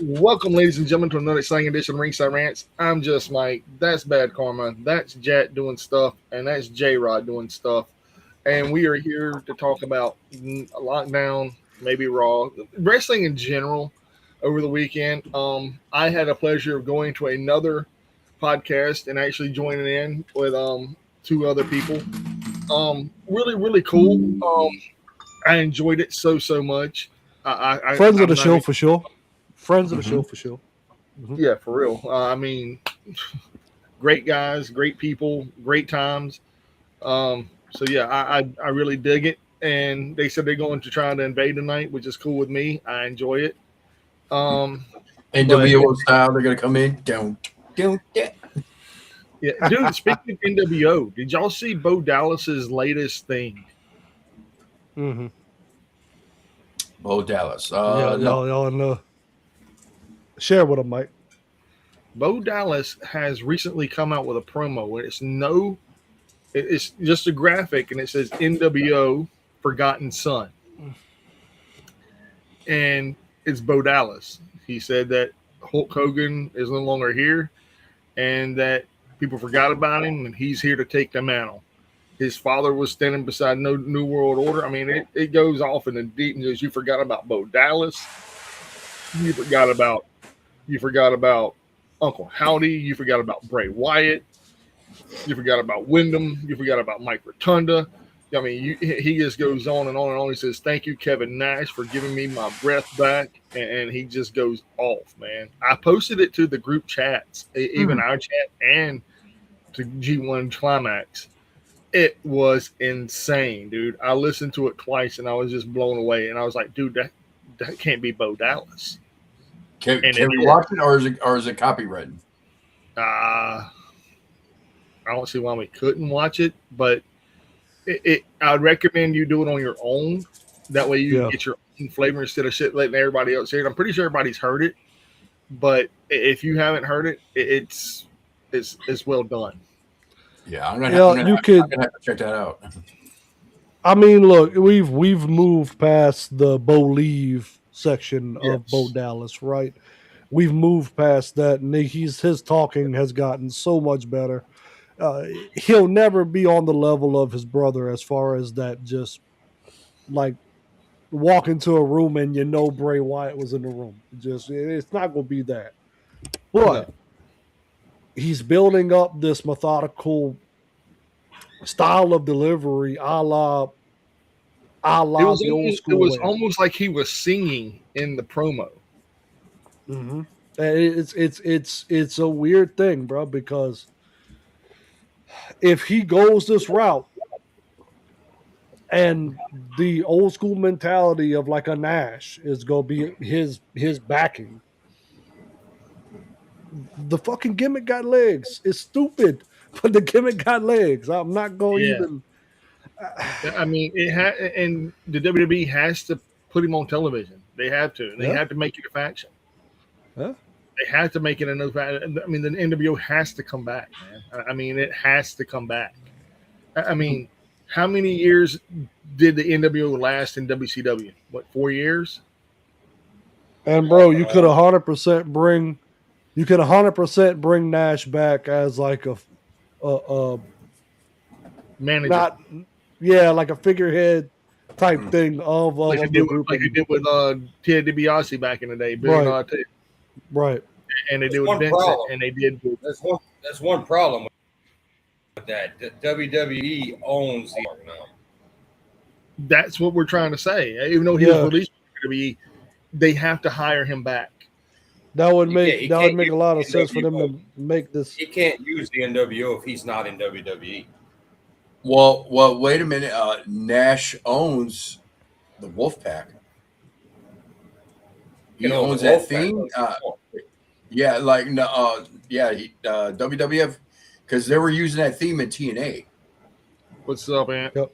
Welcome, ladies and gentlemen, to another exciting edition of Ringside Rants. I'm just Mike. That's Bad Karma. That's Jet doing stuff, and that's J Rod doing stuff. And we are here to talk about lockdown, maybe Raw, wrestling in general over the weekend. I had a pleasure of going to another podcast and actually joining in with two other people. Really, really cool. I enjoyed it so much. Friends of I'm the not show even, for sure. Friends of the Mm-hmm. show for sure. yeah, for real. I mean, great guys, great people, great times. So yeah, I really dig it. And they said they're going to try to invade tonight, which is cool with me. I enjoy it. But NWO style, they're gonna come in. Don't. yeah, dude. Speaking of NWO, did y'all see Bo Dallas's latest thing? Mm-hmm. Bo Dallas. Yeah, No. y'all know. Share with them, Mike. Bo Dallas has recently come out with a promo, and it's just a graphic, and it says NWO Forgotten Son, and it's Bo Dallas. He said that Hulk Hogan is no longer here, and that people forgot about him, and he's here to take the mantle. His father was standing beside No New World Order. I mean, it goes off in the deep and goes, you forgot about Bo Dallas. You forgot about Uncle Howdy. You forgot about Bray Wyatt. You forgot about Wyndham. You forgot about Mike Rotunda. I mean, he just goes on and on and on. He says, thank you, Kevin Nash, for giving me my breath back. And he just goes off, man. I posted it to the group chats, even our chat, and to G1 Climax. It was insane, dude. I listened to it twice, and I was just blown away. And I was like, dude, that can't be Bo Dallas. Can we watch it, or is it copyrighted? I don't see why we couldn't watch it, but I'd recommend you do it on your own. That way you get your own flavor instead of shit letting everybody else hear it. I'm pretty sure everybody's heard it, but if you haven't heard it, it's well done. Yeah, I'm gonna have to check that out. I mean, look, we've moved past the Bo Leave section of Bo Dallas, right? We've moved past that, and his talking has gotten so much better. He'll never be on the level of his brother as far as that. Just like walk into a room and Bray Wyatt was in the room. It's not going to be that. But he's building up this methodical style of delivery, a la the old school. It was almost like he was singing in the promo. Mm-hmm. It's a weird thing, bro, because if he goes this route and the old school mentality of like a Nash is gonna be his backing, the fucking gimmick got legs. It's stupid, but the gimmick got legs. I'm not going even. I mean, and the WWE has to put him on television. They have to. They have to make it a faction. Huh? They have to make it a new faction. I mean, the NWO has to come back, man. I mean, it has to come back. I mean, how many years did the NWO last in WCW? What, 4 years? And bro, you could 100% bring Nash back as like a manager. Like a figurehead type thing of the group. Like you did with Ted DiBiase back in the day. Right. And they did with Vincent, and they did. That's one problem with that. WWE owns the now. That's what we're trying to say. Even though he was released from WWE, they have to hire him back. That would make a lot of sense for them to make this. He can't use the NWO if he's not in WWE. Well, wait a minute. Nash owns the Wolfpack. He owns that thing. WWF, because they were using that theme in TNA. What's up, man? Yep.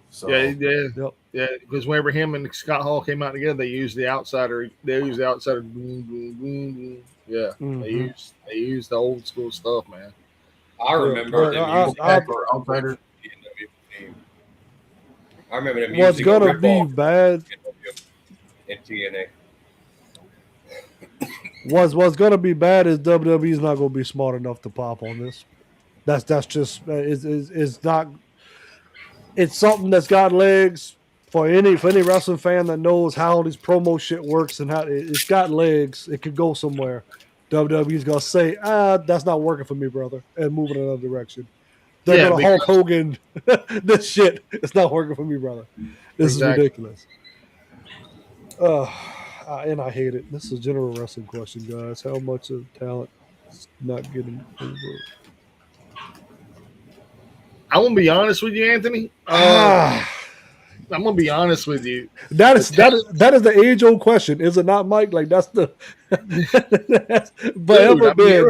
So, yeah. Because whenever him and Scott Hall came out together, they used the outsider. They used the outsider. Boom, boom, boom, boom. Yeah, they used the old school stuff, man. I remember them using for outsiders. I remember them using what's gonna be bad in TNA. What's going to be bad is WWE is not going to be smart enough to pop on this. That's just is not. It's something that's got legs for any wrestling fan that knows how this promo shit works and how it's got legs. It could go somewhere. WWE's gonna say, that's not working for me, brother, and move in another direction. They're Yeah, gonna Hulk Hogan this shit. It's not working for me, brother. This is ridiculous. And I hate it. This is a general wrestling question, guys. How much of talent is not getting over? I'm gonna be honest with you, Anthony. I'm gonna be honest with you. That is the age old question, is it not, Mike? Like that's the. But Dude, ever been.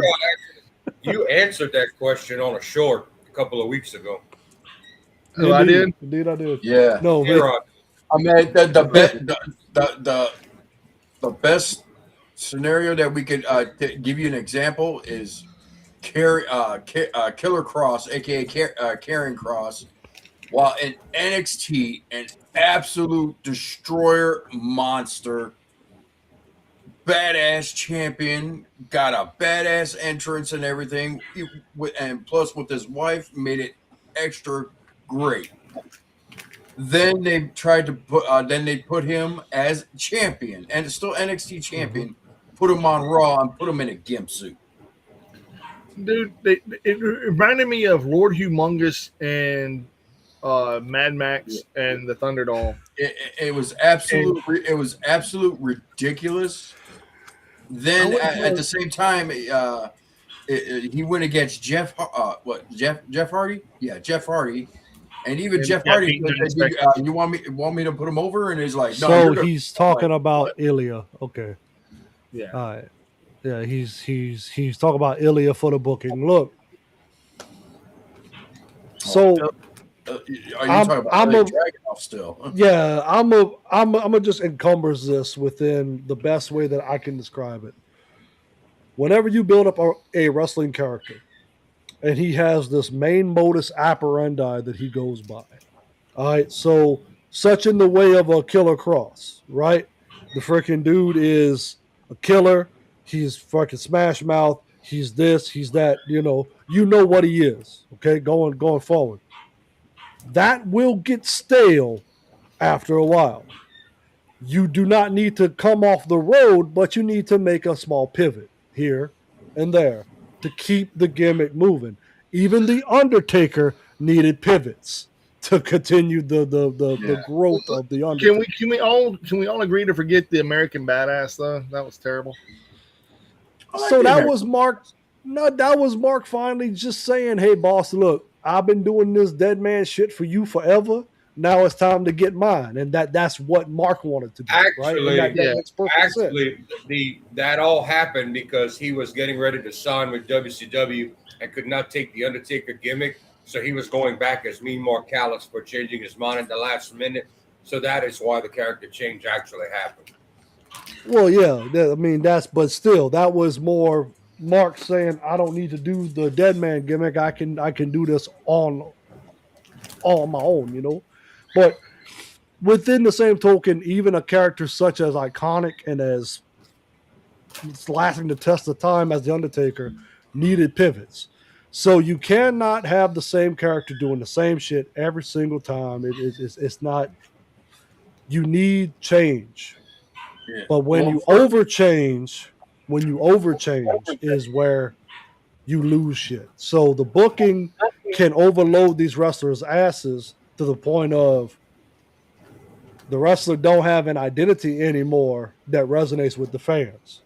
You answered that question on a short a couple of weeks ago. Oh, I did. Indeed, I did. Yeah. No, I mean, the best scenario that we could give you an example is Killer Cross, aka Karrion Cross, while in NXT, an absolute destroyer monster, badass champion, got a badass entrance and everything, and plus with his wife, made it extra great. Then they tried to put him as champion, and it's still NXT champion. Put him on Raw and put him in a gimp suit. Dude, it reminded me of Lord Humongous and Mad Max and the Thunderdome. It was absolute ridiculous. Then at the same time, he went against Jeff Hardy? Yeah, Jeff Hardy. And even Jeff Hardy said, you want me to put him over? And he's like, no. So he's talking about Ilya. Okay. Yeah. All right. Yeah, he's talking about Ilya for the booking. Look. So are you talking about Dragunov still? Yeah, I'm gonna just encumbers this within the best way that I can describe it. Whenever you build up a wrestling character, and he has this main modus operandi that he goes by. All right, so such in the way of a Killer Cross, right? The freaking dude is a killer. He's fucking smash mouth. He's this. He's that. You know what he is. Okay, going forward. That will get stale after a while. You do not need to come off the road, but you need to make a small pivot here and there to keep the gimmick moving. Even the Undertaker needed pivots to continue the growth of the Undertaker. Can we all agree to forget the American Badass though? That was terrible. So that was Mark. No, that was Mark finally just saying, "Hey, boss, look, I've been doing this dead man shit for you forever. Now it's time to get mine," and that's what Mark wanted to do. Actually, right? That makes perfect sense. That all happened because he was getting ready to sign with WCW and could not take the Undertaker gimmick, so he was going back as Mean Mark Callis for changing his mind at the last minute. So that is why the character change actually happened. Well, yeah, I mean but still, that was more Mark saying, "I don't need to do the dead man gimmick. I can do this on my own," But within the same token, even a character such as iconic and as lasting the test of time as the Undertaker needed pivots. So you cannot have the same character doing the same shit every single time. It's not. You need change. Yeah. But when you overchange is where you lose shit. So the booking can overload these wrestlers' asses to the point of the wrestler don't have an identity anymore that resonates with the fans.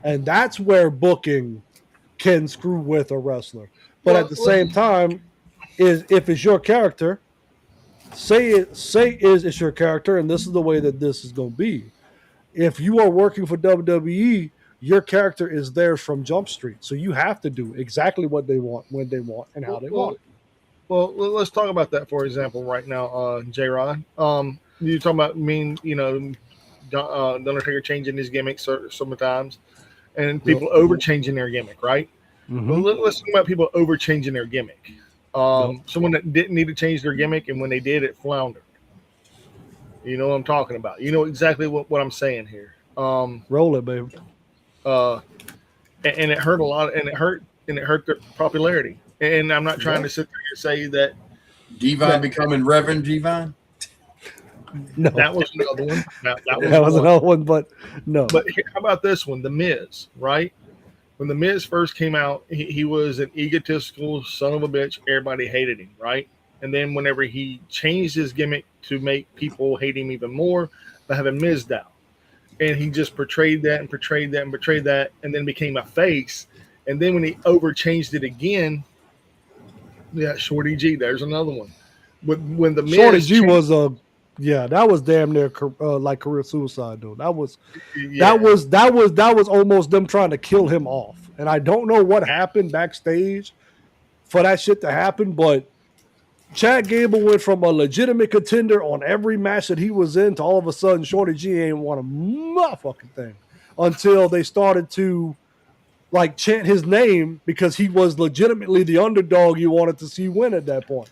And that's where booking can screw with a wrestler. But at the same time, if it's your character, say it's your character, and this is the way that this is going to be. If you are working for WWE, your character is theirs from Jump Street. So you have to do exactly what they want, when they want, and how they want it. Well, let's talk about that, for example, right now, J-Rod. You're talking about the Undertaker changing his gimmick sometimes, and people overchanging their gimmick, right? Mm-hmm. Well, let's talk about people overchanging their gimmick. Someone that didn't need to change their gimmick, and when they did, it floundered. You know what I'm talking about. You know exactly what I'm saying here. Roll it, baby. uh, and it hurt a lot, and it hurt their popularity. And I'm not trying to sit there and say that Devon becoming Reverend Devon. No, that was another one. that was another one, but no. But how about this one? The Miz, right? When the Miz first came out, he was an egotistical son of a bitch. Everybody hated him, right? And then whenever he changed his gimmick to make people hate him even more by having Miz down, and he just portrayed that and portrayed that and portrayed that, and then became a face. And then when he overchanged it again, yeah, Shorty G, there's another one. When the Miz Shorty G was that was damn near like career suicide, dude. That was almost them trying to kill him off. And I don't know what happened backstage for that shit to happen, but Chad Gable went from a legitimate contender on every match that he was in to all of a sudden Shorty G ain't won a motherfucking thing until they started to like chant his name because he was legitimately the underdog you wanted to see win at that point.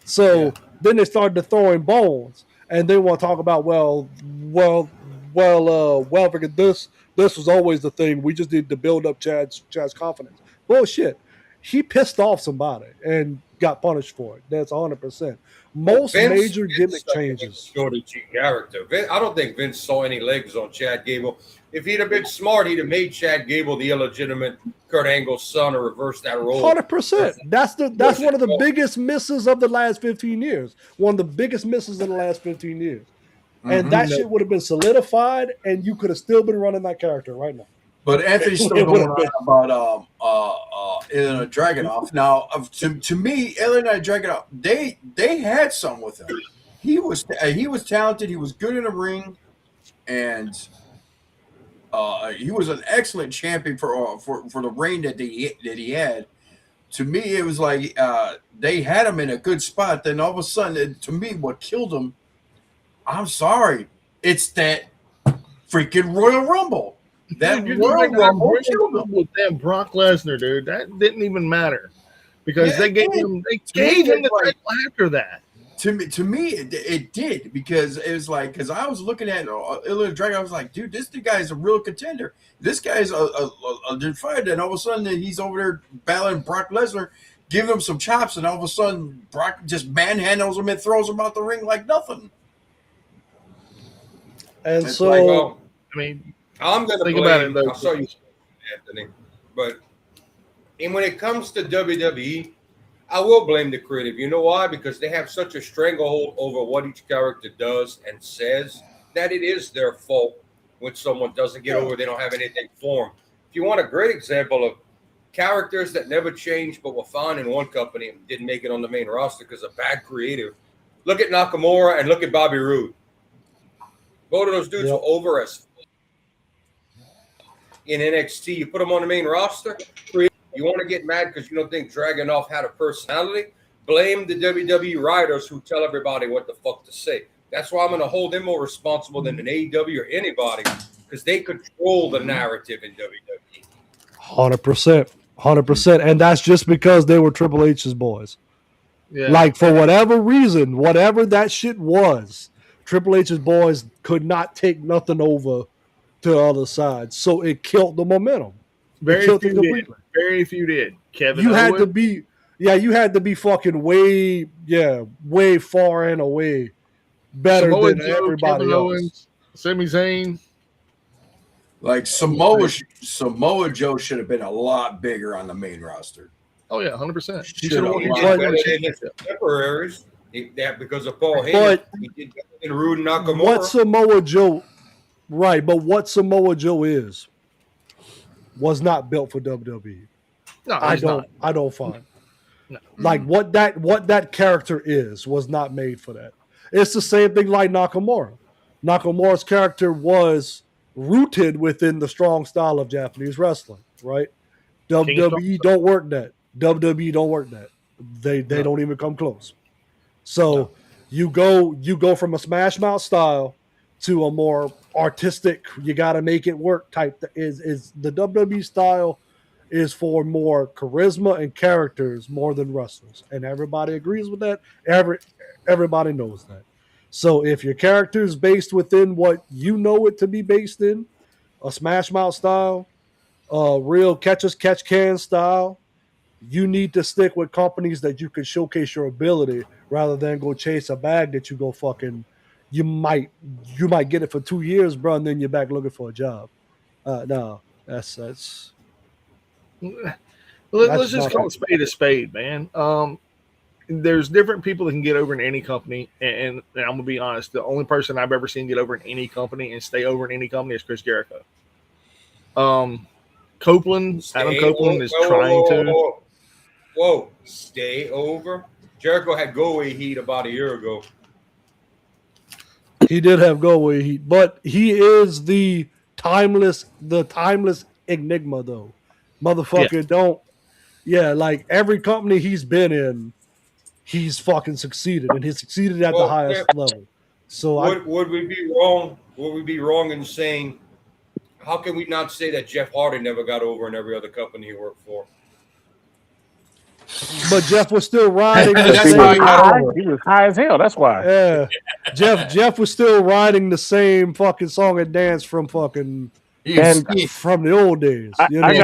So then they started throwing bones, and they want to talk about because this was always the thing. We just need to build up Chad's confidence. Bullshit. He pissed off somebody and got punished for it. That's 100%. Most major gimmick changes. Shorty G character. I don't think Vince saw any legs on Chad Gable. If he'd have been smart, he'd have made Chad Gable the illegitimate Kurt Angle's son or reversed that role. 100%. That's one of the biggest misses of the last 15 years. One of the biggest misses in the last 15 years. And that shit would have been solidified, and you could have still been running that character right now. But Anthony's still going on about Ilya Dragunov. Now, to me, Ilya Dragunov, they had some with him. He was talented. He was good in the ring, and he was an excellent champion for the reign that he had. To me, it was like they had him in a good spot. Then all of a sudden, to me, what killed him, I'm sorry, it's that freaking Royal Rumble. That Royal Rumble killed him. With damn Brock Lesnar, dude. That didn't even matter because they gave him the title after that. To me, it did because it was like because I was looking at Ilya Dragunov. I was like, dude, this guy's a real contender. This guy's a defiant, and all of a sudden he's over there battling Brock Lesnar, giving him some chops, and all of a sudden Brock just manhandles him and throws him out the ring like nothing. And it's so, I mean, I'm going to think blame, about it. I'll show you, Anthony. But when it comes to WWE, I will blame the creative. You know why? Because they have such a stranglehold over what each character does and says that it is their fault when someone doesn't get over, they don't have anything for them. If you want a great example of characters that never changed but were fine in one company and didn't make it on the main roster because of bad creative, look at Nakamura and look at Bobby Roode. Both of those dudes were over as in NXT. You put them on the main roster. You want to get mad because you don't think Dragunov had a personality? Blame the WWE writers who tell everybody what the fuck to say. That's why I'm going to hold them more responsible than an AEW or anybody because they control the narrative in WWE. 100%. And that's just because they were Triple H's boys. Yeah. Like, for whatever reason, whatever that shit was, Triple H's boys could not take nothing over to the other side. So it killed the momentum. Very few did. Kevin you Owens. had to be fucking way far and away better than everybody Kevin else. Owens, Sami Zayn. Like Samoa Joe should have been a lot bigger on the main roster. Oh yeah, 100%. He should have temporaries. That because of Paul Heyman, he did better than Rude Nakamura. What Samoa Joe, right? But what Samoa Joe was not built for WWE. No, I don't find. No. Like what that character was not made for that. It's the same thing like Nakamura. Nakamura's character was rooted within the strong style of Japanese wrestling, right? WWE don't work that. WWE don't work that. They don't even come close. So you go from a smash mouth style to a more artistic, you got to make it work type. Is the WWE style is for more charisma and characters more than wrestlers, and everybody agrees with that. Everybody knows that. So if your character is based within what you know it to be based in, a smash mouth style, real catch can style, you need to stick with companies that you can showcase your ability rather than go chase a bag that you go fucking. You might get it for 2 years, bro, and then you're back looking for a job. No, that's Let's That's just not call a spade, man. There's different people that can get over in any company, and I'm gonna be honest. The only person I've ever seen get over in any company and stay over in any company is Chris Jericho. Copeland, Adam Copeland is trying to. Whoa, stay over. Jericho had go away heat about a year ago. He did have go away heat, but he is the timeless enigma though. Motherfucker, don't. Yeah, like every company he's been in, he's fucking succeeded, and he's succeeded at the highest level. So would we be wrong? Would we be wrong in saying, how can we not say that Jeff Hardy never got over in every other company he worked for? But Jeff was still riding the That's same. He was high as hell. That's why. Yeah, Jeff was still riding the same fucking song and dance from fucking from the old days. You know? I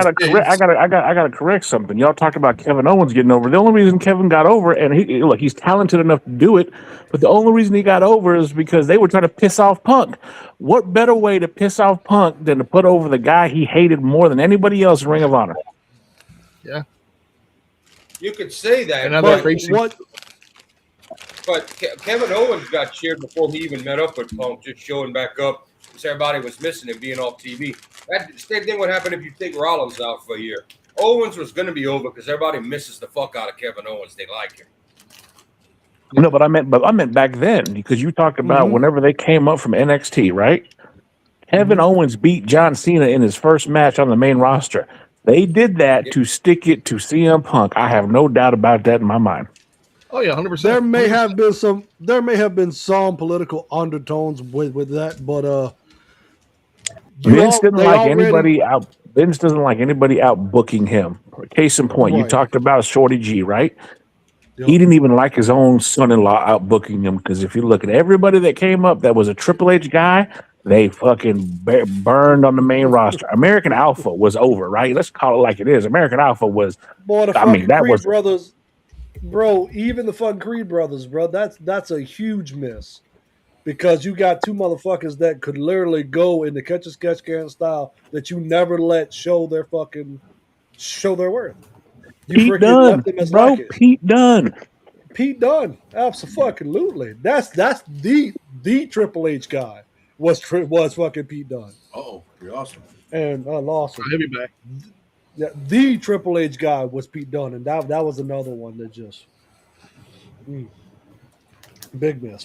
gotta correct something. Y'all talked about Kevin Owens getting over. The only reason Kevin got over, and he's talented enough to do it, but the only reason he got over is because they were trying to piss off Punk. What better way to piss off Punk than to put over the guy he hated more than anybody else in Ring of Honor? Yeah, you could say that. But Kevin Owens got cheered before he even met up with Punk, just showing back up because everybody was missing him being off TV. That same thing would happen if you take Rollins out for a year. Owens was going to be over because everybody misses the fuck out of Kevin Owens. They like him. No, but I meant back then, because you talked about whenever they came up from NXT, right? Kevin Owens beat John Cena in his first match on the main roster. They did that to stick it to CM Punk. I have no doubt about that in my mind. Oh yeah, 100%. There may have been some political undertones with that, but Vince doesn't like anybody out booking him. Case in point, you talked about Shorty G, right? Yep. He didn't even like his own son-in-law out booking him, because if you look at everybody that came up that was a Triple H guy, they fucking burned on the main roster. American Alpha was over, right? Let's call it like it is. American Alpha was. Creed brothers, bro. Even the fucking Creed brothers, bro. That's a huge miss, because you got two motherfuckers that could literally go in the catch can style that you never let show their worth. Pete Dunne, bro. Pete Dunne. Absolutely. That's the Triple H guy. Was fucking Pete Dunne. Oh, pretty awesome. And lost him. Heavy back. Yeah, the Triple H guy was Pete Dunne, and that was another one that just big miss.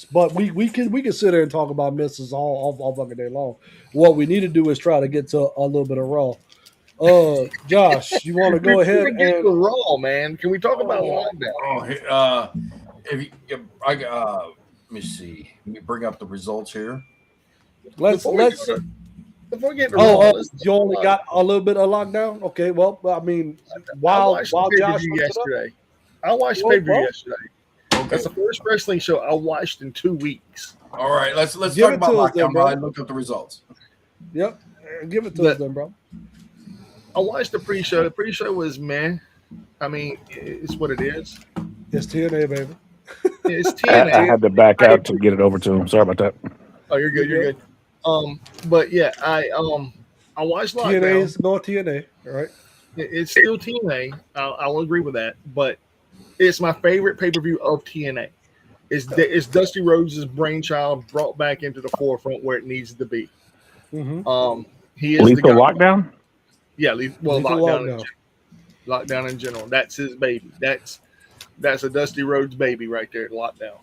But we can sit there and talk about misses all fucking day long. What we need to do is try to get to a little bit of Raw. Josh, you want to go ahead and get to Raw, man? Can we talk about Lockdown? Let me see. Let me bring up the results here. Before we get to Raw, you only got a little bit of Lockdown. Okay, well, I mean, while Josh yesterday, I watched pay-per-view yesterday. Okay. That's the first wrestling show I watched in 2 weeks. All right, let's talk about Lockdown, bro. I looked up the results. Yep, give it to us then, bro. I watched the pre-show. The pre-show was man. I mean, it's what it is. It's TNA, baby. It's TNA. I had to back out to get it over to him. Sorry about that. Oh, you're good. You're good. But yeah, I watched Lockdown. TNA is not TNA, all right? It's still TNA. I'll agree with that. But it's my favorite pay-per-view of TNA. It's Dusty Rhodes' brainchild brought back into the forefront where it needs to be. Mm-hmm. He is Lethal Lockdown. Yeah, Lockdown in general. That's his baby. That's a Dusty Rhodes baby right there. Lockdown.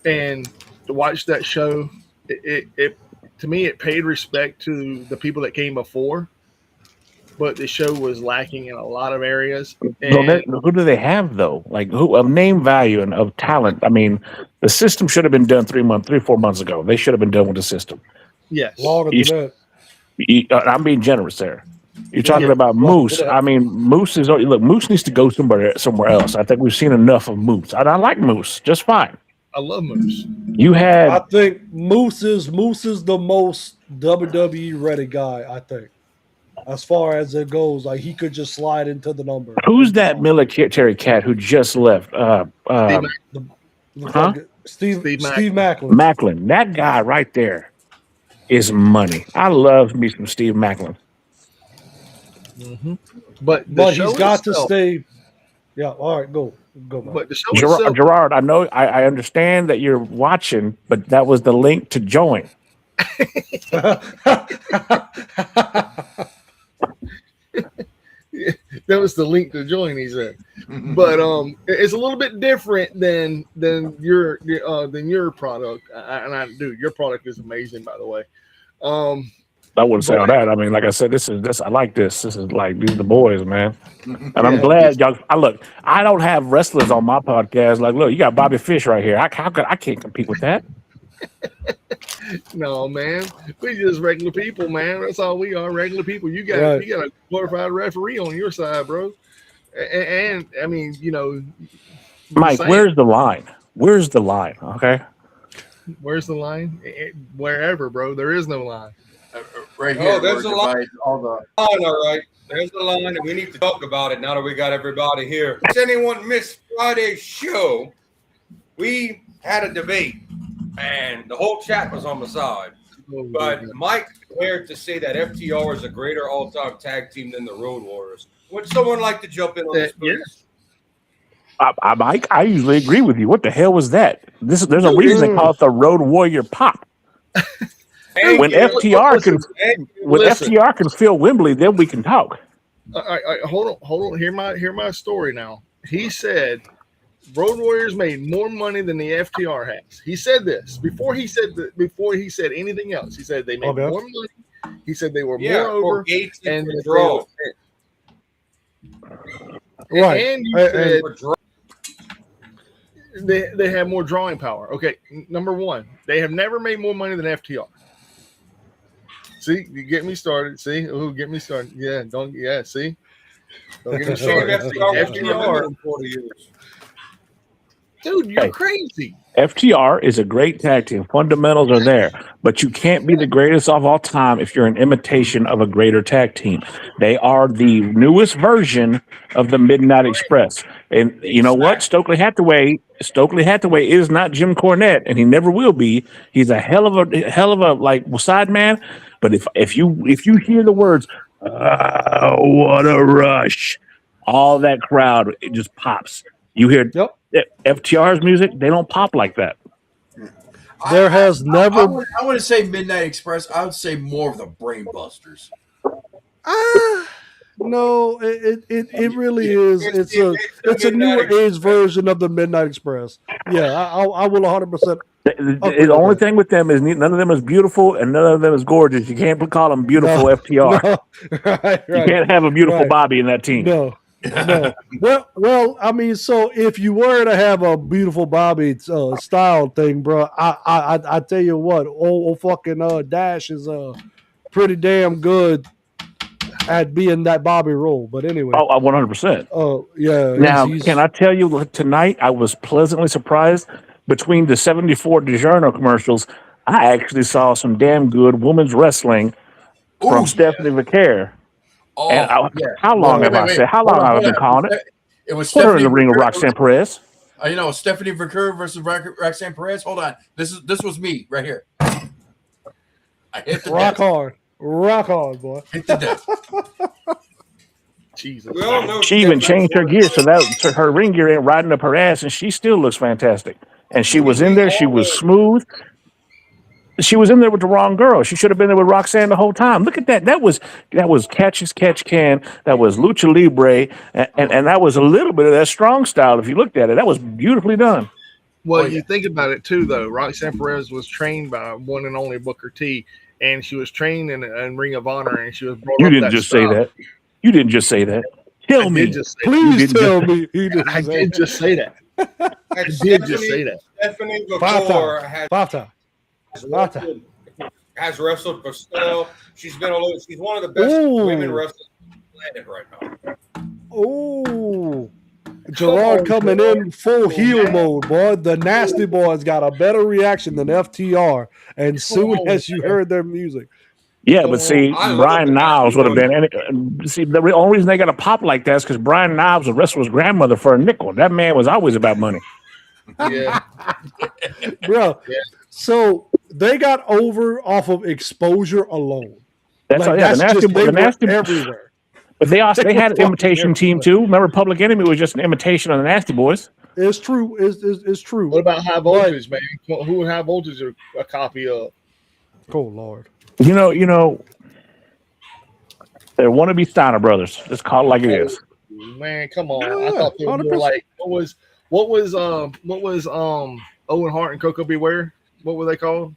And to watch that show, it to me it paid respect to the people that came before, but the show was lacking in a lot of areas. And who do they have though? Like who of name value and of talent? I mean, the system should have been done 4 months ago. They should have been done with the system. Yes, longer than that. I'm being generous there. You're talking about Moose. I mean, Moose needs to go somewhere else. I think we've seen enough of Moose. I like Moose just fine. I love Moose. You had I think Moose is the most WWE ready guy. I think, as far as it goes, like he could just slide into the number. who's that military cat who just left? Steve Huh? Steve Macklin. Macklin. That guy right there is money. I love me some Steve Macklin. Mm-hmm. But he's got to stay. Yeah. All right. Go. Man. But the show itself, Gerard, I know, I understand that you're watching, but that was the link to join. that was the link to join. He said, but it's a little bit different than your product. Dude, your product is amazing, by the way. I wouldn't say all that. I mean, like I said, this. I like this. This is like these are the boys, man. And I'm glad y'all. I don't have wrestlers on my podcast. Like, look, you got Bobby Fish right here. I can't compete with that. No, man, we just regular people, man. That's all we are, regular people. You got a glorified referee on your side, bro. And I mean, Mike, where's the line? Where's the line? Okay, where's the line? Wherever, bro. There is no line. Right here. Oh, there's a line. All the... All right. There's the line, and we need to talk about it now that we got everybody here. If anyone missed Friday's show, we had a debate, and the whole chat was on the side. But Mike declared to say that FTR is a greater all-time tag team than the Road Warriors. Would someone like to jump in on this, please? Mike, I usually agree with you. What the hell was that? There's a reason they call it the Road Warrior Pop. When FTR can fill Wembley, then we can talk. Hold on. Hear my story now. He said Road Warriors made more money than the FTR has. He said this before he said anything else. He said they made more money. He said they were more over and draw. Right. And you said they have more drawing power. Okay, number one, they have never made more money than FTR. See, you get me started. See, get me started. See, don't get me started. FTR, 40 years. Dude, you're crazy. FTR is a great tag team. Fundamentals are there, but you can't be the greatest of all time if you're an imitation of a greater tag team. They are the newest version of the Midnight Express. And you know what? Stokely Hathaway is not Jim Cornette, and he never will be. He's a hell of a like side man. But if you hear the words, what a rush, all that crowd, it just pops. You hear FTR's music, they don't pop like that. There has never. I wouldn't say Midnight Express. I would say more of the Brain Busters. No, it really is. It's a newer age version of the Midnight Express. Yeah, I will 100%. The only thing with them is none of them is beautiful and none of them is gorgeous. You can't call them beautiful FTR. No, right. You can't have a beautiful Bobby in that team. No. Well, I mean, so if you were to have a beautiful Bobby style thing, bro, I tell you what, old fucking Dash is pretty damn good at being that Bobby role. But anyway, 100%. Oh yeah. Now, can I tell you tonight? I was pleasantly surprised. Between the 74 DiGiorno commercials, I actually saw some damn good women's wrestling from Stephanie Vaquer. Oh, and how long have I said? How long have I been calling it? It was Put her in the ring with Roxanne Perez. Stephanie Vaquer versus Roxanne Perez. Hold on, this was me right here. I hit the rock hard, boy. Hit the deck. Jesus. She even changed her gear so that her ring gear ain't riding up her ass, and she still looks fantastic. And she was in there. She was smooth. She was in there with the wrong girl. She should have been there with Roxanne the whole time. Look at that. That was catch as catch can. That was lucha libre, and that was a little bit of that strong style. If you looked at it, that was beautifully done. Well, you think about it too, though. Roxanne Perez was trained by one and only Booker T, and she was trained in Ring of Honor, and she was brought You up didn't just say that. You didn't just say that. Tell me. Please tell me. I did just say that. I did just say that. Stephanie Vaquer has wrestled for Stell. She's been she's one of the best women wrestlers on the planet right now. Oh. Gerard coming in full heel mode, boy. The Nasty Boys got a better reaction than FTR. And soon as you heard their music. Yeah, but see, I love Brian the Knobs Nasty would have Boys. been. See, the only reason they got a pop like that is because Brian Knobs would wrestle his grandmother for a nickel. That man was always about money. Yeah. Bro, Yeah. so they got over off of exposure alone. That's all. Yeah, the Nasty everywhere. But they had an fucking imitation team everywhere. too. Remember, Public Enemy was just an imitation of the Nasty Boys. It's true. It's true. What about High Voltage, man? Who would High Voltage are a copy of? Oh Lord. You know, they want to be Steiner brothers. Just call it like it is. Man, come on! Yeah, I thought they were 100%. more like what was Owen Hart and Coco Beware? What were they called?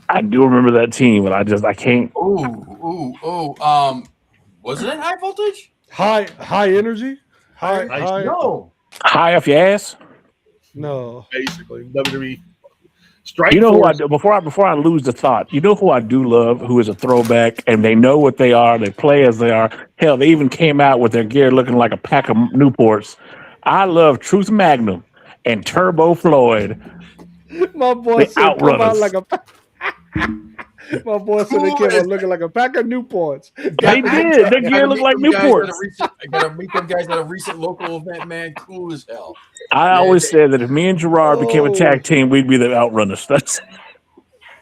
I do remember that team, but I can't. Wasn't it High Voltage? High energy? High No. High off your ass. No. Basically, WWE. Strike You know who I Force. do before I lose the thought. You know who I do love, who is a throwback, and they know what they are. They play as they are. Hell, they even came out with their gear looking like a pack of Newports. I love Truth Magnum and Turbo Floyd. My boy The said come out Outrunners. like a My boy said they came out looking like a pack of Newports. They did. Their gear looked like Newports. I gotta meet them guys at a recent local event, man. Cool as hell. I always said that if me and Gerard became a tag team, we'd be the Outrunners. That's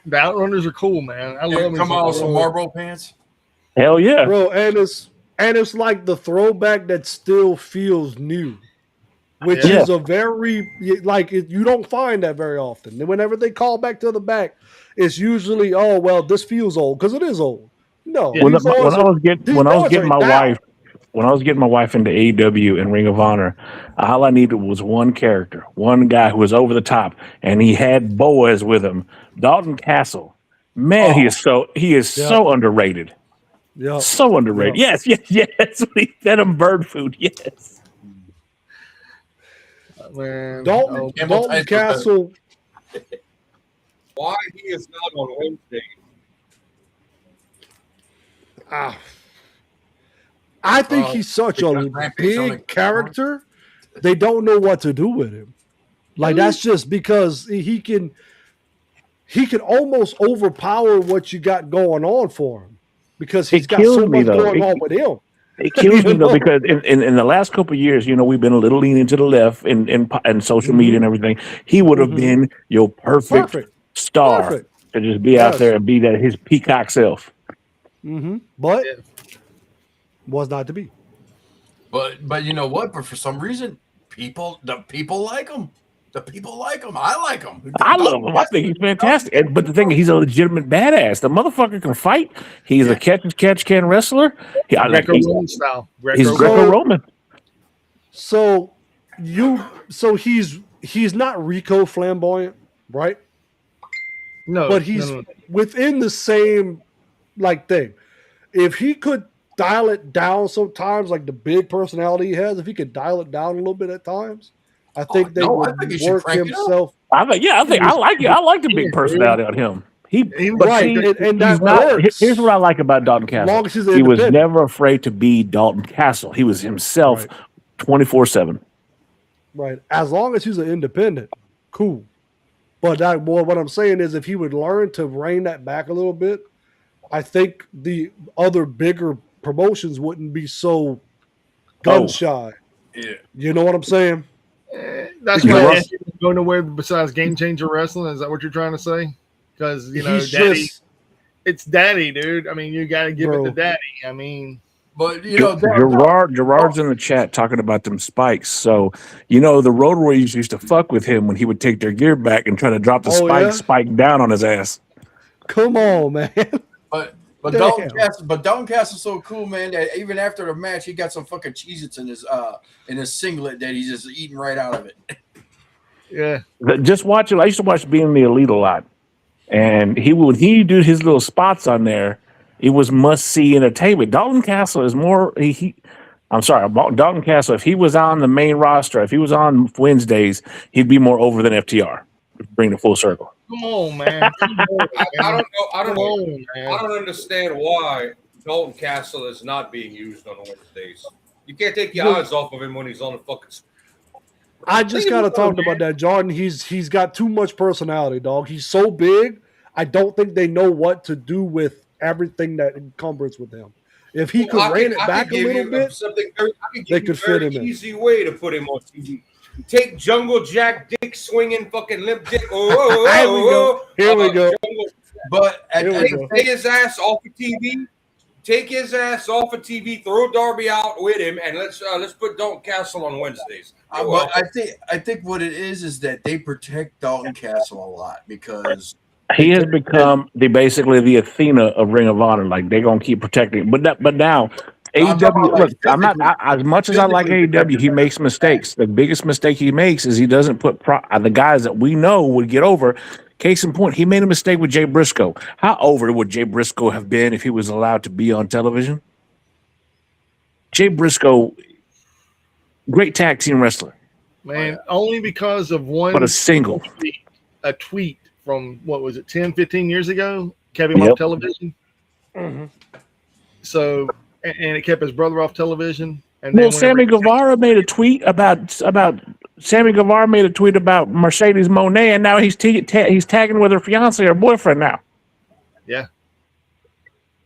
The Outrunners are cool, man. I love Come on, some Marlboro pants. hell yeah. Bro, and it's like the throwback that still feels new, which Yeah. is a very you don't find that very often. And whenever they call back to the back, it's usually this feels old because it is old. No, When these I boys are- was getting these when I was boys getting are my down. wife when I was getting my wife into AEW and Ring of Honor, all I needed was one character, one guy who was over the top, and he had boys with him. Dalton Castle, man, he is so underrated. Yeah. So underrated. Yeah. Yes. Venom bird food. Yes. Man. Dalton Castle. Why he is not on Wednesday? I think he's such a big character. They don't know what to do with him. Like that's just because he can almost overpower what you got going on for him because he's got so much going on with him. It kills me though because in the last couple of years, we've been a little leaning to the left in social media and everything. He would have been your perfect star to just be out there and be his peacock self. But was not to be. But you know what? But for some reason, the people like him. The people like him. I like him. I love him. I think he's fantastic. But the thing is, he's a legitimate badass. The motherfucker can fight. He's a catch can wrestler. Greco-Roman style. He's Greco-Roman. So he's not Rico flamboyant, right? No, but he's within the same thing. If he could dial it down sometimes, like the big personality he has, if he could dial it down a little bit at times, I think they would work himself. I like it. I like the big personality on him. He's not. Here's what I like about Dalton Castle. He was never afraid to be Dalton Castle. He was himself 24/7. Right. As long as he's an independent, cool. But what I'm saying is if he would learn to rein that back a little bit, I think the other bigger promotions wouldn't be so gun shy. Yeah. You know what I'm saying? That's why he doesn't go nowhere besides Game Changer Wrestling. Is that what you're trying to say? Because Daddy, it's Daddy, dude. I mean, you got to give it to Daddy. I mean, but Gerard's in the chat talking about them spikes. So the Road Warriors used to fuck with him when he would take their gear back and try to drop the spike down on his ass. Come on, man. But Dalton Castle's so cool, man, that even after the match, he got some fucking Cheez-Its in his singlet that he's just eating right out of it. Yeah. Just watch it. I used to watch Being the Elite a lot. And when he did his little spots on there, it was must-see entertainment. Dalton Castle is more Dalton Castle, if he was on the main roster, if he was on Wednesdays, he'd be more over than FTR. Bring the full circle. Come on, man. I don't know. I don't understand why Dalton Castle is not being used on Wednesdays. You can't take your eyes off of him when he's on the fucking. I just gotta talk about that, Jordan. He's got too much personality, dog. He's so big. I don't think they know what to do with everything that encumbers with him. If he could rein it back a little bit, they could fit him in. Easy way to put him on TV. Take Jungle Jack, dick swinging, fucking limp dick. Oh, Here we go. But take his ass off of TV. Take his ass off of TV. Throw Darby out with him, and let's put Dalton Castle on Wednesdays. But I think what it is that they protect Dalton Castle a lot because he has become basically the Athena of Ring of Honor. Like they're gonna keep protecting. But now AEW. Look, I'm not as much as I like AEW. He makes mistakes. The biggest mistake he makes is he doesn't put the guys that we know would get over. Case in point, he made a mistake with Jay Briscoe. How over would Jay Briscoe have been if he was allowed to be on television? Jay Briscoe, great tag team wrestler. Man, only because of one. But a tweet from, what was it, 10, 15 years ago? Kept him off television. Mm-hmm. So, and it kept his brother off television. And then Sammy Guevara made a tweet about Mercedes Moné, and now he's tagging with her fiance or boyfriend now. Yeah.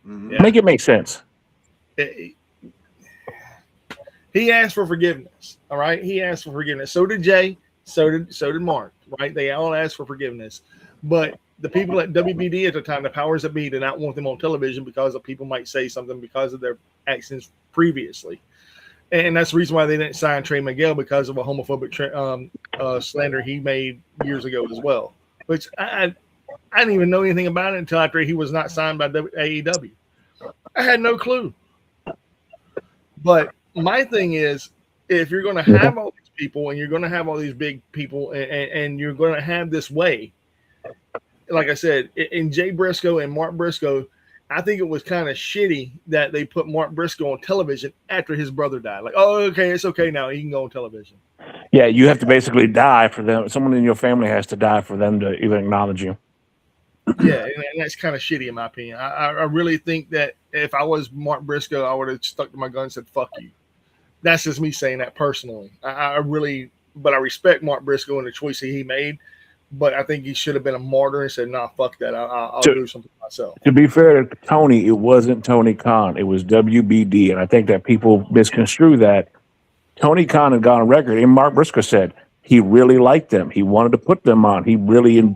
Mm-hmm. Make it make sense. He asked for forgiveness. All right, he asked for forgiveness. So did Jay. So did Mark. Right? They all asked for forgiveness. But the people at WBD at the time, the powers that be, did not want them on television because of people might say something because of their actions previously. And that's the reason why they didn't sign Trey Miguel, because of a homophobic slander he made years ago as well. Which I didn't even know anything about it until after he was not signed by AEW. I had no clue. But my thing is, if you're going to have all these people and you're going to have all these big people and you're going to have this way, like I said, in Jay Briscoe and Mark Briscoe, I think it was kind of shitty that they put Mark Briscoe on television after his brother died. Like, oh, okay, it's okay now. He can go on television. Yeah, you have to basically die for them. Someone in your family has to die for them to even acknowledge you. Yeah, and that's kind of shitty in my opinion. I really think that if I was Mark Briscoe, I would have stuck to my gun and said, fuck you. That's just me saying that personally. I respect Mark Briscoe and the choice he made. But I think he should have been a martyr and said, "Nah, fuck that. I'll do something myself." To be fair to Tony, it wasn't Tony Khan. It was WBD, and I think that people misconstrue that. Tony Khan had gone on record, and Mark Briscoe said he really liked them. He wanted to put them on.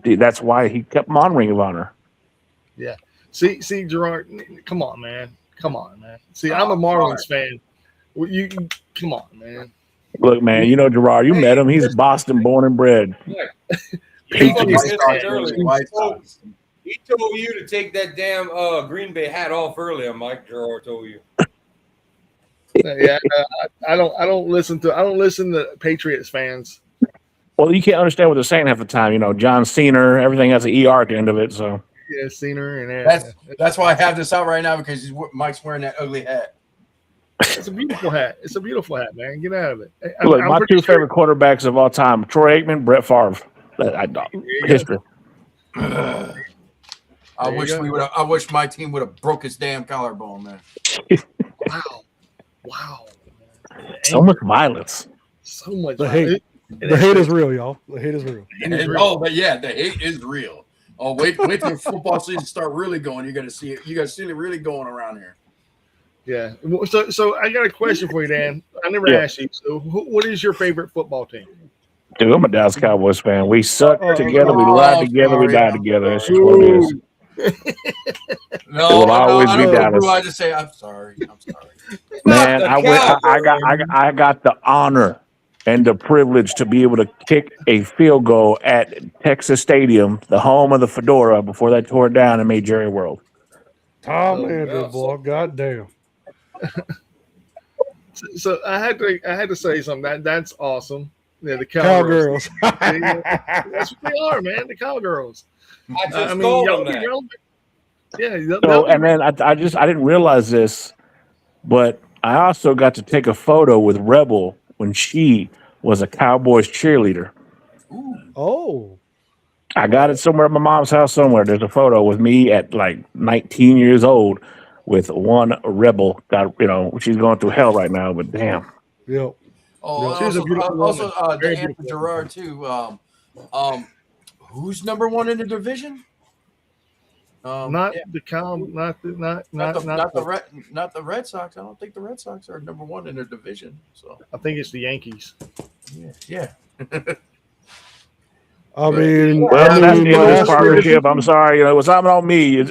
That's why he kept them on Ring of Honor. Yeah. See, Gerard, come on, man. See, I'm a Marlins fan. You come on, man. Look, man, you know Gerard. You met him. He's Boston born and bred. He told you to take that damn Green Bay hat off earlier, Mike. Gerard told you. Yeah, I don't listen to Patriots fans. Well, you can't understand what they're saying half the time. You know, John Cena, everything has an ER at the end of it. So yeah, Cena and that's why I have this out right now, because Mike's wearing that ugly hat. It's a beautiful hat. It's a beautiful hat, man. Get out of it. Look, my two favorite quarterbacks of all time: Troy Aikman, Brett Favre. History. I wish my team would have broke his damn collarbone, man. Wow. So much violence. So much. The hate. The hate is real, y'all. The hate is real. But yeah, the hate is real. Oh, wait till the football season start really going. You're gonna see it. You guys see it really going around here. Yeah. So I got a question for you, Dan. I never asked you. So, what is your favorite football team? Dude, I'm a Dallas Cowboys fan. We suck together. We lie together. We die together. That's just what it is. No, it will always be Dallas. I just say I'm sorry. Man, I got the honor and the privilege to be able to kick a field goal at Texas Stadium, the home of the Fedora, before they tore it down and made Jerry World. Tom Andrew, boy, goddamn. So I had to say something. That's awesome. Yeah, the Cowgirls. That's what they are, man. The Cowgirls. I just told them that. Yeah. So, and then I didn't realize this, but I also got to take a photo with Rebel when she was a Cowboys cheerleader. Ooh. Oh. I got it somewhere at my mom's house somewhere. There's a photo with me at like 19 years old with one rebel. Got she's going through hell right now, but damn. Yep. Oh, She's a beautiful woman. Very Diana beautiful Gerard too. Who's number one in the division? Not yeah. not the Red Sox. I don't think the Red Sox are number one in their division. So I think it's the Yankees. yeah. I mean, Well, that's the end of this my partnership. I'm sorry, it was not on me.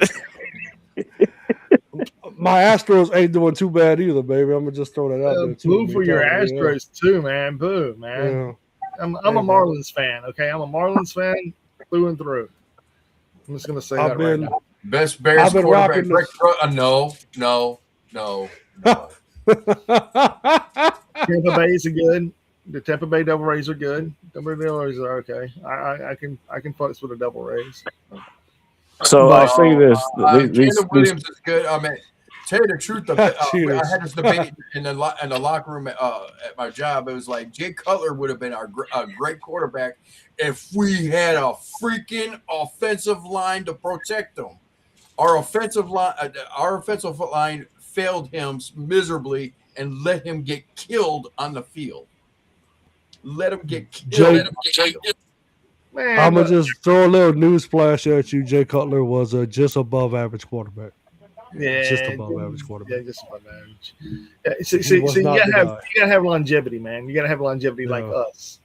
my Astros ain't doing too bad either, baby. I'm gonna just throw that out there too. Boo for your Astros too, man. Boo, man. Yeah. I'm a Marlins fan. Okay, I'm a Marlins fan through and through. I'm just gonna say that right now. Best Bears quarterback. No. Tampa Bay is good. The Tampa Bay Devil Rays are good. Tampa Bay Devil Rays are okay. I can fucks with the Devil Rays. So I'll say this: Caleb Williams is good. I mean, tell you the truth, I had this debate in the locker room at my job. It was like Jay Cutler would have been a great quarterback if we had a freaking offensive line to protect him. Our offensive line failed him miserably and let him get killed on the field. Let him get killed. Man, I'm gonna just throw a little news flash at you. Jay Cutler was a just above average quarterback. Yeah, just above average quarterback. Yeah, just above average. Yeah, see, you gotta have longevity, man. You gotta have longevity like us.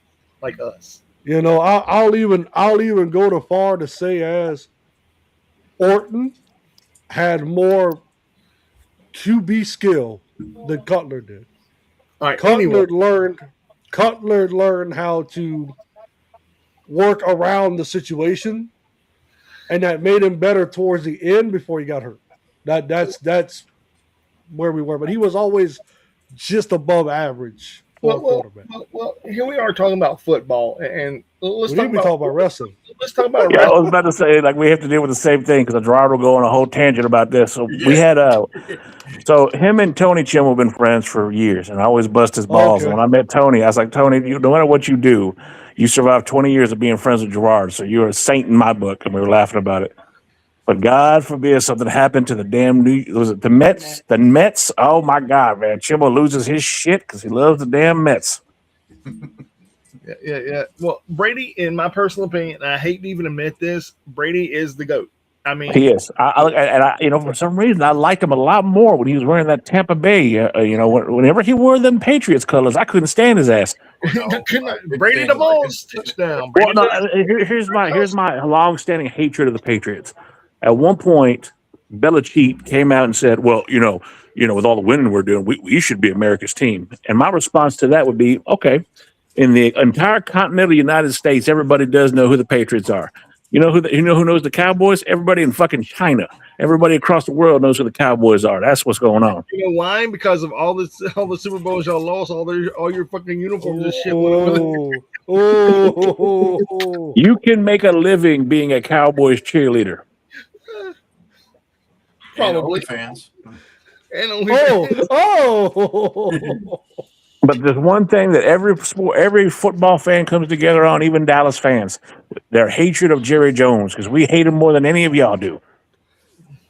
You know, I'll even go to far to say as Orton had more QB skill than Cutler did. All right, Cutler learned how to work around the situation, and that made him better towards the end before he got hurt. That's where we were, but he was always just above average for a quarterback. Well, here we are talking about football, and let's talk about wrestling. Let's talk about wrestling. I was about to say, we have to deal with the same thing because Gerard will go on a whole tangent about this. So we had so him and Tony Chim have been friends for years, and I always bust his balls. Okay. And when I met Tony, I was like, Tony, no matter what you do, you survived 20 years of being friends with Gerard, so you're a saint in my book. And we were laughing about it. But God forbid something happened to the damn the Mets? The Mets? Oh my God, man! Chimbo loses his shit because he loves the damn Mets. Yeah. Well, Brady, in my personal opinion, and I hate to even admit this, Brady is the GOAT. I mean, he is. I for some reason, I liked him a lot more when he was wearing that Tampa Bay. Whenever he wore them Patriots colors, I couldn't stand his ass. Brady the most touchdown. Well, no, here's my long-standing hatred of the Patriots. At one point, Belichick came out and said, "Well, with all the winning we're doing, we should be America's team." And my response to that would be, "Okay, in the entire continental United States, everybody does know who the Patriots are. You know who knows the Cowboys? Everybody in fucking China. Everybody across the world knows who the Cowboys are. That's what's going on." You know why? Because of all the Super Bowls y'all lost, all your fucking uniforms and shit. You can make a living being a Cowboys cheerleader. Probably fans. But there's one thing that every football fan comes together on, even Dallas fans, their hatred of Jerry Jones, because we hate him more than any of y'all do.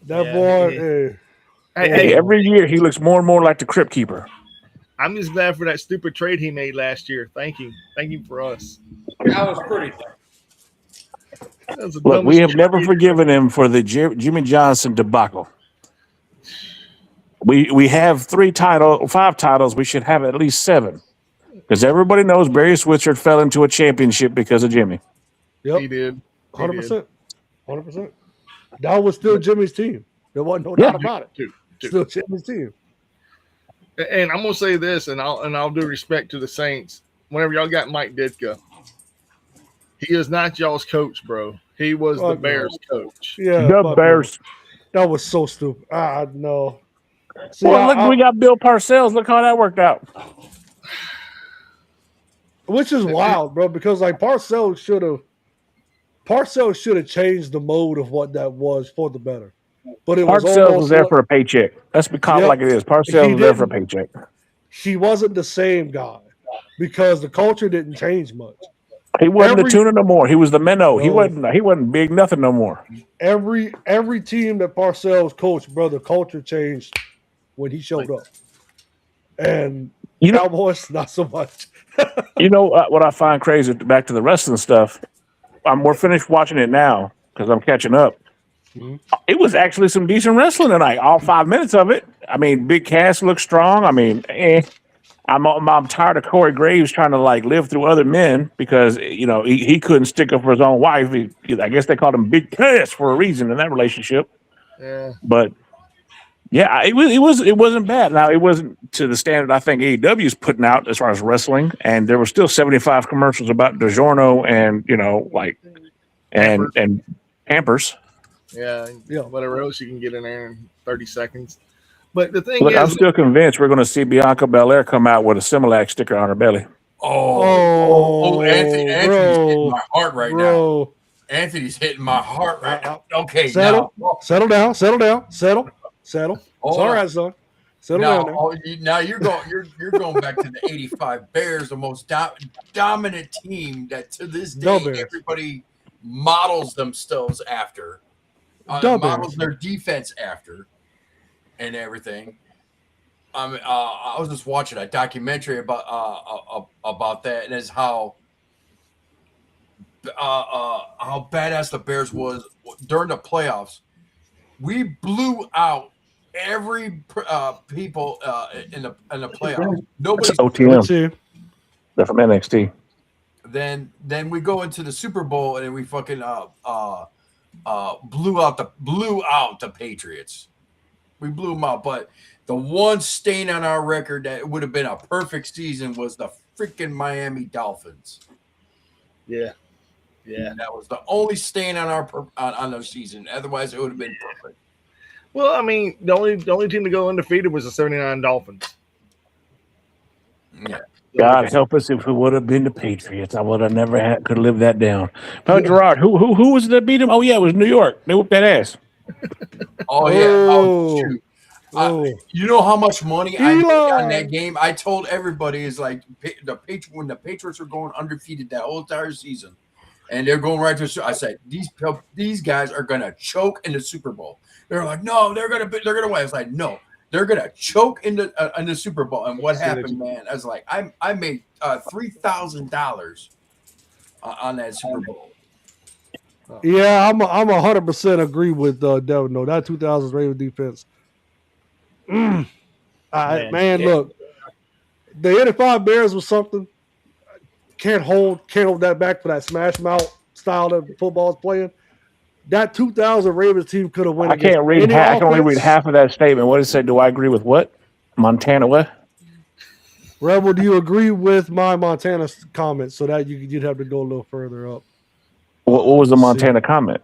That boy. Every year he looks more and more like the Crypt Keeper. I'm just glad for that stupid trade he made last year. Thank you for us. That was pretty. Look, we have never forgiven him for the Jimmy Johnson debacle. We have 5 titles. We should have at least 7, because everybody knows Barry Switzer fell into a championship because of Jimmy. Yep, he did. 100%. That was still Jimmy's team. There wasn't no doubt about it. Still Jimmy's team. And I'm gonna say this, and I'll do respect to the Saints. Whenever y'all got Mike Ditka, he is not y'all's coach, bro. He was the Bears coach. Yeah, the Bears. That was so stupid. No. See, look, we got Bill Parcells. Look how that worked out. Which is wild, bro, because Parcells should have changed the mode of what that was for the better. But Parcells was there for a paycheck. Let's be called like it is. Parcells was there for a paycheck. He wasn't the same guy because the culture didn't change much. He wasn't the tuna no more. He was the minnow. No. He wasn't big nothing no more. Every team that Parcells coached, brother, culture changed when he showed up. And Cowboys, not so much. What I find crazy, back to the wrestling stuff, we're finished watching it now because I'm catching up. Mm-hmm. It was actually some decent wrestling tonight, all 5 minutes of it. I mean, Big Cass looked strong. I mean, I'm tired of Corey Graves trying to live through other men because he couldn't stick up for his own wife. I guess they called him Big Cass for a reason in that relationship. Yeah, but yeah, it wasn't bad. Now it wasn't to the standard I think AEW is putting out as far as wrestling, and there were still 75 commercials about DiGiorno and and Pampers. Yeah, whatever else you can get in there in 30 seconds. But the thing is, I'm still convinced we're going to see Bianca Belair come out with a Similac sticker on her belly. Anthony's hitting my heart right now. Anthony's hitting my heart right now. Okay, settle down. Settle. It's all right, son. Settle down. Now you're going back to the '85 Bears, the most dominant team that to this day everybody models themselves after, models their defense after. And everything. I was just watching a documentary about that, and it's how badass the Bears was during the playoffs. We blew out every people in the playoffs. Nobody. OTM. They're from NXT. Then we go into the Super Bowl and we fucking blew out the Patriots. We blew them out, but the one stain on our record that would have been a perfect season was the freaking Miami Dolphins. Yeah. And that was the only stain on on the season. Otherwise, it would have been perfect. Well, I mean, the only team to go undefeated was the '79 Dolphins. Yeah. God help us if it would have been the Patriots. I would have never could live that down. But Gerard, who was it that beat him? Oh yeah, it was New York. They whooped that ass. Oh yeah! Oh shoot! You know how much money I made on that game? I told everybody is like when the Patriots are going undefeated that whole entire season, and they're going right to. I said these guys are gonna choke in the Super Bowl. They're like, no, they're gonna win. I was like, no, they're gonna choke in the Super Bowl. And what happened, man? I was like, I made $3,000 on that Super Bowl. Yeah, I'm 100% agree with Devin. No, that 2000s Ravens defense. Man, look, the 85 Bears was something. Can't hold that back for that smash mouth style that football's playing. That 2000 Ravens team could have won. I can only read half of that statement. What did it say? Do I agree with what? Montana what? Rebel, do you agree with my Montana comment? So that you'd have to go a little further up. What was the Montana comment?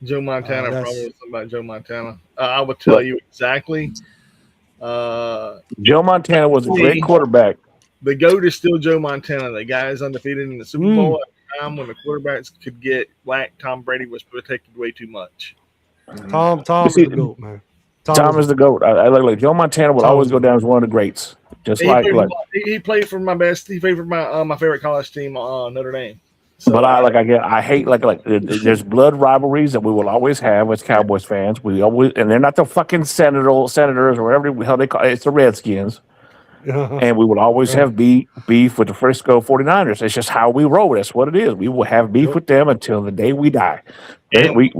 Joe Montana, probably something about Joe Montana. I will tell you exactly. Joe Montana was a great quarterback. The GOAT is still Joe Montana. The guy is undefeated in the Super Bowl at the time when the quarterbacks could get black. Tom Brady was protected way too much. Tom is the GOAT, man. Tom is the GOAT. I look like Joe Montana will always go down as one of the greats. Just he played for my best. He played for my favorite college team, Notre Dame. So, but I hate there's blood rivalries that we will always have as Cowboys fans. We always, and they're not the fucking senators or whatever the hell they call it. It's the Redskins. And we will always have beef with the Frisco 49ers. It's just how we roll. That's what it is. We will have beef with them until the day we die. And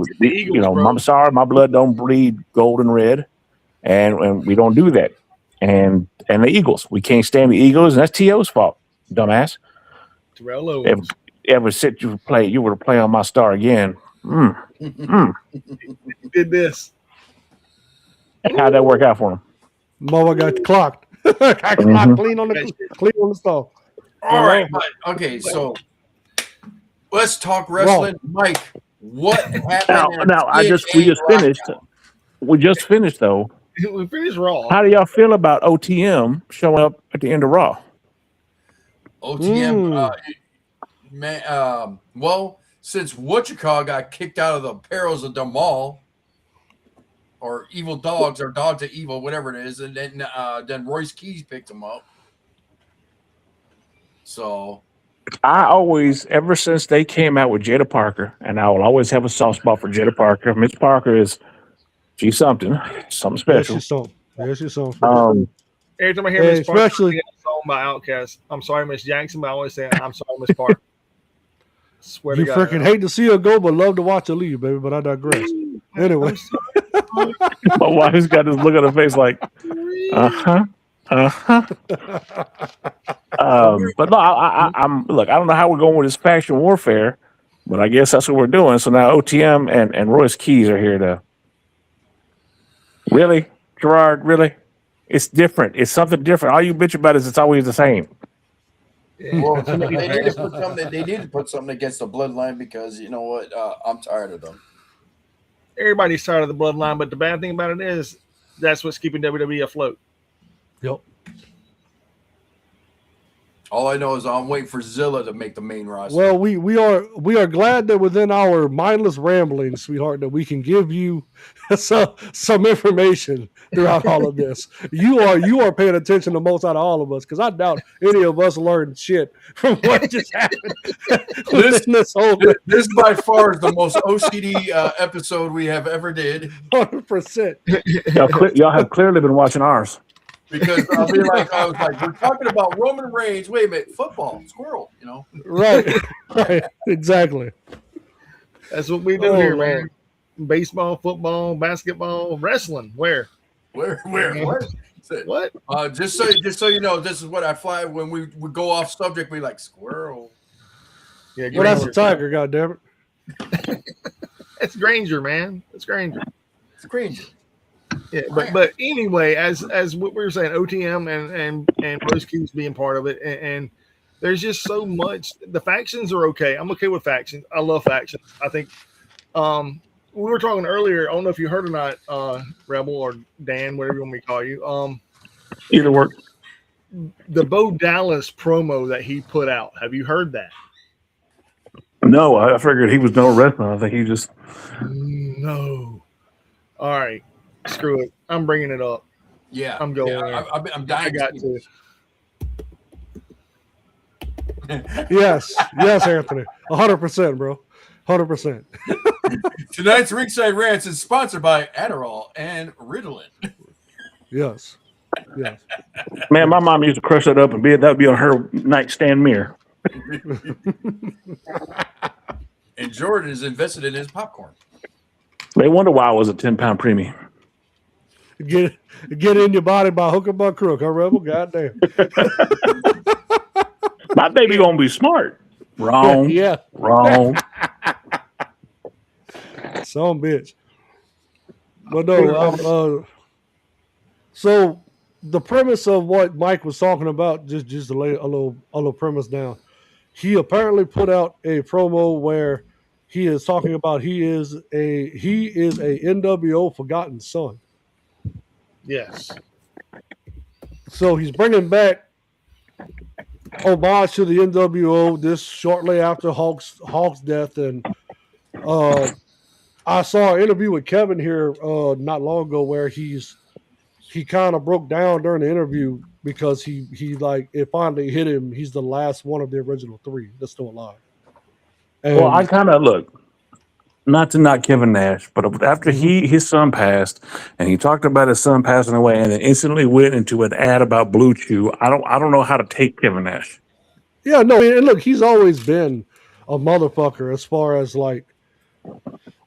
I'm sorry, my blood don't bleed gold and red, and we don't do that. And the Eagles, we can't stand the Eagles, and that's T.O.'s fault, dumbass. Terrell Owens. Ever sit you were to play on my star again. He did this. How'd that work out for him? Mama got clocked. I clocked clean on the stall. All right. Okay, so let's talk wrestling. Mike, what happened? Now we just finished though. We finished Raw. How do y'all feel about OTM showing up at the end of Raw? OTM, man. Well, since Whatchacall got kicked out of the Perils of the Mall, or Evil Dogs, or Dogs of Evil, whatever it is, and then Royce Keys picked him up. So I always, ever since they came out with Jada Parker, and I will always have a soft spot for Jada Parker. Miss Parker she's something Yeah, special. she's something. Yeah, she's something. Every time I hear Hey, Miss Parker especially- sing a song by Outkast, I'm sorry, Miss Jackson, but I always say, I'm sorry, Miss Parker. Swear You to God. freaking hate to see her go, but love to watch her leave, baby. But I digress. Anyway, My wife's got this look on her face like, uh-huh. But no, I'm look. I don't know how we're going with this faction warfare, but I guess that's what we're doing. So now OTM and Royce Keys are here to really, Gerard. Really, it's different. It's something different. All you bitch about is it's always the same. Well, they need to put something against the bloodline because you know what? I'm tired of them. Everybody's tired of the bloodline, but the bad thing about it is that's what's keeping WWE afloat. yep. All I know is I'm waiting for Zilla to make the main roster. Well, we are glad that within our mindless rambling, sweetheart, that we can give you some information throughout all of this. You are paying attention the most out of all of us, because I doubt any of us learned shit from what just happened. This by far is the most OCD episode we have ever did. 100%. Y'all have clearly been watching ours. Because I was like, we're talking about Roman Reigns. Wait a minute, football, squirrel, you know? Right, exactly. That's what we do here, man. Baseball, football, basketball, wrestling. Where? What? What? Just so you know, this is what I fly when we go off subject. We like squirrel. Yeah, Well, that's a tiger, goddammit. It's Granger, man. It's Granger. It's Granger. Yeah, but anyway, as what we were saying, OTM and Rose Keys being part of it, and there's just so much. The factions are okay. I'm okay with factions. I love factions. I think we were talking earlier. I don't know if you heard or not, Rebel or Dan, whatever you want me to call you. Either work. The Bo Dallas promo that he put out. Have you heard that? No, I figured he was no wrestling. I think he just No. All right. Screw it. I'm bringing it up. Yeah, I'm going. Yeah, I'm dying. I got to. Yes, Anthony. 100%, bro. 100%. Tonight's Ringside Rants is sponsored by Adderall and Ritalin. Yes. man. My mom used to crush that up and that'd be on her nightstand mirror. And Jordan is invested in his popcorn. They wonder why I was a 10-pound preemie. Get it in your body by hook or by crook, huh, Rebel? Goddamn. My baby gonna be smart. Wrong. Yeah. Wrong. Some bitch. But no, so the premise of what Mike was talking about, just to lay a little premise down. He apparently put out a promo where he is talking about he is a NWO forgotten son. Yes. So he's bringing back homage to the NWO this shortly after Hulk's death, and I saw an interview with Kevin here not long ago where he kind of broke down during the interview because he like it finally hit him. He's the last one of the original three that's still alive. And, Well, I kind of look. Not to knock Kevin Nash, but after his son passed, and he talked about his son passing away, and then instantly went into an ad about Blue Chew. I don't know how to take Kevin Nash. Yeah, no, and look, he's always been a motherfucker as far as like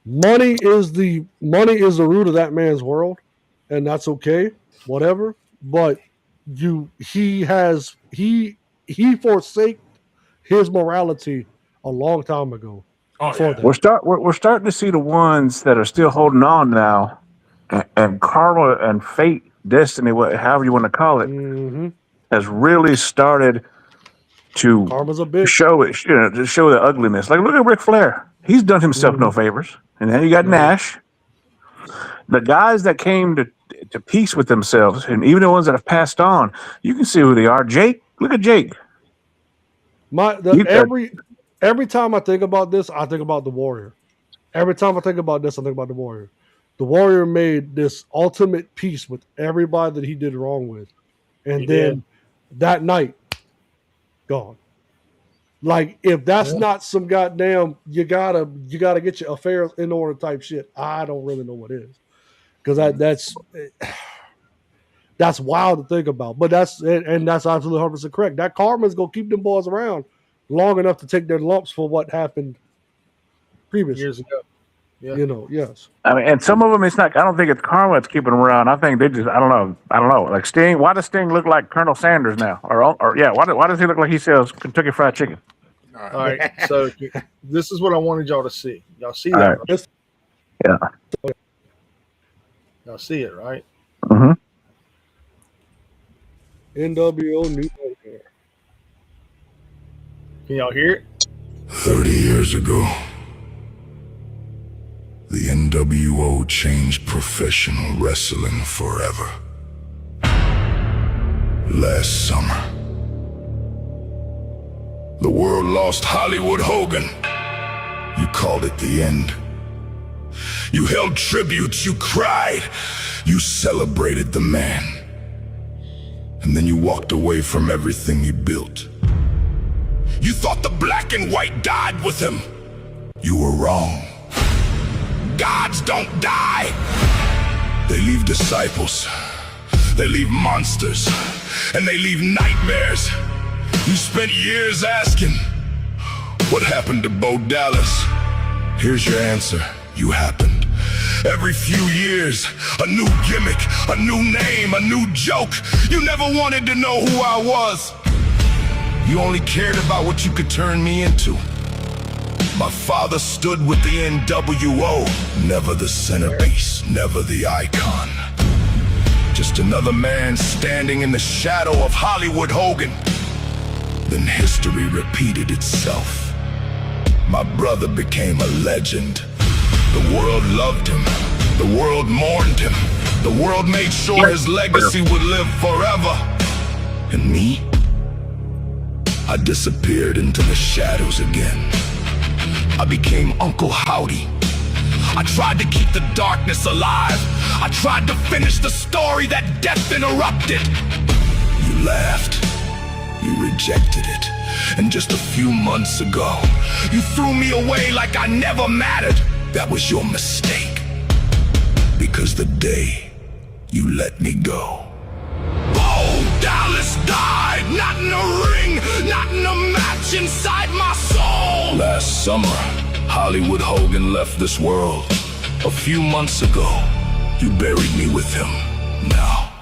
money is the root of that man's world, and that's okay, whatever. But he forsake his morality a long time ago. Oh, yeah. We're starting to see the ones that are still holding on now, and karma and fate, destiny, however you want to call it, has really started to Karma's a bitch. show it, to show the ugliness. Like look at Ric Flair; he's done himself no favors, and then you got Nash. The guys that came to peace with themselves, and even the ones that have passed on, you can see who they are. Jake, look at Jake. Every time I think about this, I think about the Warrior. Every time I think about this, I think about the Warrior. The Warrior made this ultimate peace with everybody that he did wrong with. And then that night, gone. Like if that's not some goddamn you gotta get your affairs in order type shit, I don't really know what is, because that's wild to think about. But that's absolutely 100% correct. That karma's gonna keep them boys around long enough to take their lumps for what happened previously. Years ago. Yeah. You know, yes. I mean, and some of them, it's not. I don't think it's karma that's keeping them around. I think they just. I don't know. Like Sting. Why does Sting look like Colonel Sanders now? Or yeah. Why does he look like he sells Kentucky Fried Chicken? All right. So this is what I wanted y'all to see. Y'all see that? Right. Yeah. Y'all see it, right? Mm-hmm. NWO New Nightmare. Can y'all hear it? 30 years ago, the NWO changed professional wrestling forever. Last summer, the world lost Hollywood Hogan. You called it the end. You held tributes, you cried, you celebrated the man. And then you walked away from everything he built. You thought the black and white died with him. You were wrong. Gods don't die. They leave disciples. They leave monsters. And they leave nightmares. You spent years asking, what happened to Bo Dallas? Here's your answer. You happened. Every few years, a new gimmick, a new name, a new joke. You never wanted to know who I was. You only cared about what you could turn me into. My father stood with the NWO, never the centerpiece, never the icon. Just another man standing in the shadow of Hollywood Hogan. Then history repeated itself. My brother became a legend. The world loved him. The world mourned him. The world made sure his legacy would live forever. And me? I disappeared into the shadows again. I became Uncle Howdy. I tried to keep the darkness alive. I tried to finish the story that death interrupted. You laughed. You rejected it. And just a few months ago, you threw me away like I never mattered. That was your mistake. Because the day you let me go. Bo Dallas died, not in a ring, not in a match, inside my soul. Last summer, Hollywood Hogan left this world. A few months ago, you buried me with him. Now,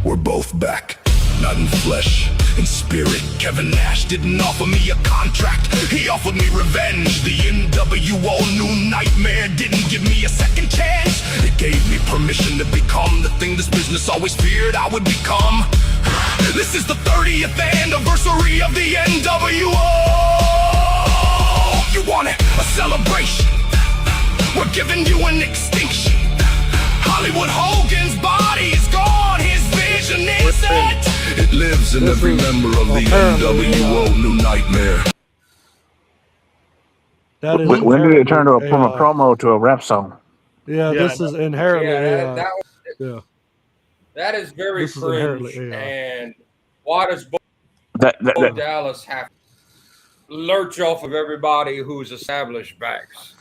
we're both back, not in flesh, in spirit. Kevin Nash didn't offer me a contract, he offered me revenge. The NWO New Nightmare didn't give me a second chance. It gave me permission to become the thing this business always feared I would become. This is the 30th anniversary of the NWO. You want it? A celebration. We're giving you an extinction. Hollywood Hogan's body is gone, his vision is set. It lives in every member of the NWO New Nightmare. That is When did it turn from a promo to a rap song? Yeah, this is inherently that is very This is cringe. inherently AI. And why does Bo That Dallas have to lurch off of everybody who's established backs?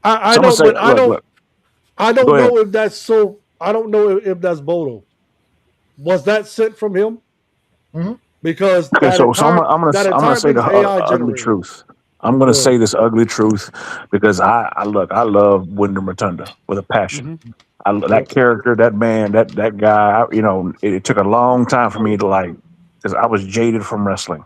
I Someone don't say- but I look, don't look. I don't Go ahead. know if that's so. I don't know if that's Bodo. Was that sent from him? Mm-hmm. Because Okay, that so entire, I'm that gonna entire say the thing's AI ugly generated. truth. I'm gonna say this ugly truth because I love Wyndham Rotunda with a passion. That character, that man, that guy. It took a long time for me to like, because I was jaded from wrestling,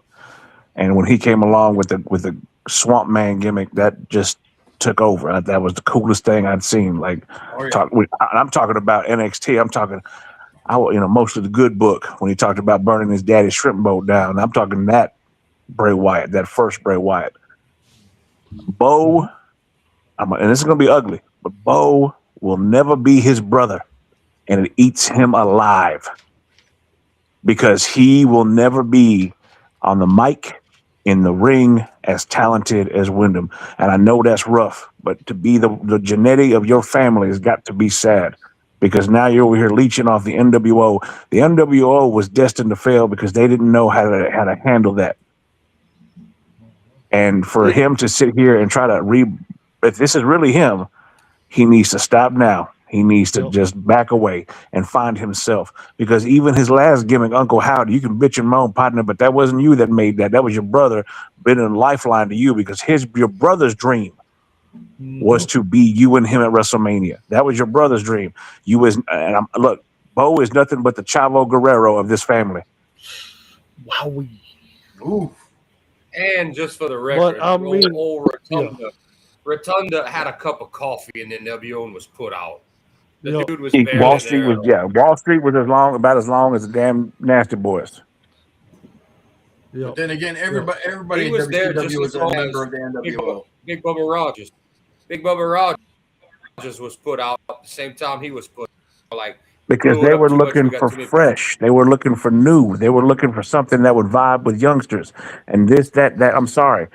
and when he came along with the Swamp Man gimmick, that just took over. That was the coolest thing I'd seen. Like, I'm talking about NXT. I'm talking. Most of the good book when he talked about burning his daddy's shrimp boat down. I'm talking that Bray Wyatt, that first Bray Wyatt. Bo, and this is going to be ugly, but Bo will never be his brother, and it eats him alive because he will never be on the mic, in the ring, as talented as Wyndham. And I know that's rough, but to be the genetic of your family has got to be sad. Because now you're over here leeching off the NWO. The NWO was destined to fail because they didn't know how to handle that. And for him to sit here and try to if this is really him, he needs to stop now. He needs to just back away and find himself. Because even his last gimmick, Uncle Howdy, you can bitch and moan, partner, but that wasn't you that made that. That was your brother, been a lifeline to you because your brother's dream was to be you and him at WrestleMania. That was your brother's dream. Look, Bo is nothing but the Chavo Guerrero of this family. Wow. Ooh. And just for the record, But, I mean, old Rotunda had a cup of coffee and then NWO was put out. The dude was Wall Street was about as long as the damn Nasty Boys. But then again, everybody in was there WCW just was as a long member as of the NWO. Big Bubba Rogers. Big Bubba Rogers was put out at the same time he was put out. Like, because they were looking for fresh. They were looking for new. They were looking for something that would vibe with youngsters. And that I'm sorry.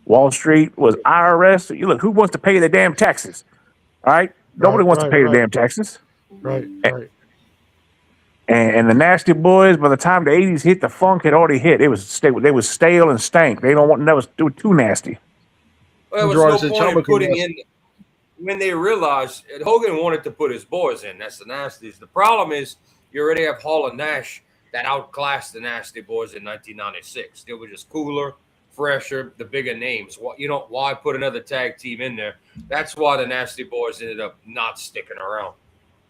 Wall Street was IRS. You look, who wants to pay the damn taxes? All right? Nobody wants to pay the damn taxes. Right. And the Nasty Boys, by the time the 80s hit, the funk had already hit. They was stale and stank. They was too nasty. Well, there was no point in putting in when they realized Hogan wanted to put his boys in. That's the Nasties. The problem is you already have Hall and Nash that outclassed the Nasty Boys in 1996. They were just cooler, fresher, the bigger names. Why put another tag team in there? That's why the Nasty Boys ended up not sticking around.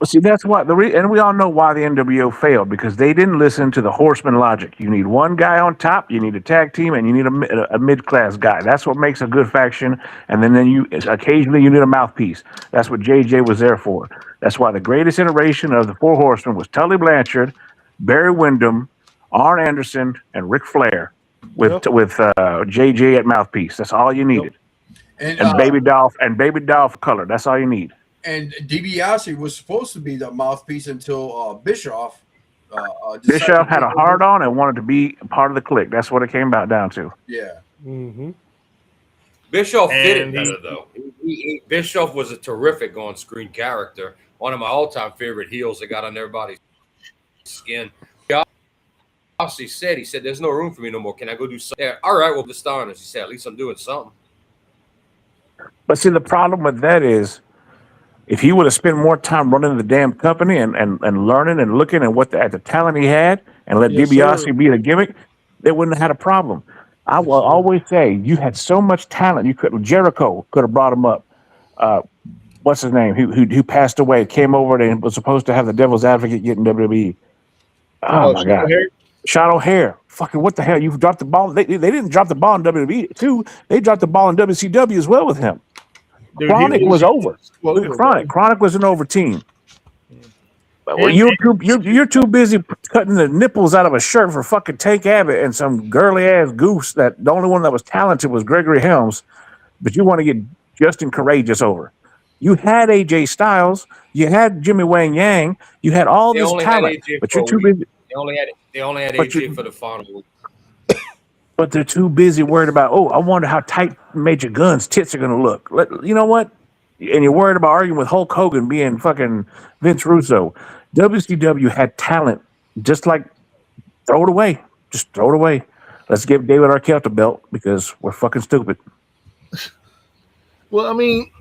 Well, see, that's why and we all know why the NWO failed, because they didn't listen to the horseman logic. You need one guy on top, you need a tag team, and you need a mid-class guy. That's what makes a good faction. And then you occasionally you need a mouthpiece. That's what JJ was there for. That's why the greatest iteration of the Four Horsemen was Tully Blanchard, Barry Windham, Arn Anderson, and Ric Flair with JJ at mouthpiece. That's all you needed. And Baby Doll for color. That's all you need. And DiBiase was supposed to be the mouthpiece until Bischoff. Bischoff had a hard on and wanted to be part of the clique. That's what it came down to. Yeah. Mm-hmm. Bischoff did it better, though. Bischoff was a terrific on-screen character. One of my all-time favorite heels that got on everybody's skin. He said, there's no room for me no more. Can I go do something? Yeah, all right, well, the Steiners. He said, at least I'm doing something. But see, the problem with that is, if he would have spent more time running the damn company and learning and looking at the talent he had and let DiBiase be the gimmick, they wouldn't have had a problem. I will always say, you had so much talent. Jericho could have brought him up. What's his name? Who passed away, came over and was supposed to have the Devil's Advocate get in WWE. Oh my God. Sean O'Hare. Fucking what the hell? You've dropped the ball. They didn't drop the ball in WWE too. They dropped the ball in WCW as well with him. Dude, Chronic was over. Chronic was an over team. Well, you're too busy cutting the nipples out of a shirt for fucking Tank Abbott and some girly ass goose that the only one that was talented was Gregory Helms, but you want to get Justin Courageous over. You had AJ Styles, you had Jimmy Wang Yang, you had all this talent, but you're too busy. They only had AJ for the final week. But they're too busy worried about, I wonder how tight Major Gunn's tits are going to look. You know what? And you're worried about arguing with Hulk Hogan being fucking Vince Russo. WCW had talent. Just like, throw it away. Just throw it away. Let's give David Arquette the belt because we're fucking stupid. Well, I mean,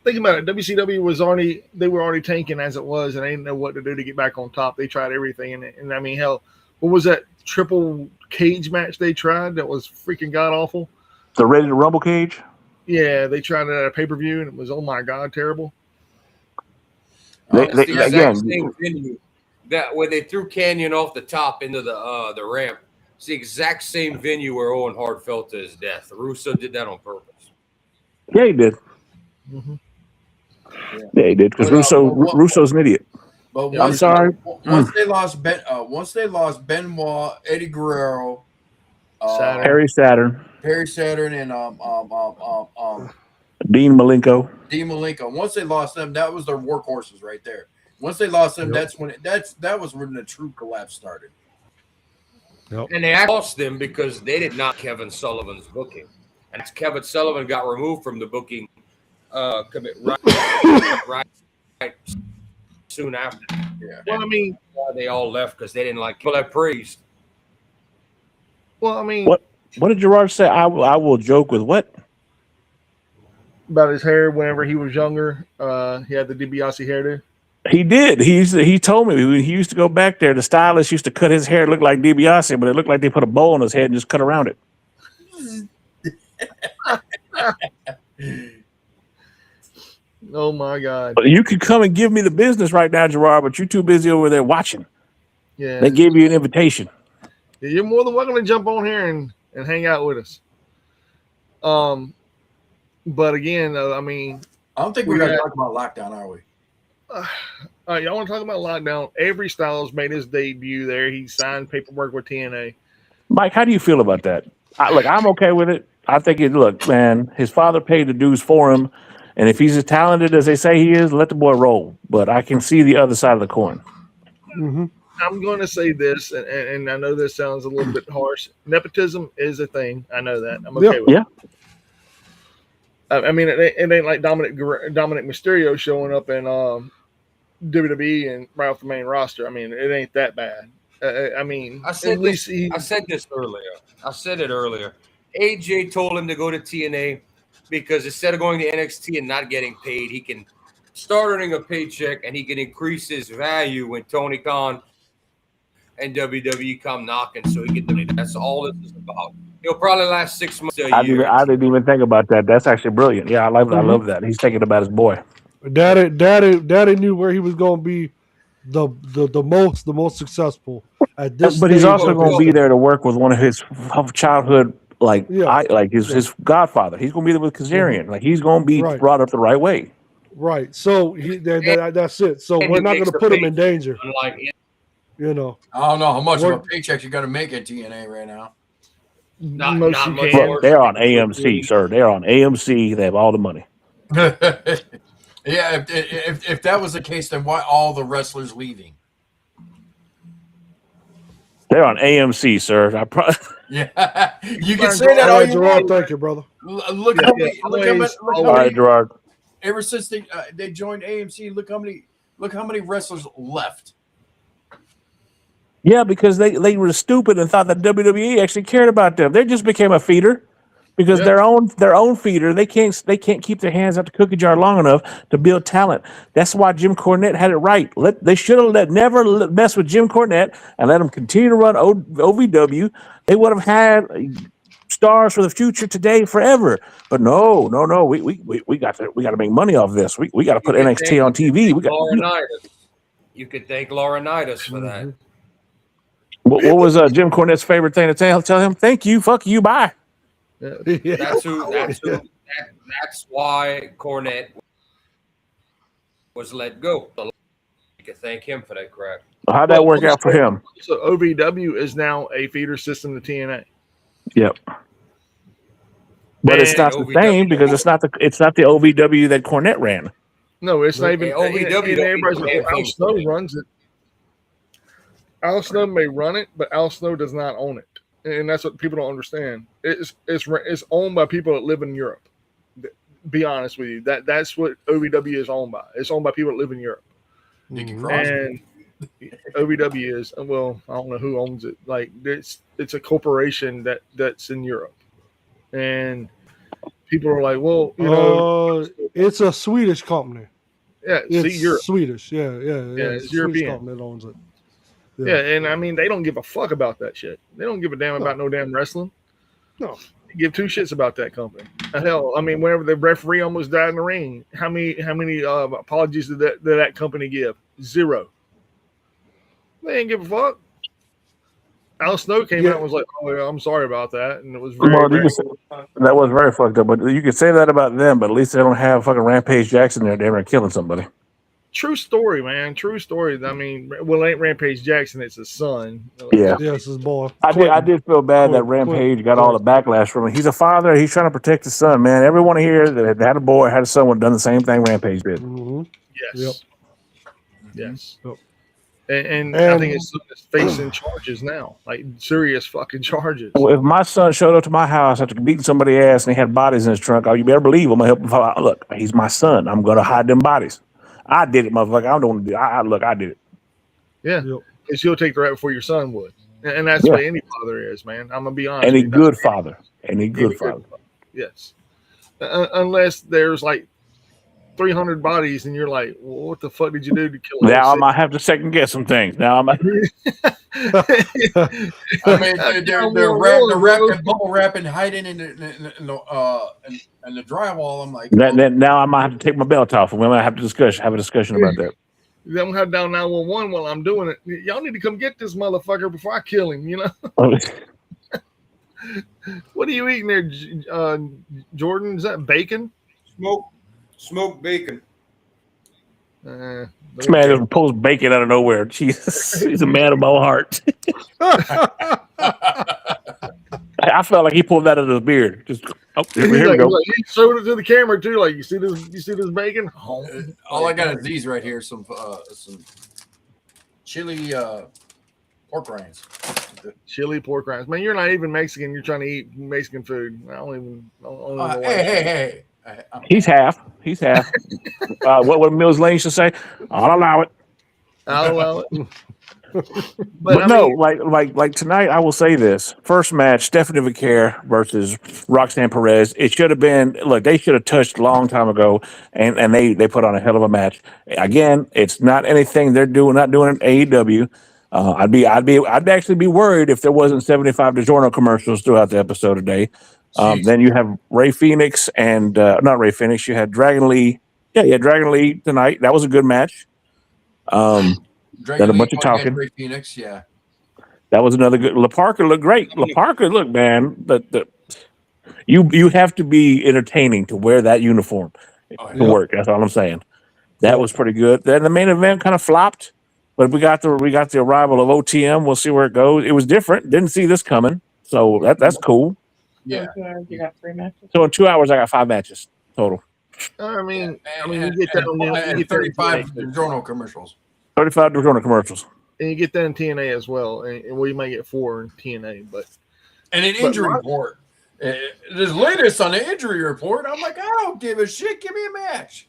think about it. WCW they were already tanking as it was, and they didn't know what to do to get back on top. They tried everything. And I mean, hell, what was that triple cage match they tried that was freaking god awful? The Ready to Rumble cage? Yeah, they tried it at a pay-per-view and it was, oh my God, terrible. It's the exact same venue that where they threw Canyon off the top into the ramp. It's the exact same venue where Owen Hart fell to his death. Russo did that on purpose. Yeah, he did. Mm-hmm. Yeah, he did because Russo's an idiot. But I'm sorry. Once they lost Benoit, Eddie Guerrero, Harry Saturn, and Dean Malenko. Once they lost them, that was their workhorses right there. Once they lost them, that was when the true collapse started. Yep. And they lost them because they did not Kevin Sullivan's booking, and Kevin Sullivan got removed from the booking. Right soon after. Yeah. Well, I mean, they all left because they didn't like Paul Priest. Well, I mean, What did Gerard say? I will joke with what? About his hair whenever he was younger. He had the DiBiase hairdo. He did. He told me when he used to go back there. The stylist used to cut his hair look like DiBiase, but it looked like they put a bow on his head and just cut around it. Oh my God! But you could come and give me the business right now, Gerard, but you're too busy over there watching. Yeah, They gave you an invitation. you're more than welcome to jump on here and hang out with us. But again, though, I mean, I don't think we're going to talk about lockdown, are we? Y'all want to talk about lockdown? Avery Styles made his debut there. He signed paperwork with TNA. Mike, how do you feel about that? Look, I'm okay with it. I think look, man, his father paid the dues for him. And if he's as talented as they say he is, let the boy roll. But I can see the other side of the coin. Mm-hmm. I'm going to say this, and I know this sounds a little bit harsh. Nepotism is a thing. I know that. I'm okay with it. I mean, it ain't like Dominic Mysterio showing up in WWE and right off the main roster. I mean, it ain't that bad. I mean, I said this earlier. I said it earlier. AJ told him to go to TNA because instead of going to NXT and not getting paid, he can start earning a paycheck and he can increase his value when Tony Khan and WWE come knocking, so he can do it. That's all this is about. He'll probably last 6 months to a year. I didn't even think about that. That's actually brilliant. Yeah, I love that. He's thinking about his boy. Daddy knew where he was going to be the most successful at this. But he's also going to be there to work with one of his childhood, his godfather. He's going to be there with Kazarian. Mm-hmm. Like he's going to be brought up the right way. Right. So that's it. So we're not going to put him in danger. You know. I don't know how much of a paycheck you're going to make at TNA right now. Not much. Look, they're on AMC, sir. They're on AMC. They have all the money. Yeah, if that was the case, then why all the wrestlers leaving? They're on AMC, sir. Yeah, you can say that all you want. Thank you, brother. Look how many. All right, Gerard. Ever since they joined AMC, look how many wrestlers left. Yeah, because they were stupid and thought that WWE actually cared about them. They just became a feeder because their own feeder. They can't keep their hands out the cookie jar long enough to build talent. That's why Jim Cornette had it right. They should have never mess with Jim Cornette and let him continue to run OVW. They would have had stars for the future today forever. But no. We got to make money off this. We got to put NXT on TV. You could thank Laurinaitis for that. What was Jim Cornette's favorite thing to tell him? Thank you, fuck you, bye. That's why Cornette was let go. You can thank him for that crap. How'd that work out for him? So OVW is now a feeder system to TNA. Yep. But it's not the same because it's not the OVW that Cornette ran. No, it's not even OVW. Everybody's like, Al Snow runs it. Al Snow may run it, but Al Snow does not own it, and that's what people don't understand. It's owned by people that live in Europe. Be honest with you, that's what OVW is owned by. It's owned by people that live in Europe. And OVW is, well, I don't know who owns it. Like it's a corporation that's in Europe, and people are like, well, you know, it's a Swedish company. Yeah, it's Europe. Swedish. Yeah, it's European company that owns it. Yeah, and I mean, they don't give a fuck about that shit. They don't give a damn about no damn wrestling. No. They give two shits about that company. Hell, I mean, whenever the referee almost died in the ring, how many apologies did that company give? 0. They didn't give a fuck. Al Snow came out and was like, "Oh, yeah, I'm sorry about that," and it was that was very fucked up. But you could say that about them, but at least they don't have fucking Rampage Jackson there. They were killing somebody. True story, man. True story. I mean, well, it ain't Rampage Jackson. It's his son. Yeah. Yes, his boy. I did feel bad that Rampage got all the backlash from it. He's a father. He's trying to protect his son, man. Everyone here that had a boy, had a son, would have done the same thing Rampage did. Mm-hmm. Yes. Yes. Yep. And I think it's facing charges now, like serious fucking charges. Well, if my son showed up to my house after beating somebody's ass and he had bodies in his trunk, you better believe I'm going to help him fall out. Look, he's my son. I'm going to hide them bodies. I did it, motherfucker. I don't want to do it. I did it. Yeah. Because you'll take the rap before your son would. And that's what any father is, man. I'm gonna be honest. Any with you. good father. Any good father. Yes. Unless there's like 300 bodies, and you're like, well, what the fuck did you do to kill? Now I might have to second guess some things. Now I'm. I mean, they're wrapping, bubble wrapping, hiding in the drywall. I'm like, Now I might have to take my belt off, and we might have to have a discussion about that. Then we'll have down 911 while I'm doing it. Y'all need to come get this motherfucker before I kill him. You know. What are you eating there, Jordan? Is that bacon? Smoked bacon. This man just pulls bacon out of nowhere. Jesus, he's a man of my heart. I felt like he pulled that out of his beard. Just here we go. He showed it to the camera too. Like, you see this bacon? All I got is these right here. Some chili pork rinds. Chili pork rinds. Man, you're not even Mexican. You're trying to eat Mexican food. I don't even know. Hey. He's half. What Mills Lane should say? I'll allow it. But no, like tonight, I will say this: first match, Stephanie Vicaire versus Roxanne Perez. It should have been. Look, they should have touched a long time ago, and they put on a hell of a match. Again, it's not anything they're not doing in AEW. I'd actually be worried if there wasn't 75 DiGiorno commercials throughout the episode today. Then you have Ray Phoenix and not Ray Phoenix. You had Dragon Lee. Yeah, Dragon Lee tonight. That was a good match. Got a bunch of talking. Ray Phoenix, yeah. That was another good. La Parker looked great. La Parker, look, man. You have to be entertaining to wear that uniform to work. That's all I'm saying. That was pretty good. Then the main event kind of flopped, but we got the arrival of OTM. We'll see where it goes. It was different. Didn't see this coming, so that's cool. Yeah. You got 3 matches. So in 2 hours, I got 5 matches total. I mean, you get that on you get 35 DiGiorno commercials. 35 DiGiorno commercials. And you get that in TNA as well. And we might get 4 in TNA, and an injury report. There's latest on the injury report. I'm like, I don't give a shit. Give me a match.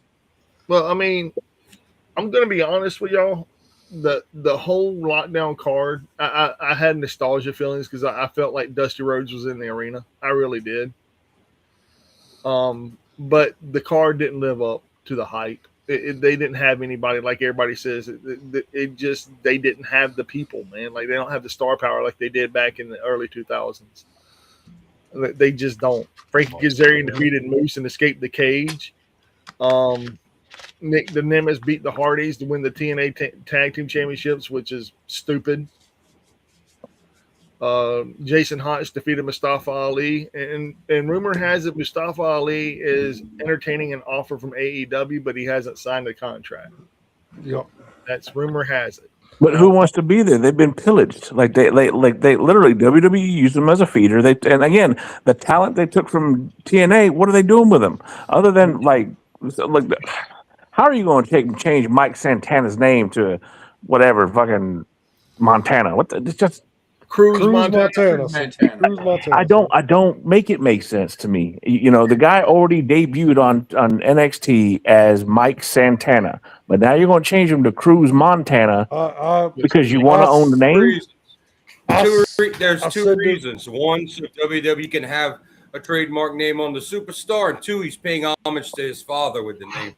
Well, I mean, I'm gonna be honest with y'all. The whole lockdown card, I had nostalgia feelings because I felt like Dusty Rhodes was in the arena. I really did. But the card didn't live up to the hype. They didn't have anybody, like everybody says. They didn't have the people, man. Like, they don't have the star power like they did back in the early 2000s. They just don't. Frankie Kazarian defeated Moose and escaped the cage. Nick the Nemesis beat the Hardys to win the TNA Tag Team Championships, which is stupid. Jason Hodge defeated Mustafa Ali, and rumor has it Mustafa Ali is entertaining an offer from AEW, but he hasn't signed a contract. Yep, that's rumor has it. But who wants to be there? They've been pillaged. Like they literally WWE used them as a feeder. And again, the talent they took from TNA, what are they doing with them? Other than how are you going to change Mike Santana's name to whatever fucking Montana? It's just Cruz Montana. I don't make it make sense to me. You know, the guy already debuted on NXT as Mike Santana, but now you're going to change him to Cruz Montana because you want to own the name. There's two reasons. One, so WWE can have a trademark name on the superstar, and 2, he's paying homage to his father with the name.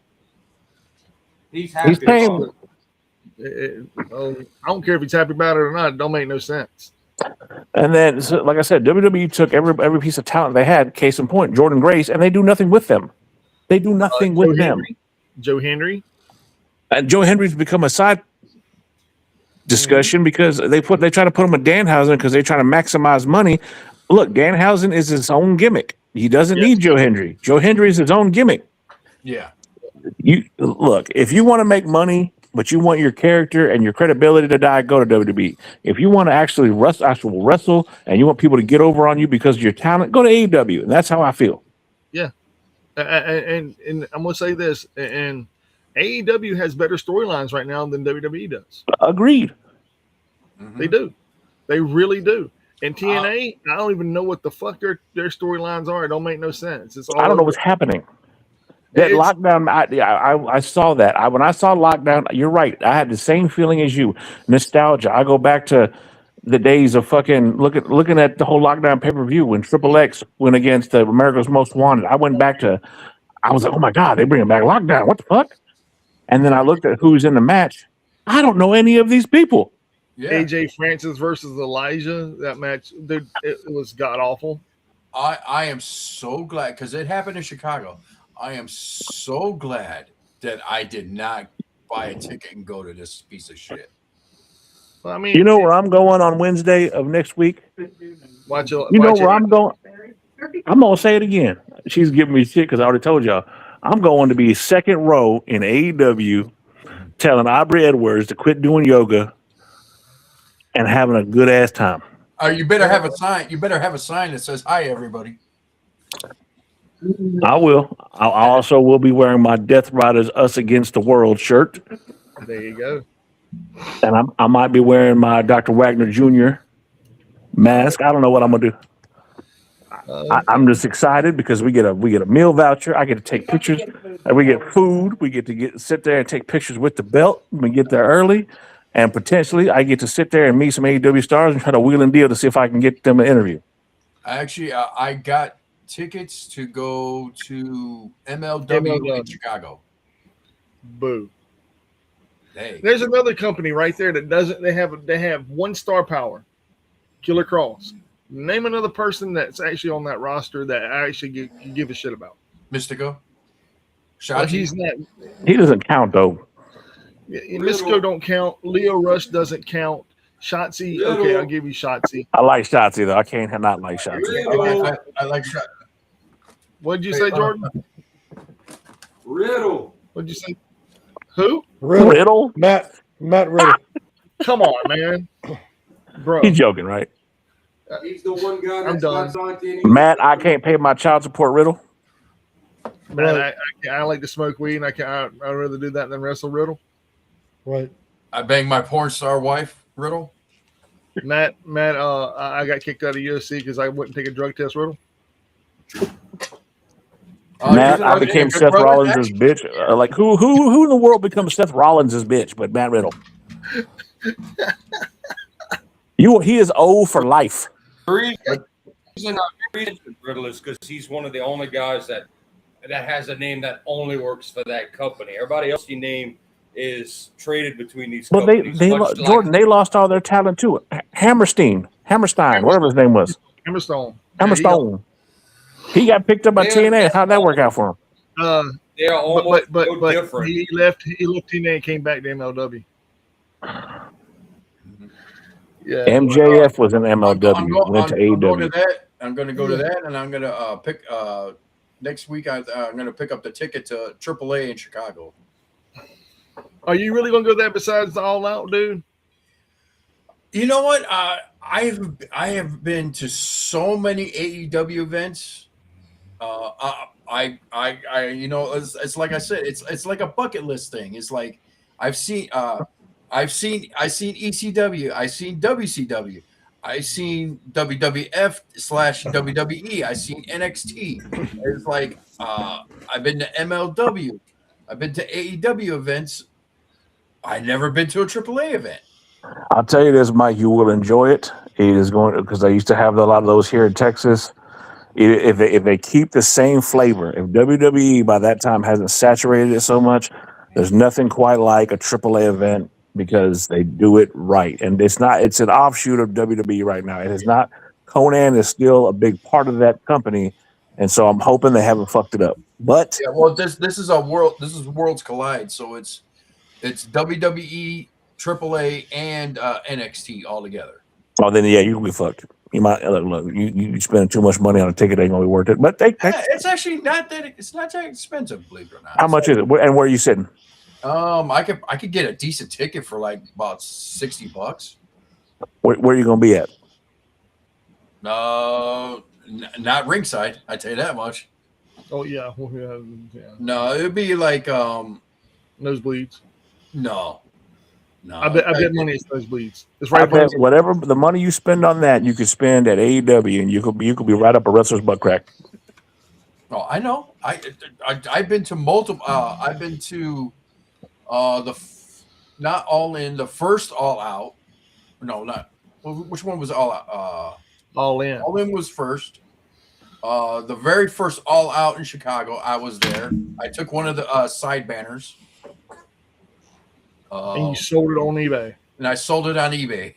He's happy. He's paying. I don't care if he's happy about it or not. It don't make no sense. And then, so, like I said, WWE took every piece of talent they had. Case in point, Jordan Grace, and they do nothing with them. They do nothing with them. Joe Henry, and Joe Henry's become a side discussion because they try to put him with Danhausen because they're trying to maximize money. Look, Danhausen is his own gimmick. He doesn't need Joe Hendry. Joe Hendry is his own gimmick. Yeah. You look, if you want to make money, but you want your character and your credibility to die, go to WWE. If you want to actually wrestle, and you want people to get over on you because of your talent, go to AEW. And that's how I feel. Yeah. And I'm going to say this, and AEW has better storylines right now than WWE does. Agreed. Mm-hmm. They do. They really do. And TNA, I don't even know what the fuck their storylines are. It don't make no sense. I don't know what's happening. That lockdown, I saw that. When I saw lockdown, you're right. I had the same feeling as you. Nostalgia. I go back to the days of fucking looking at the whole lockdown pay-per-view when Triple X went against America's Most Wanted. I was like, oh my God, they bringing back lockdown. What the fuck? And then I looked at who's in the match. I don't know any of these people. Yeah. AJ Francis versus Elijah. That match, dude, it was god awful. I am so glad because it happened in Chicago. I am so glad that I did not buy a ticket and go to this piece of shit. Well, I mean, You know where I'm going on Wednesday of next week? watch You know where I'm going? I'm going to say it again. She's giving me shit because I already told y'all. I'm going to be second row in AEW telling Aubrey Edwards to quit doing yoga and having a good ass time. You better have a sign. You better have a sign that says, "Hi, everybody." I will. I also will be wearing my Death Riders Us Against the World shirt. There you go. And I might be wearing my Dr. Wagner Jr. mask. I don't know what I'm gonna do. I'm just excited because we get a meal voucher. I get to take pictures. We get food. We get to sit there and take pictures with the belt. We get there early, and potentially I get to sit there and meet some AEW stars and try to wheel and deal to see if I can get them an interview. Actually, I got tickets to go to MLW in Chicago. Boo. Hey. There's another company right there that doesn't. They have one star power. Killer Cross. Name another person that's actually on that roster that I actually give a shit about. Mystico. Well, he's not. He doesn't count though. Mystico don't count. Leo Rush doesn't count. Shotzi. Okay, I'll give you Shotzi. I like Shotzi though. I can't not like Shotzi. I like Shotzi. What'd you say, Jordan? Riddle. What'd you say? Who? Riddle? Matt Riddle. Come on, man. Bro. He's joking, right? He's the one guy I'm that's done. not on to any. Matt, I can't pay my child support, Riddle. Man, I like to smoke weed, and I'd rather do that than wrestle Riddle. Right. I banged my porn star wife, Riddle. Matt, I got kicked out of UFC because I wouldn't take a drug test, Riddle. Matt, I became Seth Rollins' bitch. Like who in the world becomes Seth Rollins' bitch? But Matt Riddle. He is old for life. The reason Riddle is because he's one of the only guys that has a name that only works for that company. Everybody else you name is traded between these companies. Jordan, they lost all their talent too. Hammerstein, whatever his name was. Hammerstone. He got picked up by TNA. How'd that work out for him? They are almost but different. He left TNA and came back to MLW. Yeah, MJF was in MLW. Went to AEW. I'm going to go to that, and I'm going to pick next week. I'm going to pick up the ticket to AAA in Chicago. Are you really going to go there besides the All Out, dude? You know what? I have been to so many AEW events. It's like I said, it's like a bucket list thing. It's like I've seen ECW, I've seen WCW, I've seen WWF/WWE, I've seen NXT. It's like I've been to MLW, I've been to AEW events. I've never been to a AAA event. I'll tell you this, Mike, you will enjoy it. It is going because I used to have a lot of those here in Texas. If they keep the same flavor, if WWE by that time hasn't saturated it so much, there's nothing quite like a AAA event because they do it right. And it's an offshoot of WWE right now. It is not. Conan is still a big part of that company, and so I'm hoping they haven't fucked it up. But yeah, well, this is Worlds Collide, so it's WWE, AAA, and NXT all together. Oh, then yeah, you can be fucked. You might look. You spending too much money on a ticket ain't gonna be worth it. But it's actually not that. It's not that expensive, believe it or not. How much is it? And where are you sitting? I could get a decent ticket for like about $60. Where are you gonna be at? Not ringside. I tell you that much. Oh yeah. No, it'd be like nosebleeds. No. I bet money is nosebleeds. It's I right. bet whatever the money you spend on that, you could spend at AEW, and you could be right up a wrestler's butt crack. Oh, I know. I've been to multiple. I've been to not all in the first All Out. No, not which one was All Out? All In. All In was first. The very first All Out in Chicago, I was there. I took one of the side banners. And you sold it on eBay. And I sold it on eBay.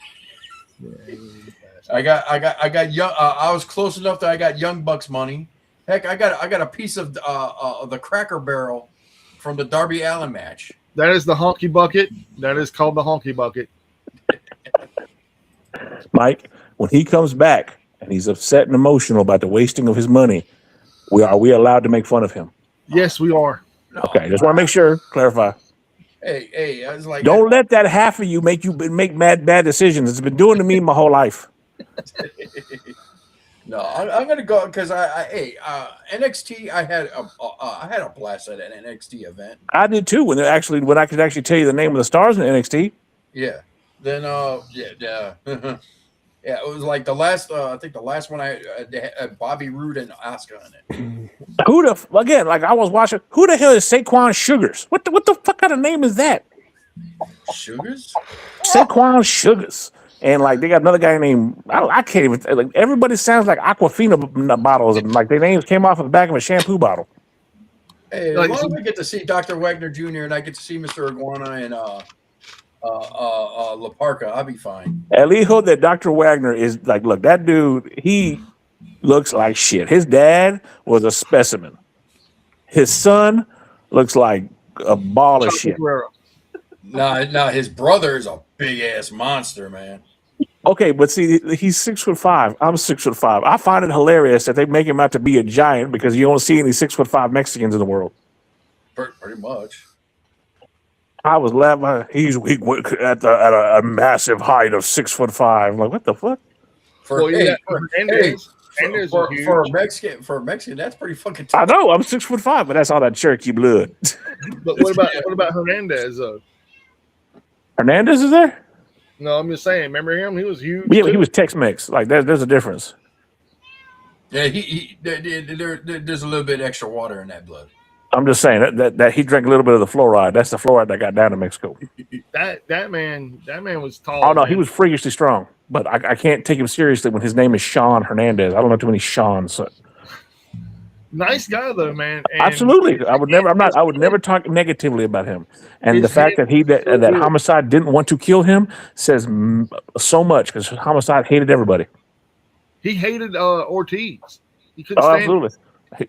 I got young. I was close enough that I got Young Bucks money. Heck, I got a piece of the Cracker Barrel from the Darby Allin match. That is the honky bucket. That is called the honky bucket. Mike, when he comes back and he's upset and emotional about the wasting of his money, are we allowed to make fun of him? Yes, we are. No, Okay, just want to make sure, clarify. Hey, I was like, Don't let that half of you make bad decisions. It's been doing to me my whole life. No, I'm gonna go because NXT. I had a blast at an NXT event. I did too. When I could actually tell you the name of the stars in NXT. Yeah. Then yeah. Yeah, it was like the last. I think the last one I had Bobby Roode and Asuka in it. Again, like I was watching. Who the hell is Saquon Sugars? What the fuck kind of name is that? Sugars? Saquon Sugars. And like they got another guy named I can't even like everybody sounds like Aquafina bottles and like their names came off of the back of a shampoo bottle. Hey, as long as I get to see Dr. Wagner Jr. and I get to see Mr. Iguana and La Parca, I'll be fine. Elijo, that Dr. Wagner is like, look, that dude, he looks like shit. His dad was a specimen. His son looks like a ball of shit. Nah, his brother is a big ass monster, man. Okay, but see, he's 6'5". I'm 6'5". I find it hilarious that they make him out to be a giant because you don't see any 6'5" Mexicans in the world. Pretty much. I was laughing. He's at a massive height of 6'5". I'm like, what the fuck? For a Mexican, that's pretty fucking tough. I know, I'm 6'5", but that's all that Cherokee blood. But what about Hernandez though? Hernandez is there? No, I'm just saying. Remember him? He was huge. Yeah, he was Tex-Mex. Like there's a difference. Yeah, there's a little bit extra water in that blood. I'm just saying that he drank a little bit of the fluoride. That's the fluoride that got down to Mexico. That man was tall. Oh no, man. he was freakishly strong. But I can't take him seriously when his name is Sean Hernandez. I don't know too many Seans. So. Nice guy though, man. And absolutely, I would never talk negatively about him. And the fact that Homicide didn't want to kill him says so much because Homicide hated everybody. He hated Ortiz. He couldn't stand absolutely,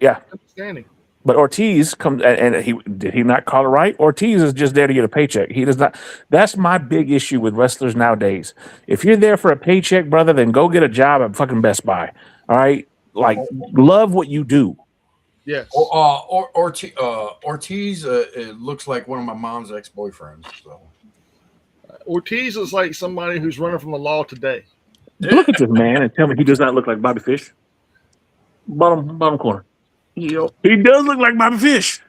yeah. Standing. But Ortiz comes and did he not call it right? Ortiz is just there to get a paycheck. He does not. That's my big issue with wrestlers nowadays. If you're there for a paycheck, brother, then go get a job at fucking Best Buy. All right, like love what you do. Yes. Ortiz it looks like one of my mom's ex-boyfriends. So. Ortiz is like somebody who's running from the law today. Look at this man and tell me he does not look like Bobby Fish. Bottom corner. Yep. He does look like Bobby Fish.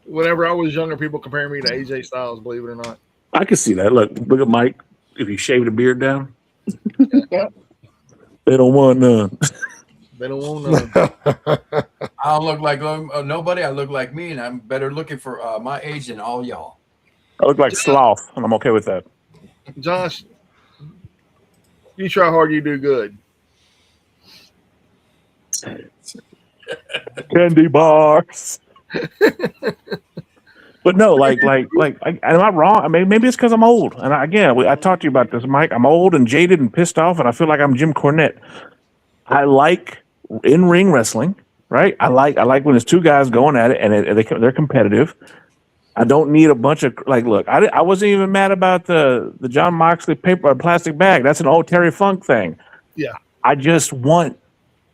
Whenever I was younger, people comparing me to AJ Styles, believe it or not. I can see that. Look at Mike. If he shaved the beard down. They don't want none. They don't want none. I don't look like nobody. I look like me, and I'm better looking for my age than all y'all. I look like Sloth, and I'm okay with that. Josh, you try hard, you do good. Candy bars. But no, like, am I wrong? I mean, maybe it's because I'm old. And I talked to you about this, Mike. I'm old and jaded and pissed off, and I feel like I'm Jim Cornette. I like in-ring wrestling, right? I like when there's two guys going at it and they're competitive. I don't need a bunch of look. I wasn't even mad about the John Moxley paper plastic bag. That's an old Terry Funk thing. Yeah. I just want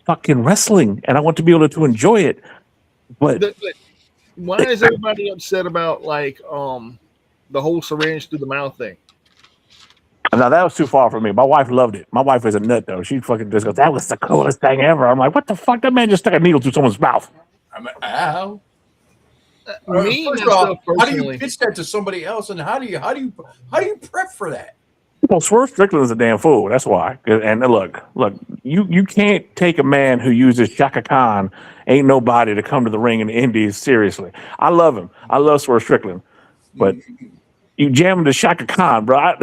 fucking wrestling, and I want to be able to enjoy it. But why is everybody upset about the whole syringe through the mouth thing? Now that was too far for me. My wife loved it. My wife is a nut though. She fucking just goes, "That was the coolest thing ever." I'm like, "What the fuck? That man just stuck a needle through someone's mouth." I'm like, ow. Me, first of all, how do you pitch that to somebody else, and how do you prep for that? Well, Swerve Strickland is a damn fool. That's why. And look, you can't take a man who uses Shaka Khan, ain't nobody, to come to the ring in the Indies seriously. I love him. I love Swerve Strickland, but You jamming to Shaka Khan, bro.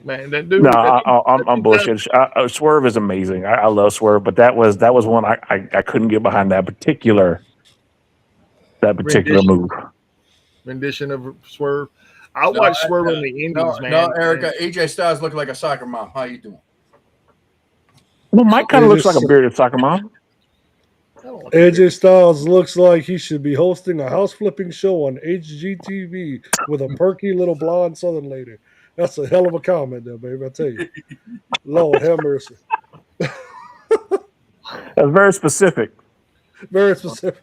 Man, that dude. No, I'm bullshit. Swerve is amazing. I love Swerve, but that was one I couldn't get behind that particular move. Rendition of Swerve. I watched Swerve in the Indies, man. No, Erica, AJ Styles look like a soccer mom. How you doing? Well, Mike kind of looks like a bearded soccer mom. AJ Styles looks like he should be hosting a house flipping show on HGTV with a perky little blonde Southern lady. That's a hell of a comment, there, baby. I tell you, Lord have mercy. That's very specific. Very specific.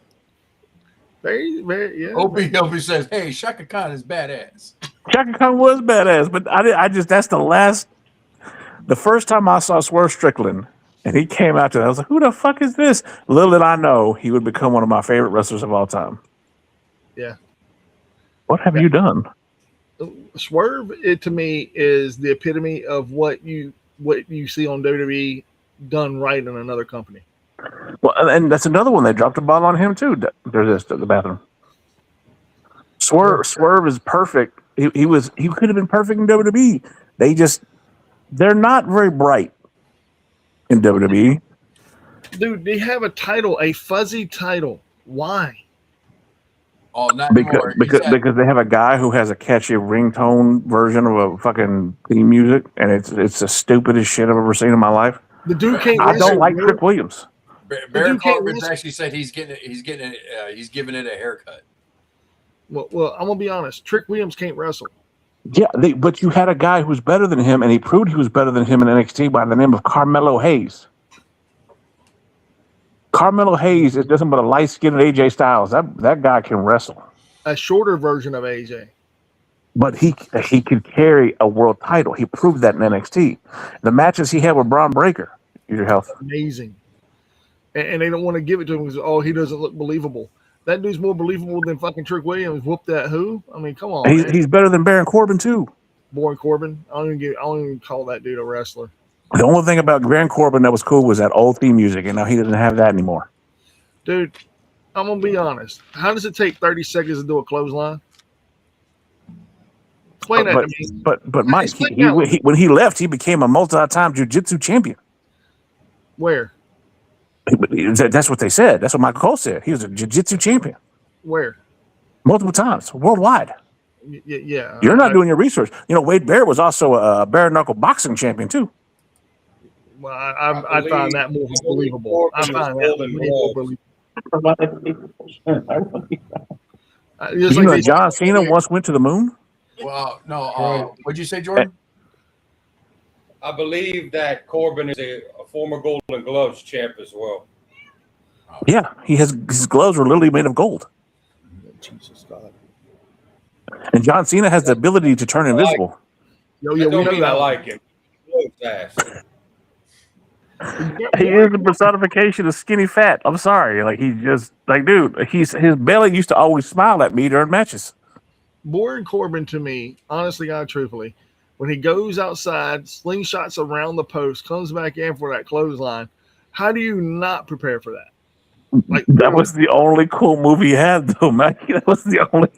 Very, very, yeah. Opie says, "Hey, Shaka Khan is badass." Shaka Khan was badass, but that's the first time I saw Swerve Strickland, and he came out to that. I was like, "Who the fuck is this?" Little did I know he would become one of my favorite wrestlers of all time. Yeah. What have you done? Swerve, to me, is the epitome of what you see on WWE done right in another company. Well, and that's another one. They dropped the ball on him too. There's the bathroom. Swerve is perfect. He could have been perfect in WWE. They're not very bright in WWE. Dude, they have a title, a fuzzy title. Why? Oh, not because they have a guy who has a catchy ringtone version of a fucking theme music, and it's the stupidest shit I've ever seen in my life. The dude can't. I don't like Trick Williams. Baron Corbin's actually said he's giving it a haircut. Well, I'm gonna be honest. Trick Williams can't wrestle. Yeah, but you had a guy who's better than him, and he proved he was better than him in NXT by the name of Carmelo Hayes. Carmelo Hayes is nothing but a light-skinned AJ Styles. That guy can wrestle. A shorter version of AJ. But he could carry a world title. He proved that in NXT. The matches he had with Braun Breaker. Your health. Amazing. And they don't want to give it to him because, he doesn't look believable. That dude's more believable than fucking Trick Williams. Whoop that who? I mean, come on. He's better than Baron Corbin, too. Baron Corbin? I don't even call that dude a wrestler. The only thing about Baron Corbin that was cool was that old theme music, and now he doesn't have that anymore. Dude, I'm going to be honest. How does it take 30 seconds to do a clothesline? Explain that to me. But Mike, when he left, he became a multi-time jiu-jitsu champion. Where? That's what they said. That's what Michael Cole said. He was a jiu-jitsu champion. Where? Multiple times, worldwide. Yeah. You're not doing your research. Wade Barrett was also a bare knuckle boxing champion, too. Well, I find that more believable. I find that more believable. You know John Cena once went to the moon? Well, no. What'd you say, Jordan? I believe that Corbin is a former Golden Gloves champ as well. Yeah, his gloves were literally made of gold. Jesus God. And John Cena has the ability to turn invisible. I like him. He is the personification of skinny fat. I'm sorry. Dude, his belly used to always smile at me during matches. Baron Corbin, to me, honestly, truthfully, when he goes outside, slingshots around the post, comes back in for that clothesline, how do you not prepare for that? That was the only cool move he had, though, man. That was the only.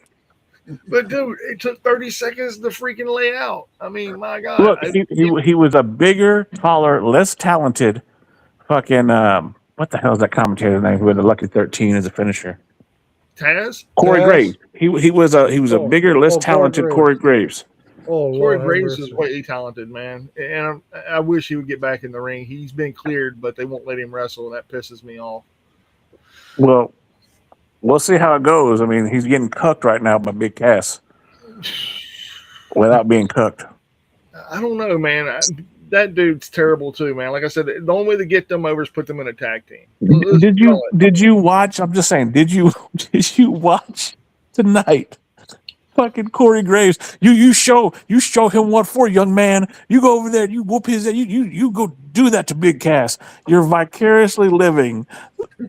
But dude, it took 30 seconds to freaking lay out. I mean, my God. Look, he was a bigger, taller, less talented fucking what the hell is that commentator's name who had the Lucky 13 as a finisher? Taz? Corey Graves. He was a bigger, less talented Corey Graves. Corey Graves is way talented, man. And I wish he would get back in the ring. He's been cleared, but they won't let him wrestle, and that pisses me off. Well, we'll see how it goes. I mean, he's getting cucked right now by Big Cass without being cucked. I don't know, man. That dude's terrible too, man. Like I said, the only way to get them over is put them in a tag team. Did you watch? I'm just saying. Did you watch tonight? Fucking Corey Graves. You show him what for, young man. You go over there. You whoop his. You go do that to Big Cass. You're vicariously living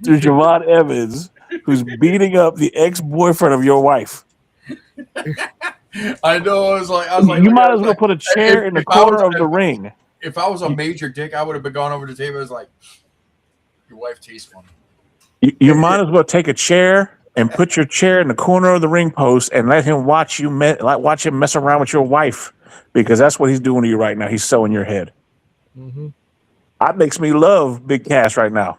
through Javon Evans, who's beating up the ex-boyfriend of your wife. I know. I was like, you might as well put a chair in the corner of the ring. If I was a major dick, I would have been gone over to the table. I was like, your wife tastes funny. You might as well take a chair and put your chair in the corner of the ring post and let him watch him mess around with your wife, because that's what he's doing to you right now. He's sewing your head. Mm-hmm. That makes me love Big Cass right now.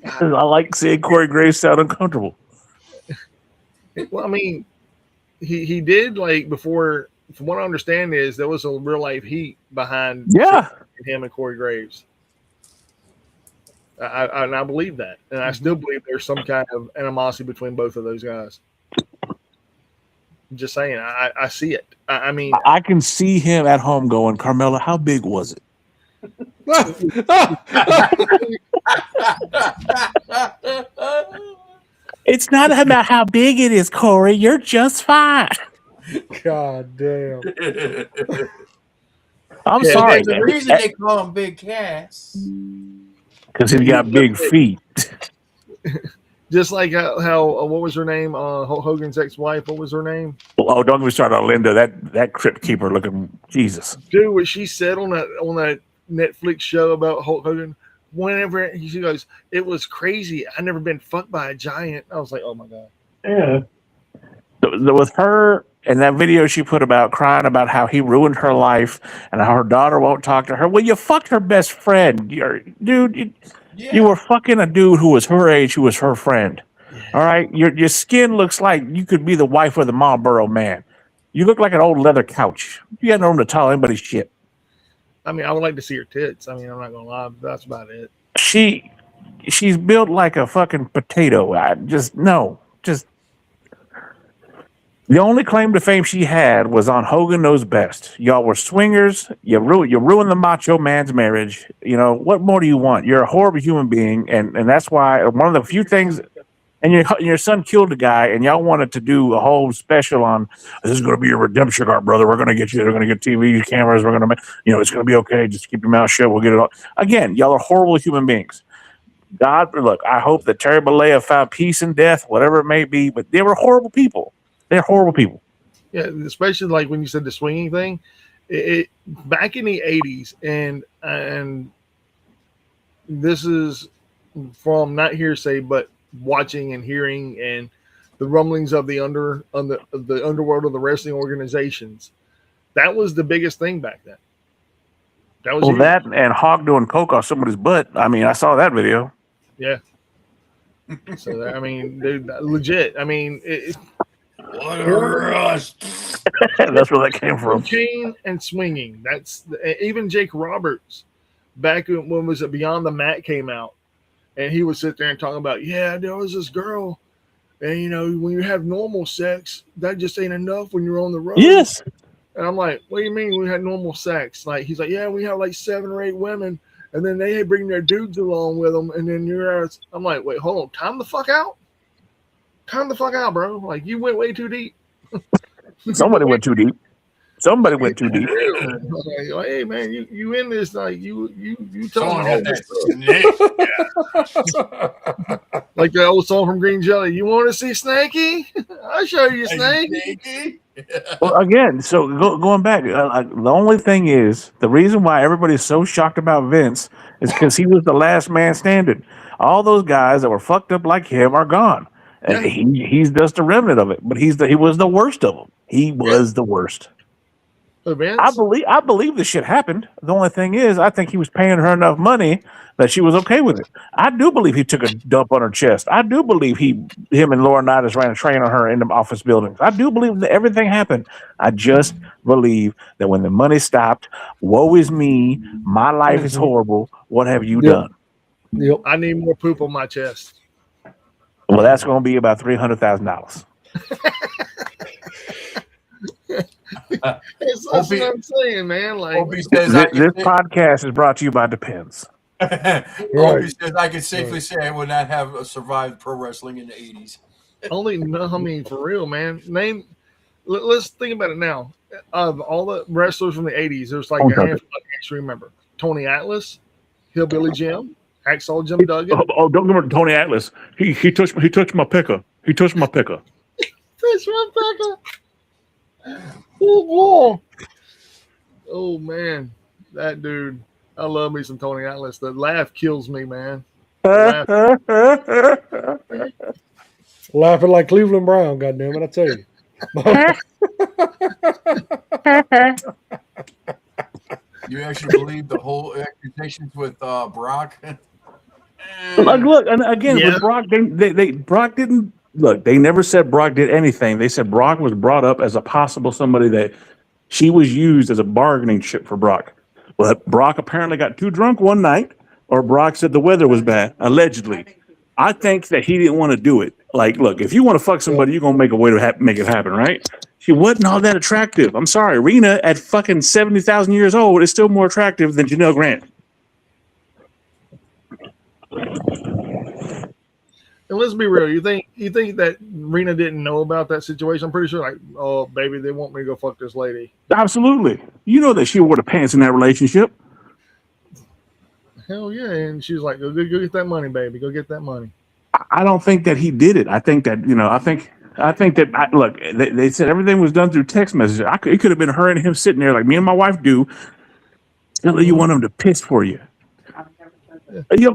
I like seeing Corey Graves sound uncomfortable. Well, I mean, he did, like, before. From what I understand, is there was a real life heat behind him and Corey Graves. I believe that, and I still believe there's some kind of animosity between both of those guys. I'm just saying, I see it. I mean, I can see him at home going, Carmella, how big was it? It's not about how big it is, Corey. You're just fine. God damn. I'm sorry. There's a reason they call him Big Cass. Because he's got big feet. Just like how what was her name? Hulk Hogan's ex-wife. What was her name? Oh, don't get me started on Linda. That crypt keeper looking Jesus. Dude, what she said on that Netflix show about Hulk Hogan. Whenever she goes, it was crazy. I never been fucked by a giant. I was like, oh my god. Yeah. With her and that video she put about crying about how he ruined her life and how her daughter won't talk to her. Well, you fucked her best friend. You were fucking a dude who was her age, who was her friend. Yeah. All right. Your skin looks like you could be the wife of the Marlboro Man. You look like an old leather couch. You got no room to tell anybody's shit. I mean, I would like to see her tits. I mean, I'm not gonna lie, but that's about it. She's built like a fucking potato. The only claim to fame she had was on Hogan Knows Best. Y'all were swingers. You ruined the Macho Man's marriage. You know, what more do you want? You're a horrible human being, and that's why one of the few things. And your son killed a guy, and y'all wanted to do a whole special on, this is going to be your redemption arc, brother. We're going to get you. They're going to get TV cameras. We're going to, it's going to be okay. Just keep your mouth shut. We'll get it all. Again, y'all are horrible human beings. God, look, I hope that Terry Bollea found peace in death, whatever it may be, but they were horrible people. They're horrible people. Yeah, especially like when you said the swinging thing. It back in the 80s, and this is from not hearsay, but watching and hearing and the rumblings of the underworld of the wrestling organizations. That was the biggest thing back then. That was that and Hawk doing coke off somebody's butt. I mean, I saw that video. Yeah. So I mean, dude, legit. I mean, what a rust. That's where that came from. Cocaine and swinging. That's even Jake Roberts back when was it Beyond the Mat came out. And he would sit there and talk about, yeah, there was this girl, and when you have normal sex, that just ain't enough when you're on the road. Yes. And I'm like, what do you mean we had normal sex? Like, he's like, yeah, we have like 7 or 8 women, and then they bring their dudes along with them, and then I'm like, wait, hold on, time the fuck out, bro. Like, you went way too deep. Somebody went too deep. Somebody went too deep. Like, hey man, you in this? Like you Someone telling had me that like the old song from Green Jelly. You want to see Snakey? I'll show you Snakey. Well, again, so going back, the only thing is the reason why everybody's so shocked about Vince is because he was the last man standing. All those guys that were fucked up like him are gone. And he's just a remnant of it, but he was the worst of them. He was the worst. Vince? I believe this shit happened. The only thing is, I think he was paying her enough money that she was okay with it. I do believe he took a dump on her chest. I do believe him and Laurinaitis ran a train on her in the office buildings. I do believe that everything happened. I just believe that when the money stopped, woe is me, my life is horrible. What have you done? Yep. I need more poop on my chest. Well, that's going to be about $300,000. That's what I'm saying, man. Like this podcast is brought to you by Depends. Opie says I can safely say I would not have survived pro wrestling in the 80s. For real, man. Let's think about it now. Of all the wrestlers from the 80s, there's like a handful I can't remember. Tony Atlas, Hillbilly Jim, Hacksaw Jim Duggan. Don't remember Tony Atlas. He touched my picker. He touched my picker. Touched my picker. Oh man, that dude. I love me some Tony Atlas. The laugh kills me, man. Laughing like Cleveland Brown, goddamn it, I tell you. You actually believe the whole accusations with Brock? Look, and again, Yeah. with Brock, Brock didn't look. They never said Brock did anything. They said Brock was brought up as a possible somebody that she was used as a bargaining chip for Brock. But Brock apparently got too drunk one night, or Brock said the weather was bad, allegedly. I think that he didn't want to do it. Like, look, if you want to fuck somebody, you're gonna make a way to make it happen, right? She wasn't all that attractive. I'm sorry, Rena at fucking 70,000 years old is still more attractive than Janelle Grant. And let's be real. You think that Rena didn't know about that situation? I'm pretty sure, like, oh baby, they want me to go fuck this lady. Absolutely. You know that she wore the pants in that relationship. Hell yeah. And she's like, go get that money, baby. Go get that money. I don't think that he did it. I think that, look, they said everything was done through text messages. It could have been her and him sitting there like me and my wife do. Telling you want him to piss for you.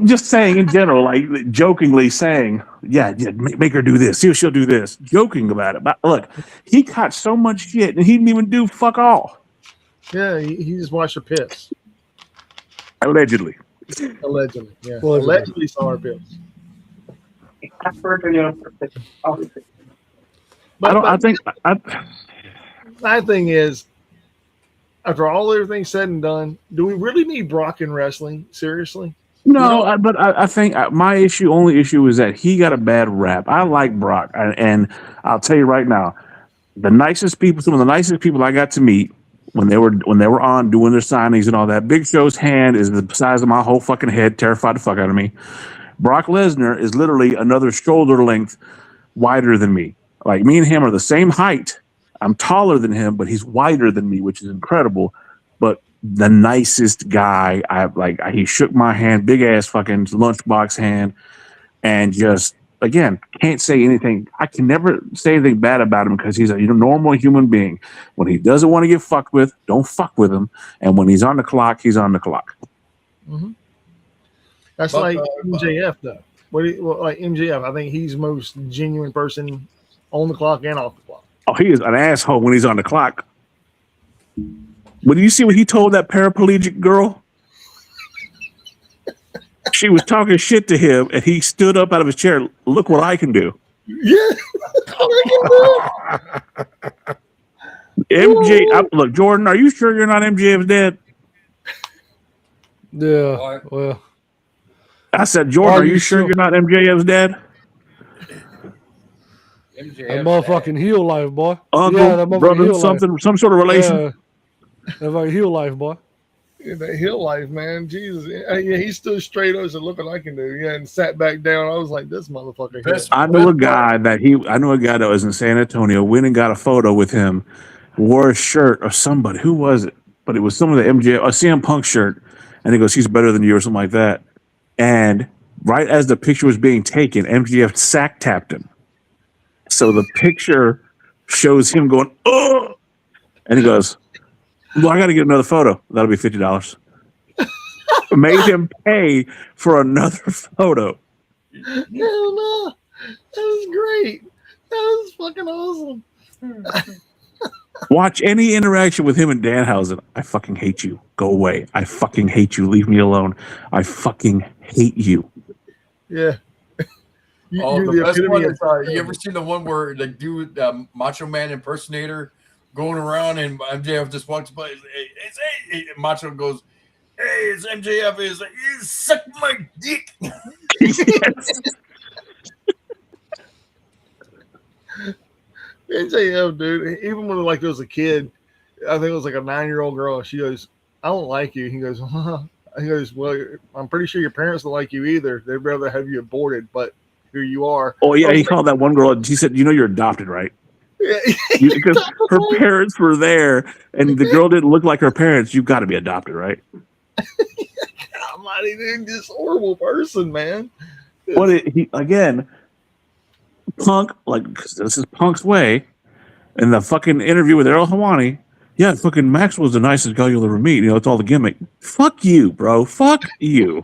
Just saying in general, like jokingly saying, yeah, make her do this. See if she'll do this. Joking about it. But look, he caught so much shit and he didn't even do fuck all. Yeah, he just watched her piss. Allegedly. Allegedly, yeah. Allegedly saw her piss. But my thing is, after all everything said and done, do we really need Brock in wrestling? Seriously? No, but I think my only issue is that he got a bad rap. I like Brock, and I'll tell you right now, some of the nicest people I got to meet when they were on doing their signings and all that. Big Show's hand is the size of my whole fucking head, terrified the fuck out of me. Brock Lesnar is literally another shoulder length wider than me. Like me and him are the same height. I'm taller than him, but he's wider than me, which is incredible. But the nicest guy, he shook my hand, big ass fucking lunchbox hand, and just again can't say anything. I can never say anything bad about him because he's a normal human being. When he doesn't want to get fucked with, don't fuck with him. And when he's on the clock, he's on the clock. Mm-hmm. That's like MJF though. Like MJF, I think he's the most genuine person on the clock and off the clock. Oh, he is an asshole when he's on the clock. But do you see what he told that paraplegic girl? She was talking shit to him, and he stood up out of his chair. Look what I can do. Yeah. Look, Jordan, are you sure you're not MJF's dad? Yeah. Well, I said, Jordan, are you sure you're not MJF's dad? That motherfucking heel life, boy. Uncle, brother, something, some sort of relation. Yeah. That like heel life, boy. Yeah, that heel life, man. Jesus. Yeah, he stood straight up and said, look what I can do. Yeah, and sat back down. I was like, this motherfucker. I knew a guy that was in San Antonio, went and got a photo with him, wore a shirt of somebody. Who was it? But it was some of the MJF, a CM Punk shirt. And he goes, he's better than you or something like that. And right as the picture was being taken, MJF sack tapped him. So the picture shows him going, oh, and he goes, well, I got to get another photo. That'll be $50. Made him pay for another photo. Hell no. That was great. That was fucking awesome. Watch any interaction with him and Danhausen. I fucking hate you. Go away. I fucking hate you. Leave me alone. I fucking hate you. Yeah. The best one is, you ever seen the one where the dude, Macho Man impersonator, going around and MJF just walks by? Hey, Macho goes, "Hey, it's MJF. Is suck my dick." MJF, dude. Even when like there was a kid, I think it was like a 9-year-old girl. She goes, "I don't like you." He goes, "Huh?" He goes, "Well, I'm pretty sure your parents don't like you either. They'd rather have you aborted, but here you are." Oh yeah, he called that one girl. She said, "You know, you're adopted, right?" Yeah. Because her parents were there, and the girl didn't look like her parents. You've got to be adopted, right? I'm not even this horrible person, man. Again, Punk, like, this is Punk's way. In the fucking interview with Errol Hawani, yeah, fucking Maxwell's the nicest guy you'll ever meet. You know, it's all the gimmick. Fuck you, bro. Fuck you.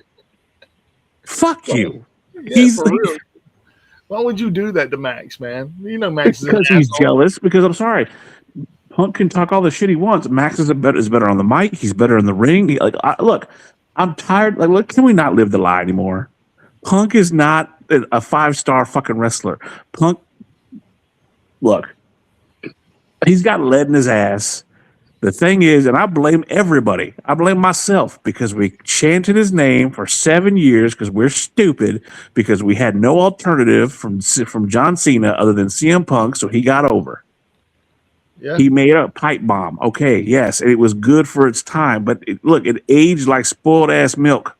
Fuck you. Yeah, for real. Why would you do that to Max, man? You know Max is an Because he's asshole. jealous. Because I'm sorry, Punk can talk all the shit he wants. Max is better on the mic. He's better in the ring. Look, I'm tired. Like, look, can we not live the lie anymore? Punk is not a 5-star fucking wrestler. Punk, look, he's got lead in his ass. The thing is, and I blame everybody. I blame myself because we chanted his name for 7 years because we're stupid because we had no alternative from John Cena other than CM Punk, so he got over. Yeah. He made a pipe bomb. Okay, yes, it was good for its time, but it aged like spoiled ass milk.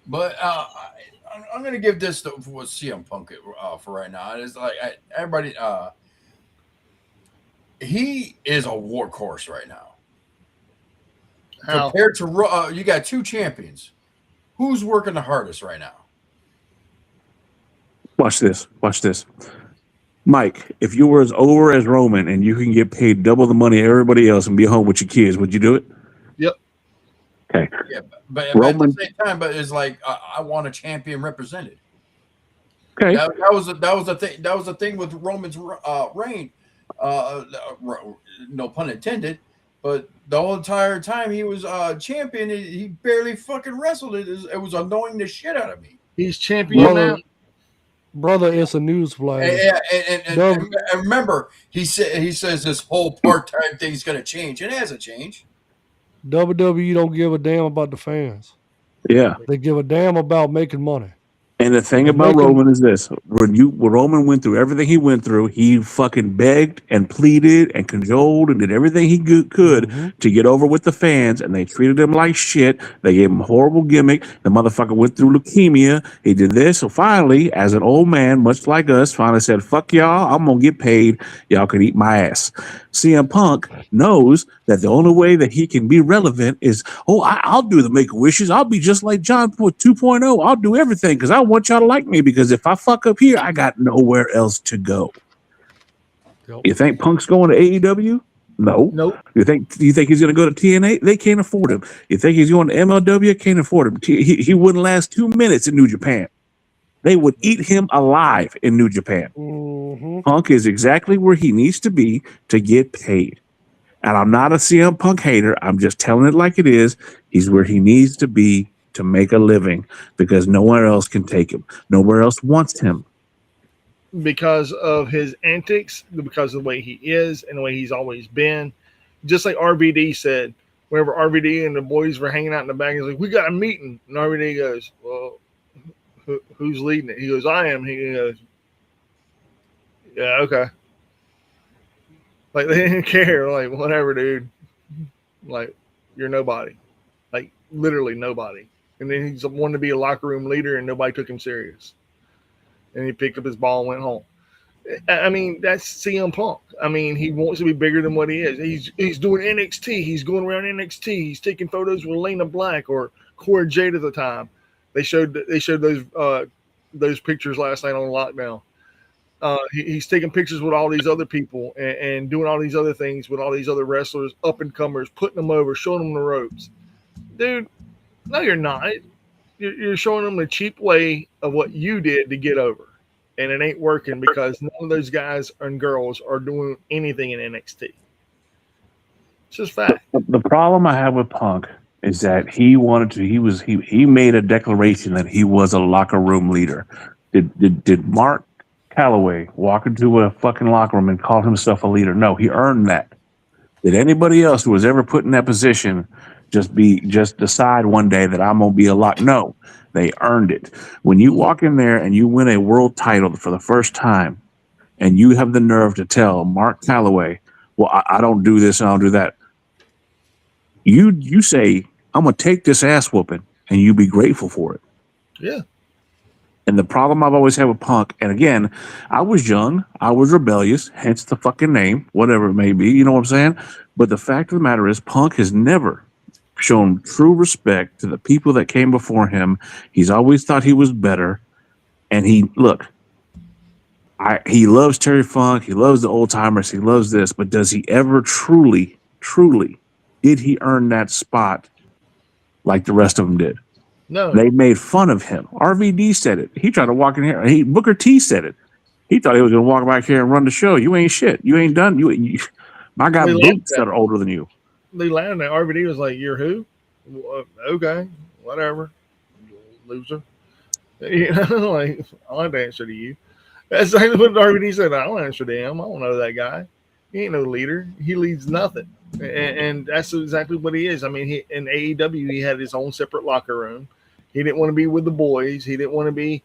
But I'm going to give this to CM Punk for right now. It's like everybody. He is a workhorse right now. How? Compared to you got 2 champions. Who's working the hardest right now? Watch this. Watch this. Mike, if you were as over as Roman and you can get paid double the money of everybody else and be home with your kids, would you do it? Yep. Okay. Yeah, but Roman, at the same time, but it's like I want a champion represented. Okay. That was the thing. That was the thing with Roman's reign. No pun intended. But the whole entire time he was champion, he barely fucking wrestled. It was annoying the shit out of me. He's champion now. Brother, it's a news flag. And remember, he says this whole part-time thing is going to change. It hasn't changed. WWE don't give a damn about the fans. Yeah. They give a damn about making money. And the thing about Roman is this: when Roman went through everything he went through, he fucking begged and pleaded and cajoled and did everything he could to get over with the fans, and they treated him like shit. They gave him a horrible gimmick. The motherfucker went through leukemia. He did this. So finally, as an old man, much like us, finally said, "Fuck y'all. I'm gonna get paid. Y'all can eat my ass." CM Punk knows that the only way that he can be relevant is, I'll do the Make-A-Wishes. I'll be just like John 2.0. I'll do everything because I want y'all to like me, because if I fuck up here, I got nowhere else to go. Yep. You think Punk's going to AEW? No. Nope. You think he's going to go to TNA? They can't afford him. You think he's going to MLW? Can't afford him. He wouldn't last 2 minutes in New Japan. They would eat him alive in New Japan. Punk is exactly where he needs to be to get paid. And I'm not a CM Punk hater. I'm just telling it like it is. He's where he needs to be to make a living because nowhere else can take him. Nowhere else wants him. Because of his antics, because of the way he is and the way he's always been. Just like RVD said, whenever RVD and the boys were hanging out in the back, he's like, "We got a meeting." And RVD goes, "Well, who's leading it?" He goes, "I am." He goes, "Yeah, okay." Like, they didn't care. Like, whatever, dude. Like, you're nobody. Like, literally nobody. And then he's wanted to be a locker room leader, and nobody took him serious. And he picked up his ball and went home. I mean, that's CM Punk. I mean, he wants to be bigger than what he is. He's doing NXT. He's going around NXT. He's taking photos with Lena Black or Cora Jade at the time. They showed those pictures last night on Lockdown. He's taking pictures with all these other people and doing all these other things with all these other wrestlers, up and comers, putting them over, showing them the ropes. Dude, no, you're not. You're showing them the cheap way of what you did to get over. And it ain't working because none of those guys and girls are doing anything in NXT. It's just fact. The problem I have with Punk is that he made a declaration that he was a locker room leader. Did Mark Calloway walk into a fucking locker room and call himself a leader? No, he earned that. Did anybody else who was ever put in that position just decide one day that I'm gonna be a lock? No, they earned it. When you walk in there and you win a world title for the first time, and you have the nerve to tell Mark Calloway, "Well, I don't do this and I don't do that," you say, "I'm gonna take this ass whooping," and you be grateful for it. Yeah. And the problem I've always had with Punk, and again, I was young, I was rebellious, hence the fucking name, whatever it may be, you know what I'm saying? But the fact of the matter is, Punk has never shown true respect to the people that came before him. He's always thought he was better. And he loves Terry Funk, he loves the old timers, he loves this, but does he ever truly, did he earn that spot like the rest of them did? No. They made fun of him. RVD said it. He tried to walk in here. Booker T said it. He thought he was going to walk back here and run the show. You ain't shit. You ain't done. I got boots that are older than you. They landed. RVD was like, "You're who? Okay, whatever, loser." You know, like I'll have to answer to you. That's exactly what RVD said. I don't answer to him. I don't know that guy. He ain't no leader. He leads nothing, and that's exactly what he is. I mean, in AEW, he had his own separate locker room. He didn't want to be with the boys. He didn't want to be.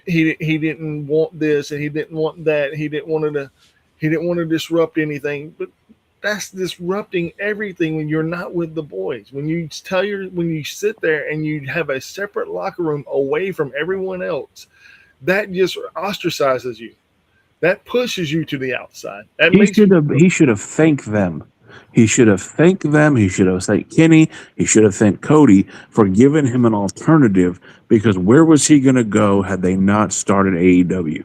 He didn't want this, and he didn't want that. He didn't want to disrupt anything. But that's disrupting everything when you're not with the boys. When you sit there and you have a separate locker room away from everyone else, that just ostracizes you. That pushes you to the outside. He should have thanked them. He should have thanked them. He should have thanked Kenny. He should have thanked Cody for giving him an alternative, because where was he going to go had they not started AEW?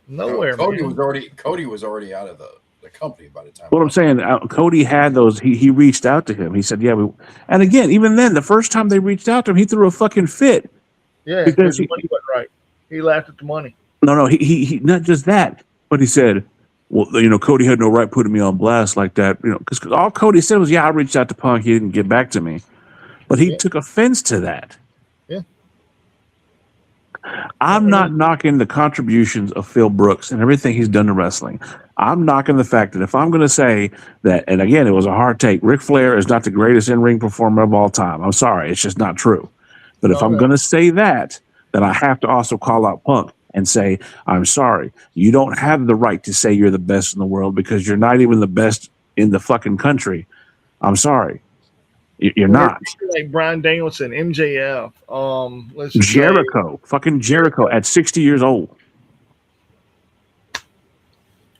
Nowhere. Cody was already out of the company by the time. What I'm saying, Cody had those. He reached out to him. He said, "Yeah." And again, even then, the first time they reached out to him, he threw a fucking fit. Yeah, because the money wasn't right. He laughed at the money. No, he not just that, but he said, "Well, Cody had no right putting me on blast like that." Because all Cody said was, "Yeah, I reached out to Punk. He didn't get back to me," but he took offense to that. Yeah. I'm not knocking the contributions of Phil Brooks and everything he's done to wrestling. I'm knocking the fact that if I'm going to say that, and again, it was a hard take, Ric Flair is not the greatest in-ring performer of all time. I'm sorry, it's just not true. But if I'm going to say that, then I have to also call out Punk and say, I'm sorry, you don't have the right to say you're the best in the world, because you're not even the best in the fucking country. I'm sorry. You're not. Like Bryan Danielson, MJF, Jericho, fucking Jericho at 60 years old.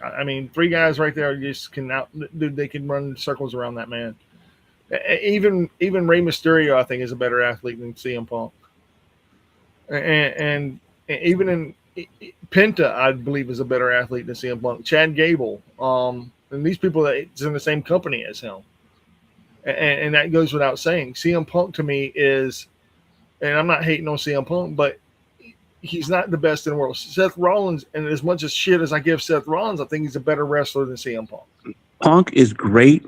I mean, three guys right there just they can run circles around that man. Even Rey Mysterio, I think, is a better athlete than CM Punk. And even in Penta, I believe, is a better athlete than CM Punk. Chad Gable, and these people that's in the same company as him. And that goes without saying. CM Punk to me is, and I'm not hating on CM Punk, but he's not the best in the world. Seth Rollins, and as much as shit as I give Seth Rollins, I think he's a better wrestler than CM Punk. Punk is great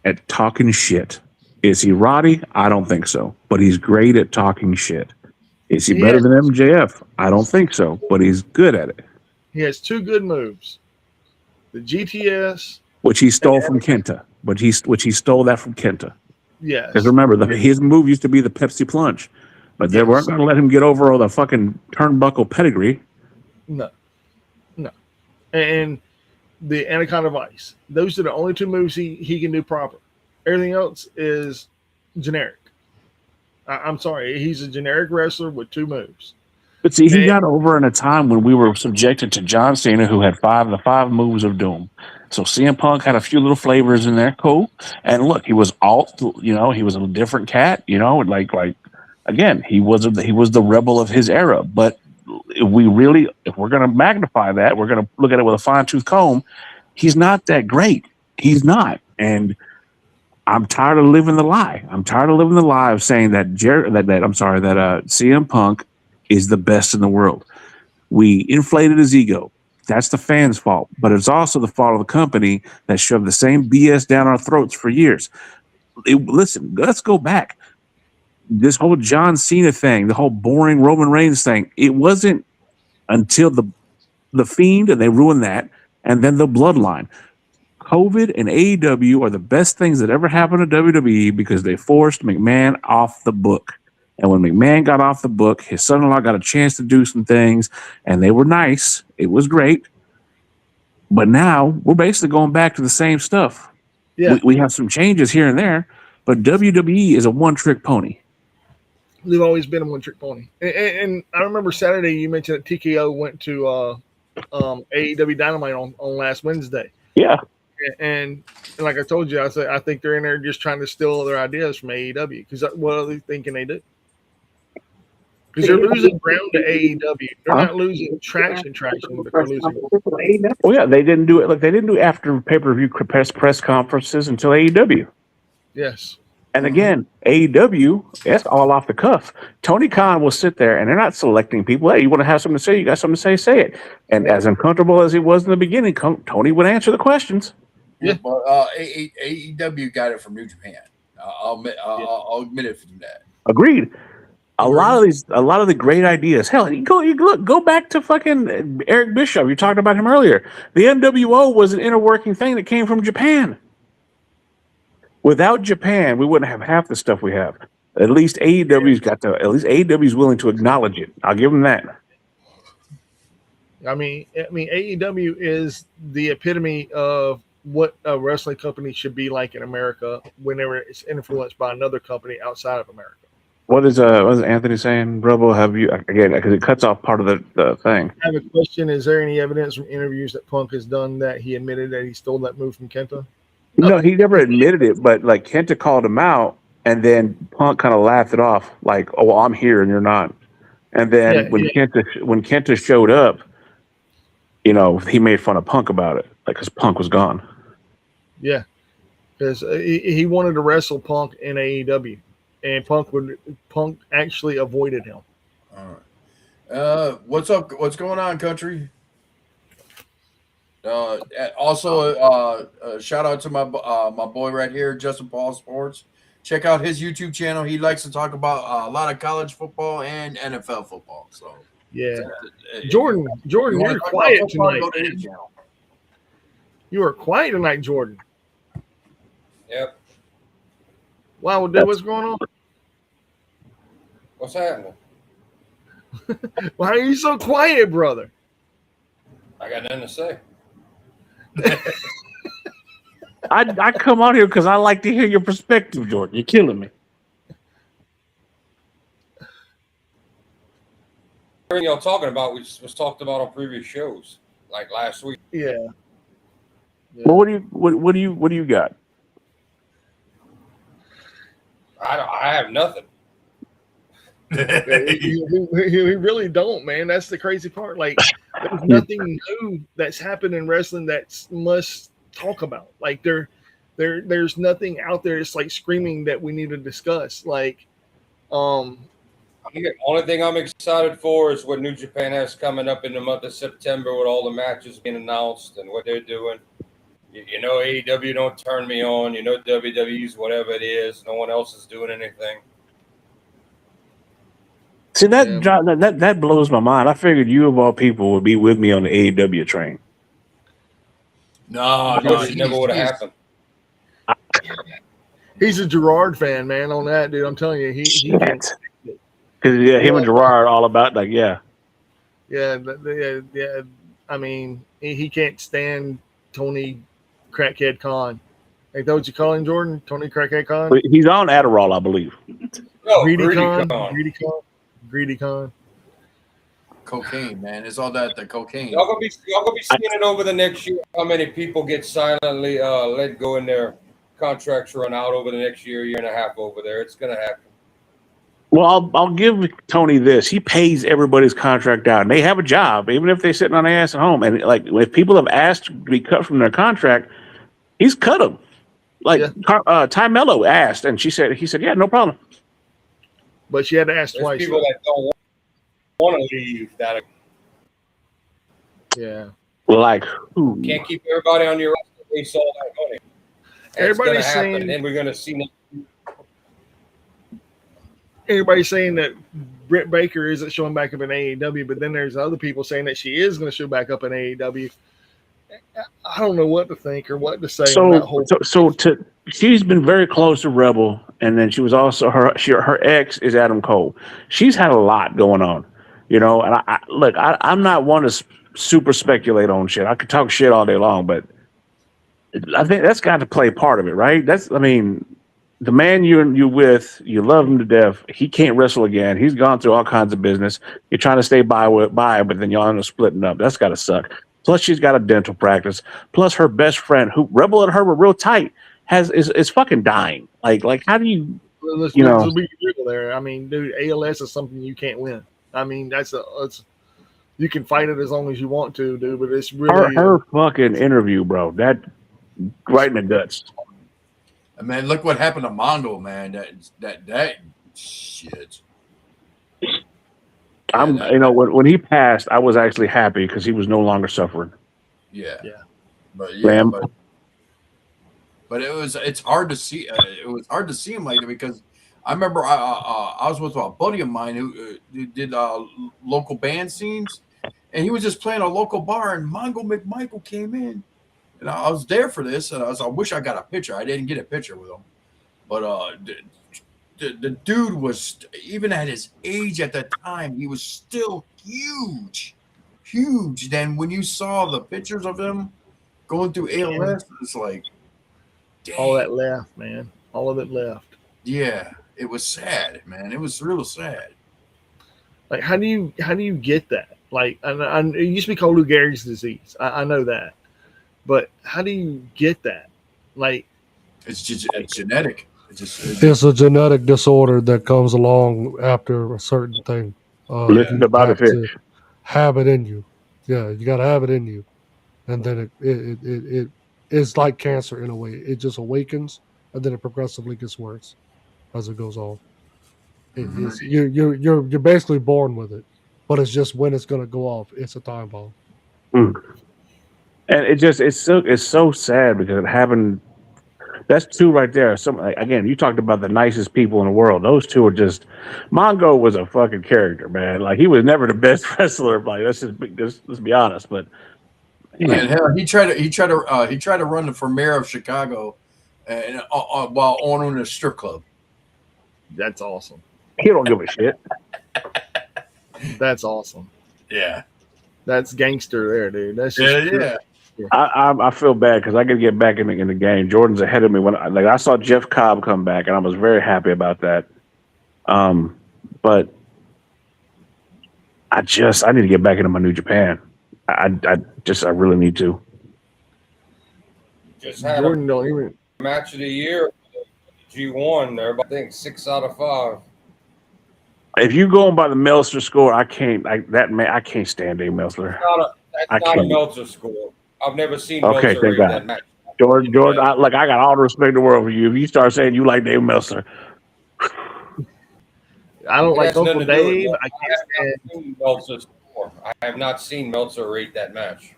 at talking shit. Is he Roddy? I don't think so. But he's great at talking shit. Is he better than MJF? I don't think so. But he's good at it. He has two good moves. The GTS. Which he stole from Kenta. Which he stole that from Kenta. Yes. Because remember, his move used to be the Pepsi plunge. But they weren't going to let him get over all the fucking turnbuckle pedigree. No. And the Anaconda Vice. Those are the only two moves he can do proper. Everything else is generic. I'm sorry. He's a generic wrestler with two moves. But see, he got over in a time when we were subjected to John Cena, who had the five moves of doom. So CM Punk had a few little flavors in there. Cool. And look, he was he was a different cat, like again, he was the rebel of his era. But if we're going to magnify that, we're going to look at it with a fine-tooth comb. He's not that great. He's not. And I'm tired of living the lie. I'm tired of living the lie of saying that CM Punk is the best in the world. We inflated his ego. That's the fans' fault. But it's also the fault of the company that shoved the same BS down our throats for years. Listen, let's go back. This whole John Cena thing, the whole boring Roman Reigns thing, it wasn't until the Fiend, and they ruined that, and then the Bloodline. COVID and AEW are the best things that ever happened to WWE because they forced McMahon off the book. And when McMahon got off the book, his son-in-law got a chance to do some things, and they were nice. It was great. But now we're basically going back to the same stuff. Yeah. We have some changes here and there, but WWE is a one-trick pony. They've always been a one-trick pony. And I remember Saturday you mentioned that TKO went to AEW Dynamite on last Wednesday. Yeah. And like I told you, I think they're in there just trying to steal their ideas from AEW. Because what are they thinking they do? Because they're losing ground to AEW. They're not losing traction, but they're losing. Well, yeah, they didn't do it. Like they didn't do after pay-per-view press conferences until AEW. Yes. And again, AEW, that's all off the cuff. Tony Khan will sit there and they're not selecting people. Hey, you want to have something to say? You got something to say it. And as uncomfortable as he was in the beginning, Tony would answer the questions. Yeah, but AEW got it from New Japan. I'll admit it from that. Agreed. A lot of the great ideas. Hell, you go back to fucking Eric Bischoff. You talked about him earlier. The NWO was an inner working thing that came from Japan. Without Japan, we wouldn't have half the stuff we have. At least AEW's willing to acknowledge it. I'll give them that. I mean, AEW is the epitome of what a wrestling company should be like in America whenever it's influenced by another company outside of America. What is Anthony saying, Rebel? Have you again? Because it cuts off part of the thing. I have a question. Is there any evidence from interviews that Punk has done that he admitted that he stole that move from Kenta? No, he never admitted it, but like Kenta called him out, and then Punk kind of laughed it off, like, "Oh, well, I'm here and you're not." And then when Kenta showed up, you know, he made fun of Punk about it, like because Punk was gone. Yeah, because he wanted to wrestle Punk in AEW, and Punk actually avoided him. All right. What's up? What's going on, country? Also, shout out to my boy right here, Justin Paul Sports. Check out his YouTube channel. He likes to talk about a lot of college football and NFL football. So yeah, Jordan, you're quiet tonight. You are quiet tonight, Jordan. Yep. Wow, dude, what's going on? What's happening? Why are you so quiet, brother? I got nothing to say. I come out here because I like to hear your perspective, Jordan. You're killing me. Everything y'all talking about was talked about on previous shows, like last week. Yeah. Well, what do you got? I have nothing. We really don't, man. That's the crazy part. Like, there's nothing new that's happened in wrestling that must talk about. Like, there's nothing out there that's like screaming that we need to discuss. Like, the only thing I'm excited for is what New Japan has coming up in the month of September with all the matches being announced and what they're doing. You know, AEW don't turn me on. You know, WWE's whatever it is. No one else is doing anything. See, that blows my mind. I figured you of all people would be with me on the AEW train. No, it never would have happened. He's a Gerard fan, man. On that, dude, I'm telling you, he because him and Gerard are all about like yeah. I mean, he can't stand Tony Crackhead Khan. Ain't that what you call him, Jordan? Tony Crackhead Khan. He's on Adderall, I believe. No, Greedy Khan. Cocaine, man. It's all the cocaine. Y'all gonna be seeing it over the next year. How many people get silently let go and their contracts run out over the next year and a half over there? It's gonna happen. Well, I'll give Tony this. He pays everybody's contract out, and they have a job, even if they're sitting on their ass at home. And like, if people have asked to be cut from their contract, he's cut them. Like Ty Mello asked, and he said, yeah, no problem. But she had to ask twice. People that don't want to leave. Like, who? Can't keep everybody on your roster based all that money. Everybody's saying, and we're gonna see. Everybody's saying that Britt Baker isn't showing back up in AEW, but then there's other people saying that she is going to show back up in AEW. I don't know what to think or what to say. She's been very close to Rebel, and then she was also her ex is Adam Cole. She's had a lot going on, you know. And I'm not one to super speculate on shit. I could talk shit all day long, but I think that's got to play part of it, right? The man you're with, you love him to death. He can't wrestle again. He's gone through all kinds of business. You're trying to stay by, but then y'all end up splitting up. That's got to suck. Plus, she's got a dental practice. Plus, her best friend, who Rebel and her were real tight, is fucking dying. Like how do you? Let's be real there. I mean, dude, ALS is something you can't win. I mean, you can fight it as long as you want to, dude. But it's really her fucking interview, bro. That right in the guts. And man, look what happened to Mongo, man. That shit. When he passed, I was actually happy because he was no longer suffering. Yeah. But it's hard to see. It was hard to see him like that because I remember I was with a buddy of mine who did local band scenes, and he was just playing a local bar, and Mongo McMichael came in, and I was there for this, and I wish I got a picture. I didn't get a picture with him, but the dude was, even at his age at that time, he was still huge. Then when you saw the pictures of him going through ALS, it's like, dang. All that left, man. All of it left. Yeah, it was sad, man. It was real sad. Like, how do you get that? Like, it used to be called Lou Gehrig's disease. I know that, but how do you get that? Like, it's genetic. It's a genetic disorder that comes along after a certain thing. Listen about it. Have it in you. Yeah, you got to have it in you, and then it's like cancer in a way. It just awakens, and then it progressively gets worse as it goes on. You're basically born with it, but it's just when it's going to go off. It's a time bomb. And it's so sad because it happened. That's two right there. Again, you talked about the nicest people in the world. Those two are just. Mongo was a fucking character, man. Like, he was never the best wrestler. Like, let's be honest. But and hell, he tried to run for mayor of Chicago, and while owning a strip club. That's awesome. He don't give a shit. That's awesome. Yeah, that's gangster there, dude. That's just yeah. I feel bad because I got to get back in the game. Jordan's ahead of me. When I saw Jeff Cobb come back, and I was very happy about that. But I need to get back into my New Japan. I really need to. Just had Jordan don't even match of the year. G1. Everybody thinks 6 out of 5. If you going by the Meltzer score, I can't. I can't stand Dave Meltzer. That's not a Meltzer score. I've never seen Meltzer rate that match. Jordan, I got all the respect in the world for you. If you start saying you like Dave Meltzer, I don't like Uncle Dave. I can't stand Meltzer's score. I have not seen Meltzer rate that match.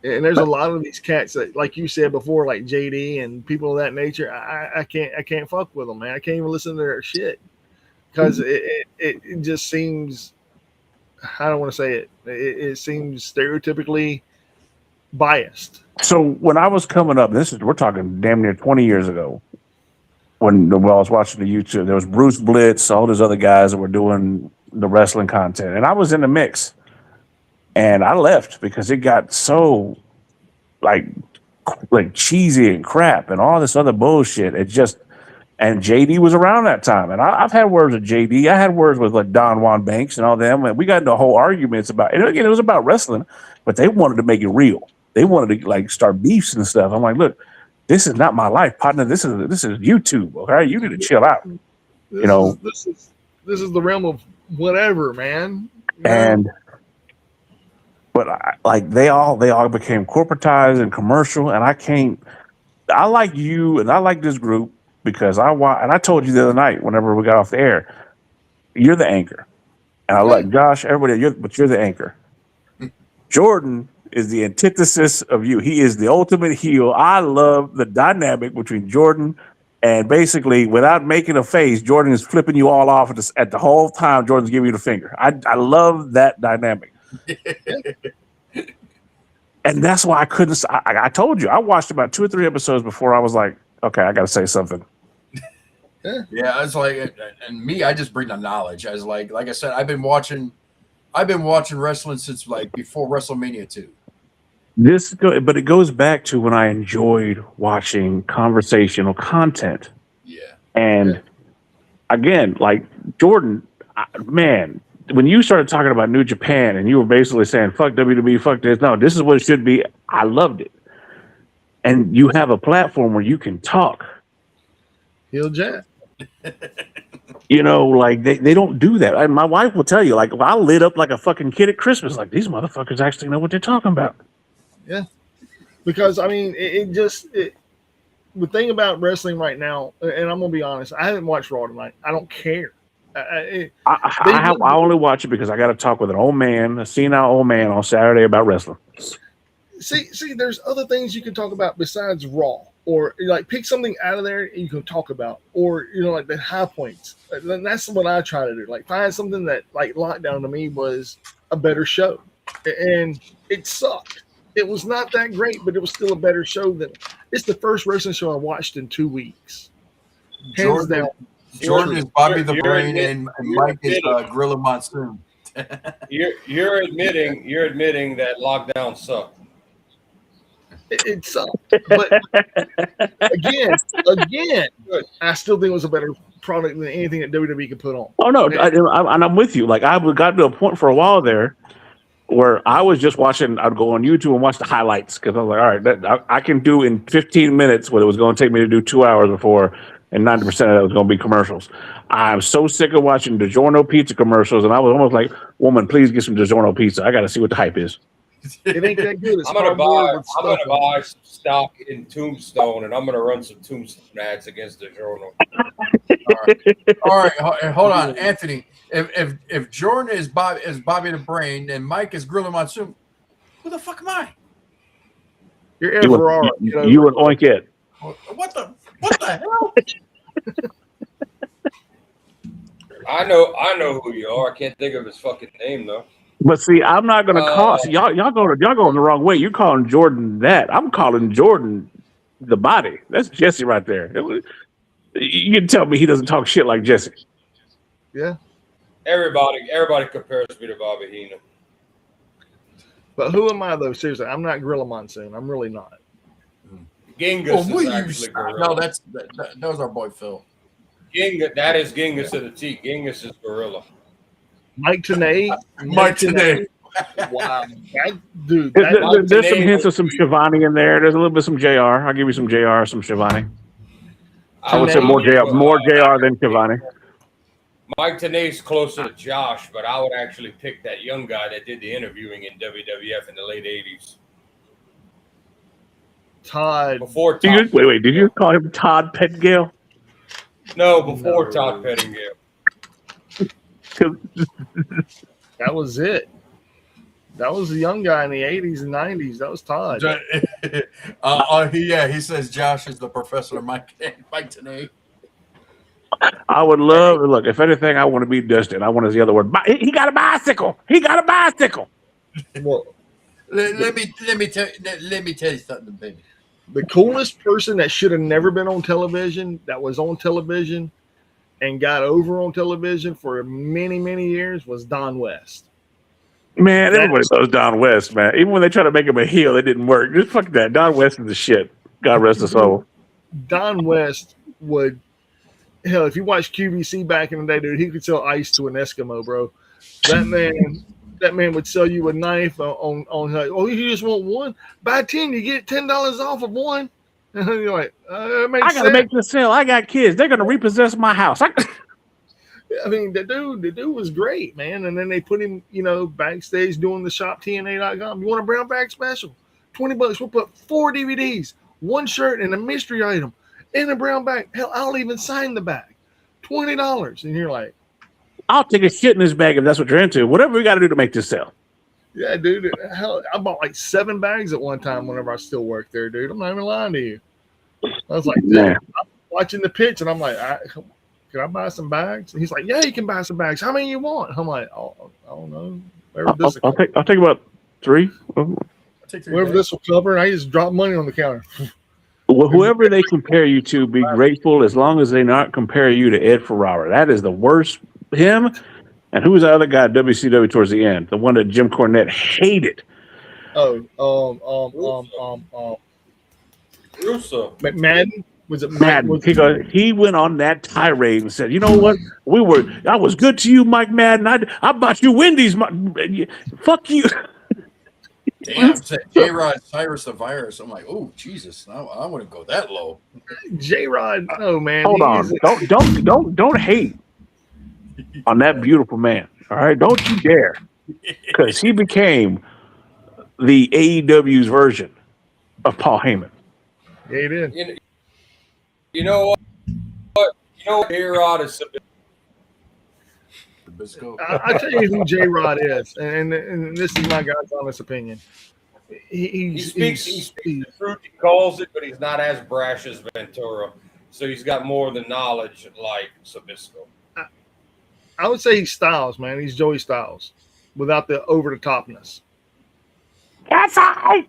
And there's a lot of these cats that, like you said before, like JD and people of that nature. I can't fuck with them, man. I can't even listen to their shit because it just seems. I don't want to say it. It seems stereotypically biased. So when I was coming up, we're talking damn near 20 years ago. When I was watching the YouTube, there was Bruce Blitz, all those other guys that were doing the wrestling content, and I was in the mix. And I left because it got so like cheesy and crap and all this other bullshit. And JD was around that time. And I've had words with JD. I had words with like Don Juan Banks and all them. And we got into whole arguments about it. Again, it was about wrestling, but they wanted to make it real. They wanted to like start beefs and stuff. I'm like, look, this is not my life, partner. This is YouTube. Okay, you need to chill out. This is the realm of whatever, man. But they all became corporatized and commercial, and I can't. I like you, and I like this group because I told you the other night whenever we got off the air, you're the anchor, and I like Josh, everybody, but you're the anchor. Jordan is the antithesis of you. He is the ultimate heel. I love the dynamic between Jordan and basically, without making a face, Jordan is flipping you all off at the whole time. Jordan's giving you the finger. I love that dynamic. And that's why I couldn't. I told you I watched about 2 or 3 episodes before I was like, okay, I got to say something. Yeah, it's like, and me, I just bring the knowledge. As like I said, I've been watching wrestling since like before WrestleMania 2. But it goes back to when I enjoyed watching conversational content. Yeah, and again, like Jordan, man. When you started talking about New Japan and you were basically saying, fuck WWE, fuck this. No, this is what it should be. I loved it. And you have a platform where you can talk. Heel Jack. Like they don't do that. And my wife will tell you, like, if I lit up like a fucking kid at Christmas, like these motherfuckers actually know what they're talking about. Yeah. Because, I mean, the thing about wrestling right now, and I'm gonna be honest, I haven't watched Raw tonight. I don't care. I only watch it because I got to talk with an old man, a senile old man, on Saturday about wrestling. See, there's other things you can talk about besides Raw, or like pick something out of there and you can talk about, or like the high points. And that's what I try to do. Like find something that, like, Lockdown to me was a better show, and it sucked. It was not that great, but it was still a better show than. It's the first wrestling show I watched in 2 weeks. Hands down. Jordan is Bobby the Brain, and Mike is Gorilla Monsoon. You're admitting that Lockdown sucked. It sucked, but again, I still think it was a better product than anything that WWE could put on. Oh no, and I'm with you. Like I got to a point for a while there where I was just watching. I'd go on YouTube and watch the highlights because I was like, all right, I can do in 15 minutes what it was going to take me to do 2 hours before, and 90% of that was going to be commercials. I'm so sick of watching DiGiorno pizza commercials, and I was almost like, "Woman, please get some DiGiorno pizza. I got to see what the hype is." It ain't that good. I'm gonna buy some stock in Tombstone, and I'm gonna run some Tombstone ads against the journal. All right, hold on, Anthony. If Jordan is Bobby the Brain, and Mike is Gorilla Monsoon, who the fuck am I? You're Ed Ferrara. You would oink it. What the hell? I know who you are. I can't think of his fucking name though. But see, I'm not going to call y'all going the wrong way. You're calling Jordan that. I'm calling Jordan the body. That's Jesse right there. You can tell me he doesn't talk shit like Jesse. Yeah. Everybody compares me to Bobby Heenan. But who am I though? Seriously, I'm not Gorilla Monsoon. I'm really not. Genghis is actually Gorilla. No, that was our boy Phil. That is Genghis to the T. Genghis is Gorilla. Mike Tenay. Wow, dude. There's some hints of some Shivani in there. There's a little bit of some JR. I'll give you some JR, some Shivani. I would say more JR than Shivani. Mike Tenay's closer to Josh, but I would actually pick that young guy that did the interviewing in WWF in the late 80s. Todd. Before Todd. Wait. Did you call him Todd Pettengill? No, before Todd Pettengill. That was it. That was the young guy in the 80s and 90s. That was Todd. He says Josh is the professor of Mike Tenay. I would love look. If anything, I want to be Dustin. I want to the other word. He got a bicycle. Well, let me tell you something, baby. The coolest person that should have never been on television, that was on television and got over on television for many, many years, was Don West. Man, everybody loves Don West, man. Even when they try to make him a heel, it didn't work. Just fuck that. Don West is the shit. God rest his soul. Don West would, hell, if you watch QVC back in the day, dude, he could sell ice to an Eskimo, bro. That man would sell you a knife on oh, you just want one? Buy 10, you get $10 off of one. And you're like, I gotta make this sale. I got kids. They're gonna repossess my house. I mean, the dude was great, man. And then they put him, backstage doing the shopTNA.com. You want a brown bag special? $20. We'll put 4 DVDs, 1 shirt, and a mystery item in a brown bag. Hell, I'll even sign the bag. $20. And you're like, I'll take a shit in this bag if that's what you're into. Whatever we got to do to make this sell. Yeah, dude. Hell, I bought like 7 bags at one time whenever I still worked there, dude. I'm not even lying to you. I was like, I'm watching the pitch, and I'm like, can I buy some bags? And he's like, yeah, you can buy some bags. How many you want? I'm like, I don't know. I'll take about 3. Whatever this will cover, and I just drop money on the counter. Well, whoever they compare you to, be grateful as long as they not compare you to Ed Ferrara. That is the worst. Him, and who was the other guy at WCW towards the end? The one that Jim Cornette hated. Russo. Madden? Was it Madden? He went on that tirade and said, "You know what? I was good to you, Mike Madden. I bought you Wendy's. Fuck you." Damn, J-Rod, Cyrus the Virus. I'm like, oh Jesus, I wouldn't go that low. J-Rod, no man. Hold on, don't hate on that beautiful man. All right, don't you dare, because he became the AEW's version of Paul Heyman. Yeah, he did. You know what? You know what? J-Rod is I tell you who J Rod is, and this is my God's honest opinion. he speaks the truth. He calls it, but he's not as brash as Ventura. So he's got more of the knowledge like Sabisco. I would say he's Styles, man. He's Joey Styles, without the over the topness. That's right.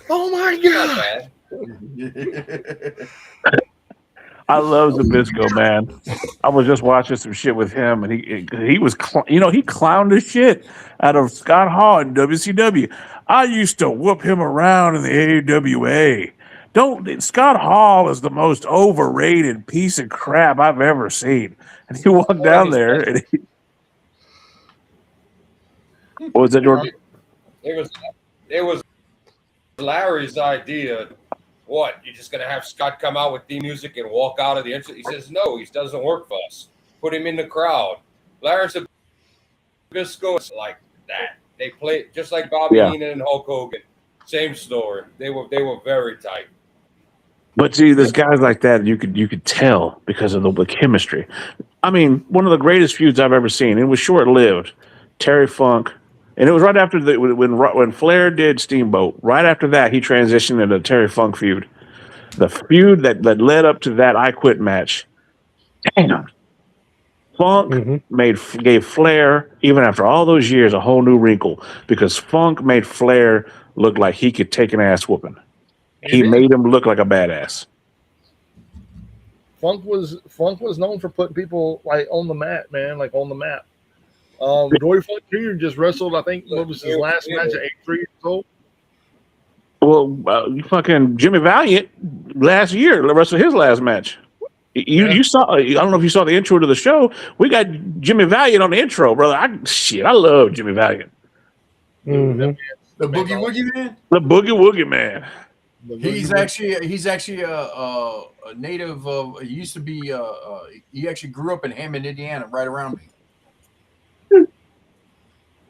Oh my Not God! bad. I love Zabisco, man. I was just watching some shit with him, and he was, he clowned the shit out of Scott Hall in WCW. I used to whoop him around in the AWA. Scott Hall is the most overrated piece of crap I've ever seen. And he walked down there, and what was that, Jordan? It was Larry's idea. What, you're just gonna have Scott come out with theme music and walk out of the entrance? He says no, he doesn't work for us. Put him in the crowd. Larry Sabisco is like that. They play just like Bobby Heenan and Hulk Hogan. Same story. They were very tight. But see, there's guys like that you could tell because of the chemistry. I mean, one of the greatest feuds I've ever seen. It was short lived. Terry Funk. And it was right after when Flair did Steamboat. Right after that, he transitioned into the Terry Funk feud. The feud that led up to that I Quit match. Damn. Funk gave Flair, even after all those years, a whole new wrinkle because Funk made Flair look like he could take an ass whooping. He made him look like a badass. Funk was known for putting people like on the mat, man, like on the map. Dory Funk Jr. just wrestled, I think, what was his last match at 83 years old? Well, fucking Jimmy Valiant last year wrestled his last match. You saw, I don't know if you saw the intro to the show. We got Jimmy Valiant on the intro, brother. I love Jimmy Valiant. The Boogie Woogie Man? The Boogie Woogie Man. He's actually a native of, he used to be, he actually grew up in Hammond, Indiana, right around me.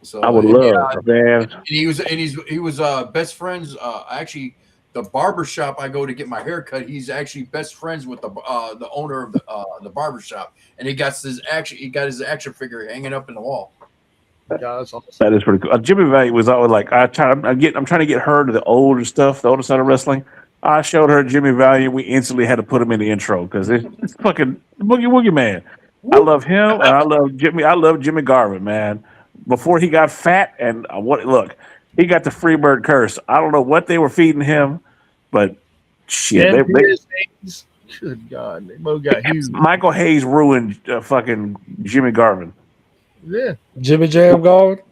So I would love, man. And he was best friends. Actually, the barbershop I go to get my hair cut, he's actually best friends with the owner of the barbershop, and he got his action figure hanging up in the wall. Yeah, that's awesome. That is pretty cool. Jimmy Valiant was always like, I'm trying to get her to the older stuff, the older side of wrestling. I showed her Jimmy Valiant. We instantly had to put him in the intro because it's fucking Boogie Woogie Man. I love him, and I love Jimmy. I love Jimmy Garvin, man. Before he got fat, and he got the Freebird curse. I don't know what they were feeding him, but shit, good God, they both got huge. Michael Hayes ruined fucking Jimmy Garvin. Yeah, Jimmy Jam Garvin.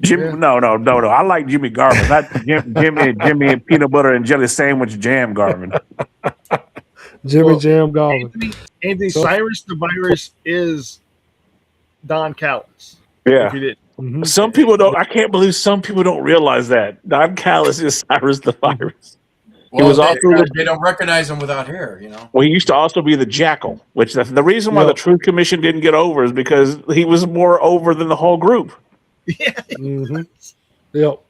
No. I like Jimmy Garvin, not Jimmy and peanut butter and jelly sandwich jam Garvin. Jimmy Jam Garvin. Anthony Cyrus the Virus is Don Callis. Yeah. If you did. Some people don't. I can't believe some people don't realize that Don Callis is Cyrus the Virus. Well, they don't recognize him without hair, you know. Well, he used to also be the Jackal, which the reason why the Truth Commission didn't get over is because he was more over than the whole group. Yeah. Yep.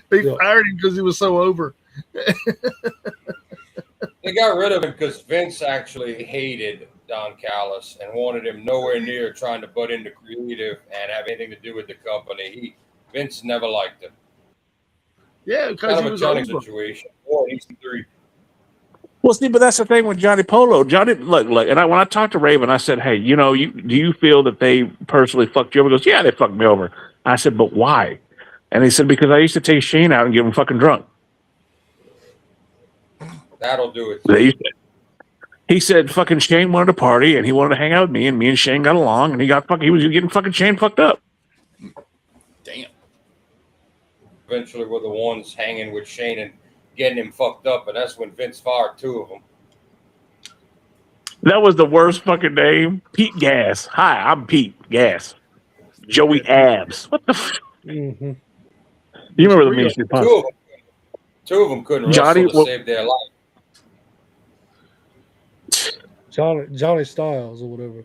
They fired him because he was so over. They got rid of him because Vince actually hated Don Callis and wanted him nowhere near trying to butt into creative and have anything to do with the company. Vince never liked him. Yeah, because kind he of was a Johnny over. situation. Or EC3. Well, see, but that's the thing with Johnny Polo. Johnny, look, and when I talked to Raven, I said, "Hey, do you feel that they personally fucked you over?" He goes, "Yeah, they fucked me over." I said, "But why?" And he said, "Because I used to take Shane out and get him fucking drunk." That'll do it. He said, "Fucking Shane wanted to party and he wanted to hang out with me, and me and Shane got along, and he was getting fucking Shane fucked up." Damn. Eventually, we're the ones hanging with Shane and getting him fucked up, and that's when Vince fired two of them. That was the worst fucking name. Pete Gas. Hi, I'm Pete Gas. Joey Abs. What the fuck? You remember the Mean Street Punch? Two of them couldn't Johnny, wrestle to save their life. Johnny Styles or whatever.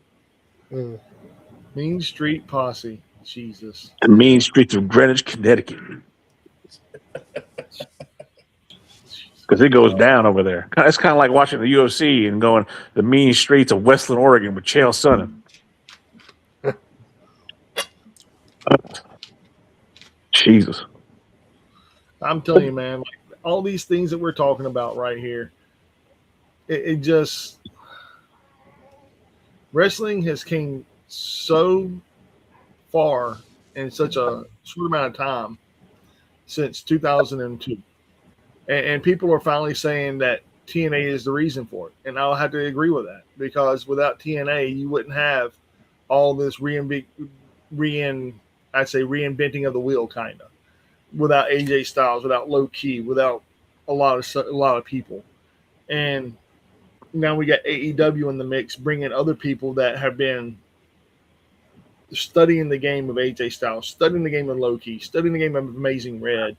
Mean Street Posse. Jesus. The mean streets of Greenwich, Connecticut. because it goes down over there. It's kind of like watching the UFC and going the mean streets of Westland, Oregon with Chael Sonnen. Jesus. I'm telling you, man, like, all these things that we're talking about right here, it just wrestling has came so far in such a short amount of time since 2002. And people are finally saying that TNA is the reason for it. And I'll have to agree with that, because without TNA, you wouldn't have all this reinventing of the wheel, kind of. Without AJ Styles, without Low Key, without a lot of people. And now we got AEW in the mix, bringing other people that have been studying the game of AJ Styles, studying the game of Low Key, studying the game of Amazing Red,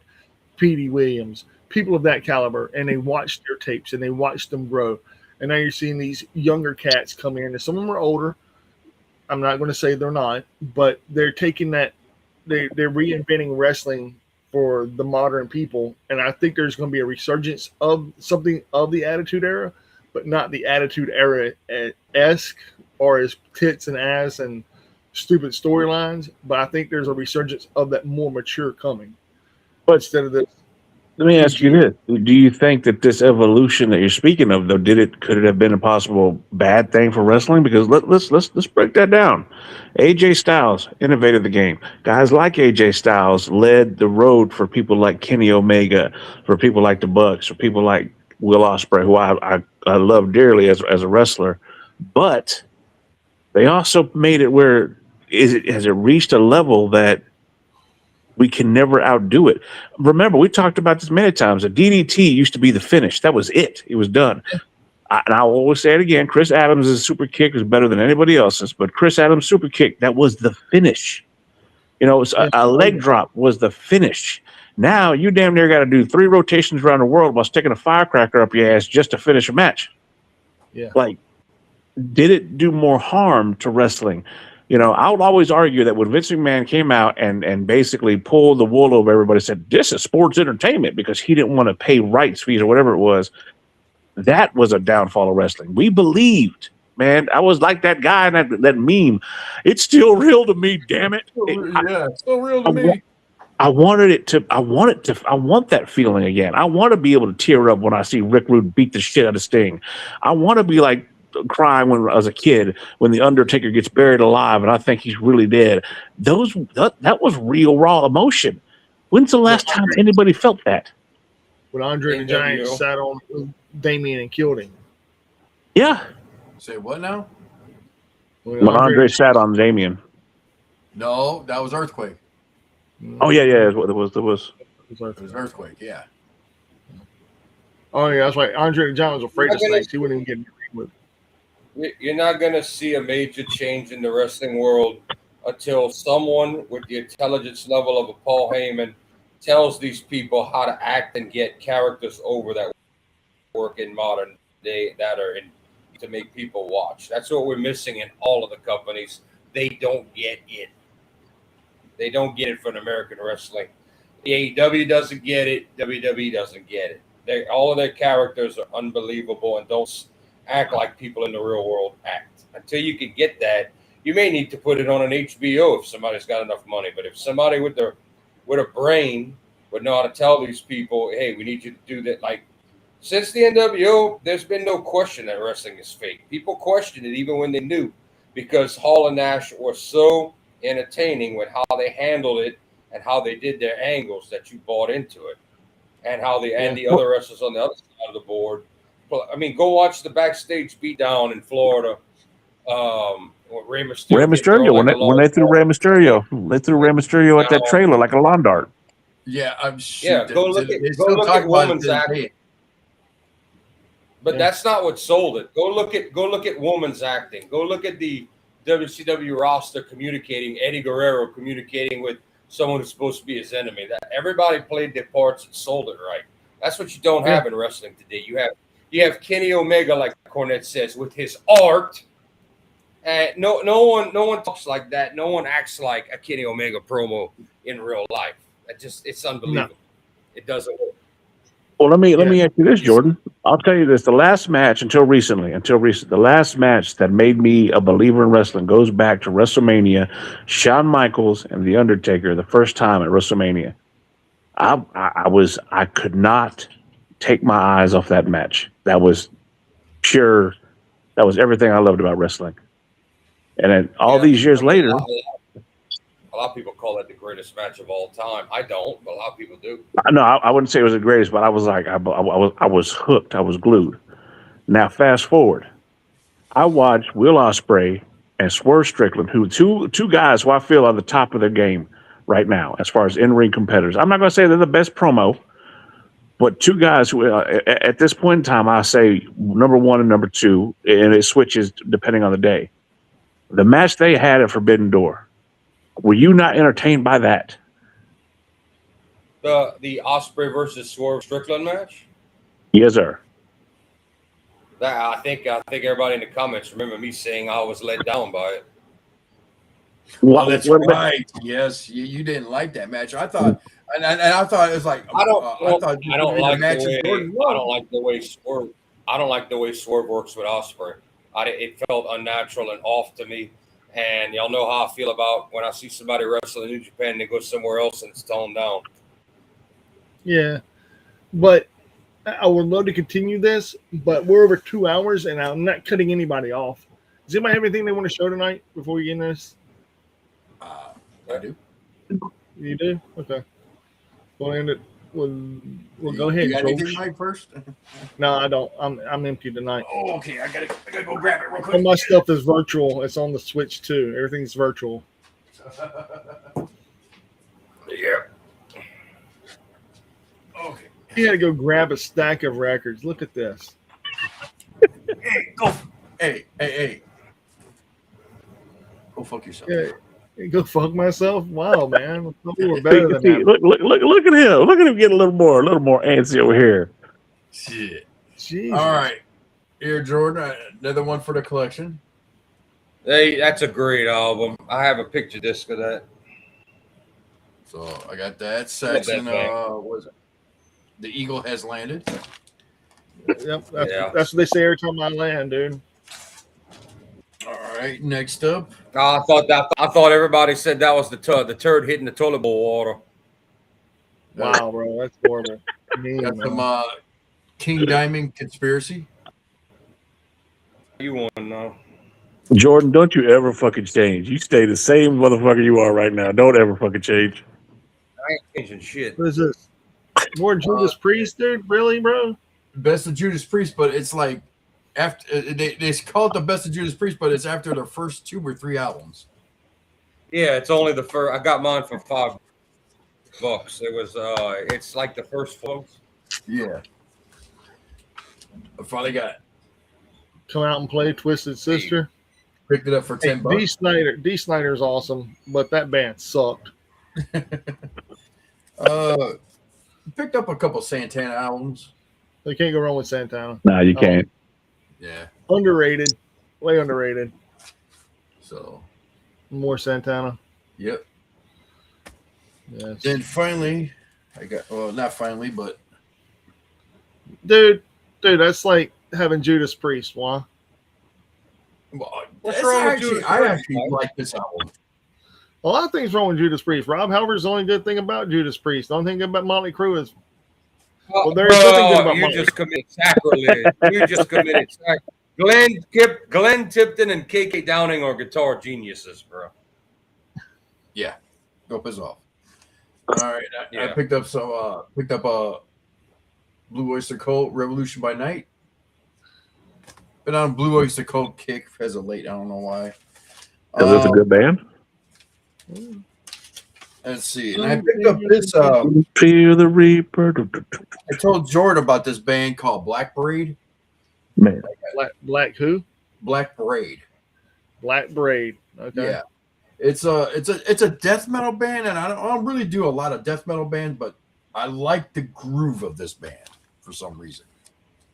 Petey Williams, people of that caliber, and they watched their tapes and they watched them grow. And now you're seeing these younger cats come in, and some of them are older. I'm not going to say they're not, but they're taking that, they're reinventing wrestling for the modern people. And I think there's going to be a resurgence of something of the Attitude Era, but not the Attitude Era-esque or as tits and ass and stupid storylines. But I think there's a resurgence of that more mature coming. But instead of this, let me ask you this: do you think that this evolution that you're speaking of, though, could it have been a possible bad thing for wrestling? Because let's break that down. AJ Styles innovated the game. Guys like AJ Styles led the road for people like Kenny Omega, for people like the Bucks, for people like Will Ospreay, who I love dearly as a wrestler. But they also made it where has it reached a level that we can never outdo it. Remember, we talked about this many times. A DDT used to be the finish. That was it. It was done. And I'll always say it again. Chris Adams' super kick is better than anybody else's, but Chris Adams' super kick, that was the finish. You know, a leg drop was the finish. Now you damn near got to do 3 rotations around the world while sticking a firecracker up your ass just to finish a match. Yeah. Like, did it do more harm to wrestling? You know, I would always argue that when Vince McMahon came out and basically pulled the wool over everybody, said this is sports entertainment because he didn't want to pay rights fees or whatever it was, that was a downfall of wrestling. We believed, man. I was like that guy in that meme. It's still real to me, damn it. It's still real to me. I want that feeling again. I want to be able to tear up when I see Rick Rude beat the shit out of Sting. I want to be like crying when I was a kid when the Undertaker gets buried alive and I think he's really dead. That was real raw emotion. When's the last time anybody felt that? When Andre the Giant sat on Damien and killed him. Yeah. Say what now? When Andre sat on Damien. No, that was Earthquake. Oh yeah. It was Earthquake. Yeah. Oh yeah, that's right. Andre the Giant was afraid of snakes. He wouldn't even get with. You're not going to see a major change in the wrestling world until someone with the intelligence level of a Paul Heyman tells these people how to act and get characters over that work in modern day that are in to make people watch. That's what we're missing in all of the companies. They don't get it. They don't get it from American wrestling. The AEW doesn't get it. WWE doesn't get it. All of their characters are unbelievable and don't act like people in the real world act. Until you can get that, you may need to put it on an HBO if somebody's got enough money. But if somebody with a brain would know how to tell these people, hey, we need you to do that. Like, since the NWO, there's been no question that wrestling is fake. People questioned it even when they knew, because Hall and Nash were so entertaining with how they handled it and how they did their angles that you bought into it, and how and the other wrestlers on the other side of the board. I mean, go watch the backstage beatdown in Florida. Rey Mysterio when they threw Rey Mysterio, at that trailer like a lawn dart. Yeah, go look at woman's acting. But that's not what sold it. Go look at woman's acting. Go look at the WCW roster communicating, Eddie Guerrero communicating with someone who's supposed to be his enemy. That everybody played their parts and sold it right. That's what you don't have in wrestling today. You have Kenny Omega, like Cornette says, with his art. And no one talks like that. No one acts like a Kenny Omega promo in real life. It's unbelievable. No. It doesn't work. Well, let me ask you this, Jordan. I'll tell you this: the last match until recent, the last match that made me a believer in wrestling goes back to WrestleMania. Shawn Michaels and The Undertaker, the first time at WrestleMania. I could not take my eyes off that match. That was pure. That was everything I loved about wrestling. And then all these years later, a lot of people call it the greatest match of all time. I don't, but a lot of people do. no, I wouldn't say it was the greatest, but I was like, I was hooked. I was glued. Now, fast forward, I watched Will Ospreay and Swerve Strickland, who two guys who I feel are the top of their game right now as far as in-ring competitors. I'm not going to say they're the best promo, but two guys who, at this point in time, I say number one and number two, and it switches depending on the day. The match they had at Forbidden Door, were you not entertained by that? The Ospreay versus Swerve Strickland match? Yes, sir. I think everybody in the comments remember me saying I was let down by it. Well, that's right. Yes, you didn't like that match. I thought, and I thought it was like I don't like the way Swerve works with Ospreay. It felt unnatural and off to me. And y'all know how I feel about when I see somebody wrestle in New Japan and they go somewhere else and it's toned down. Yeah, but I would love to continue this, but we're over 2 hours and I'm not cutting anybody off. Does anybody have anything they want to show tonight before we get into this? I do. You do? Okay. We'll end it. We'll go ahead. You got anything, Mike, first? No, I don't. I'm empty tonight. Oh, okay. I gotta go grab it real quick. All my stuff is virtual. It's on the Switch too. Everything's virtual. Yeah. Okay. He had to go grab a stack of records. Look at this. Hey, go. Hey. Go fuck yourself. Yeah. Go fuck myself. Wow, man. Some people are better than that. Look at him. Look at him get a little more antsy over here. Shit. Jesus. All right. Here, Jordan. Another one for the collection. Hey, that's a great album. I have a picture disc of that. So I got that section. What was it? The Eagle has landed. Yep. That's what they say every time I land, dude. All right. Next up. I thought everybody said that was the turd hitting the toilet bowl water. Wow, bro, that's horrible. Got some King Diamond Conspiracy. You want to know? Jordan, don't you ever fucking change. You stay the same motherfucker you are right now. Don't ever fucking change. I ain't changing shit. What is this? More Judas Priest, dude? Really, bro? Best of Judas Priest, but it's like after they call it the Best of Judas Priest, but it's after their first 2 or 3 albums. Yeah, it's only the first. I got mine for $5. It was it's like the first folks. Yeah. I finally got it. Come out and play Twisted Sister. Picked it up for $10. D. Snyder's awesome, but that band sucked. Picked up a couple Santana albums. They can't go wrong with Santana. Nah, you can't. Yeah. Underrated. Way underrated. So. More Santana. Yep. Yes. Then finally, not finally, but. Dude, that's like having Judas Priest. Why? Well, What's wrong with Judas I Priest, actually Mike? like this album. A lot of things wrong with Judas Priest. Rob Halford's the only good thing about Judas Priest. The only thing good about Motley Crue is there's nothing good about you Motley. just committed sacrilege. You just committed sacrilege. Glenn Tipton and KK Downing are guitar geniuses, bro. Yeah, go piss off. All right, I picked up a Blue Oyster Cult Revolution by Night. Been on Blue Oyster Cult kick as of late. I don't know why. Because it's a good band. Let's see. And I picked up this. Fear the Reaper. I told Jordan about this band called Black Braid. Man. Black who? Black Braid. Black Braid. Okay. Yeah. It's a death metal band, and I don't really do a lot of death metal bands, but I like the groove of this band for some reason.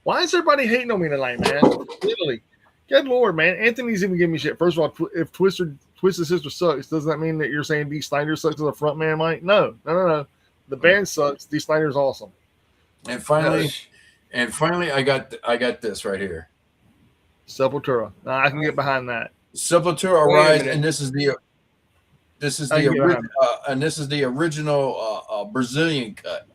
Why is everybody hating on me tonight, man? Literally. Good Lord, man. Anthony's even giving me shit. First of all, if Twisted Sister sucks, does that mean that you're saying D. Snyder sucks as a front man, Mike? No. The band sucks. D. Snyder's awesome. And finally, I got this right here. Sepultura. I can get behind that. Sepultura Wait a Rise, minute. and this is the original Brazilian cut.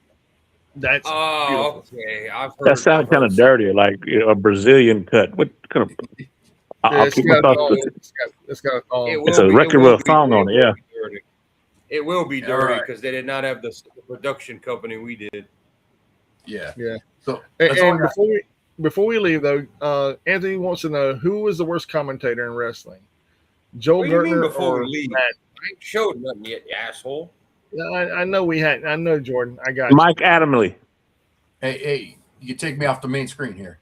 That's Oh, beautiful. okay. I've heard. That sounds kind of dirty, like a Brazilian cut. What kind of? I'll keep my thoughts. It's got a thong. It's a record with a thong on it. Yeah. It will be All dirty right. because they did not have the production company we did. Yeah. And So that's all I got. before we leave though, Anthony wants to know who was the worst commentator in wrestling, Joe What do you mean Gertner before or we leave? Matt? I ain't showed nothing yet, you asshole. I know we had. I know Jordan. I got you. Mike Adamley. Hey, you can take me off the main screen here.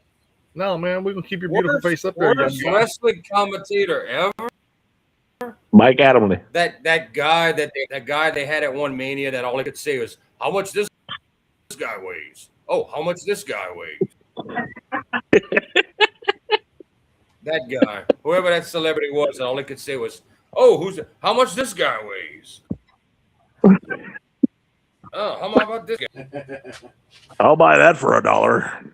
No, man, we're gonna keep your beautiful face up there. Worst young guy. wrestling commentator ever. Mike Adamley. That guy they had at one Mania that all he could say was, "How much this guy weighs? Oh, how much this guy weighs?" That guy, whoever that celebrity was, all he could say was, "Oh, how much this guy weighs?" Oh, how about this guy? I'll buy that for $1.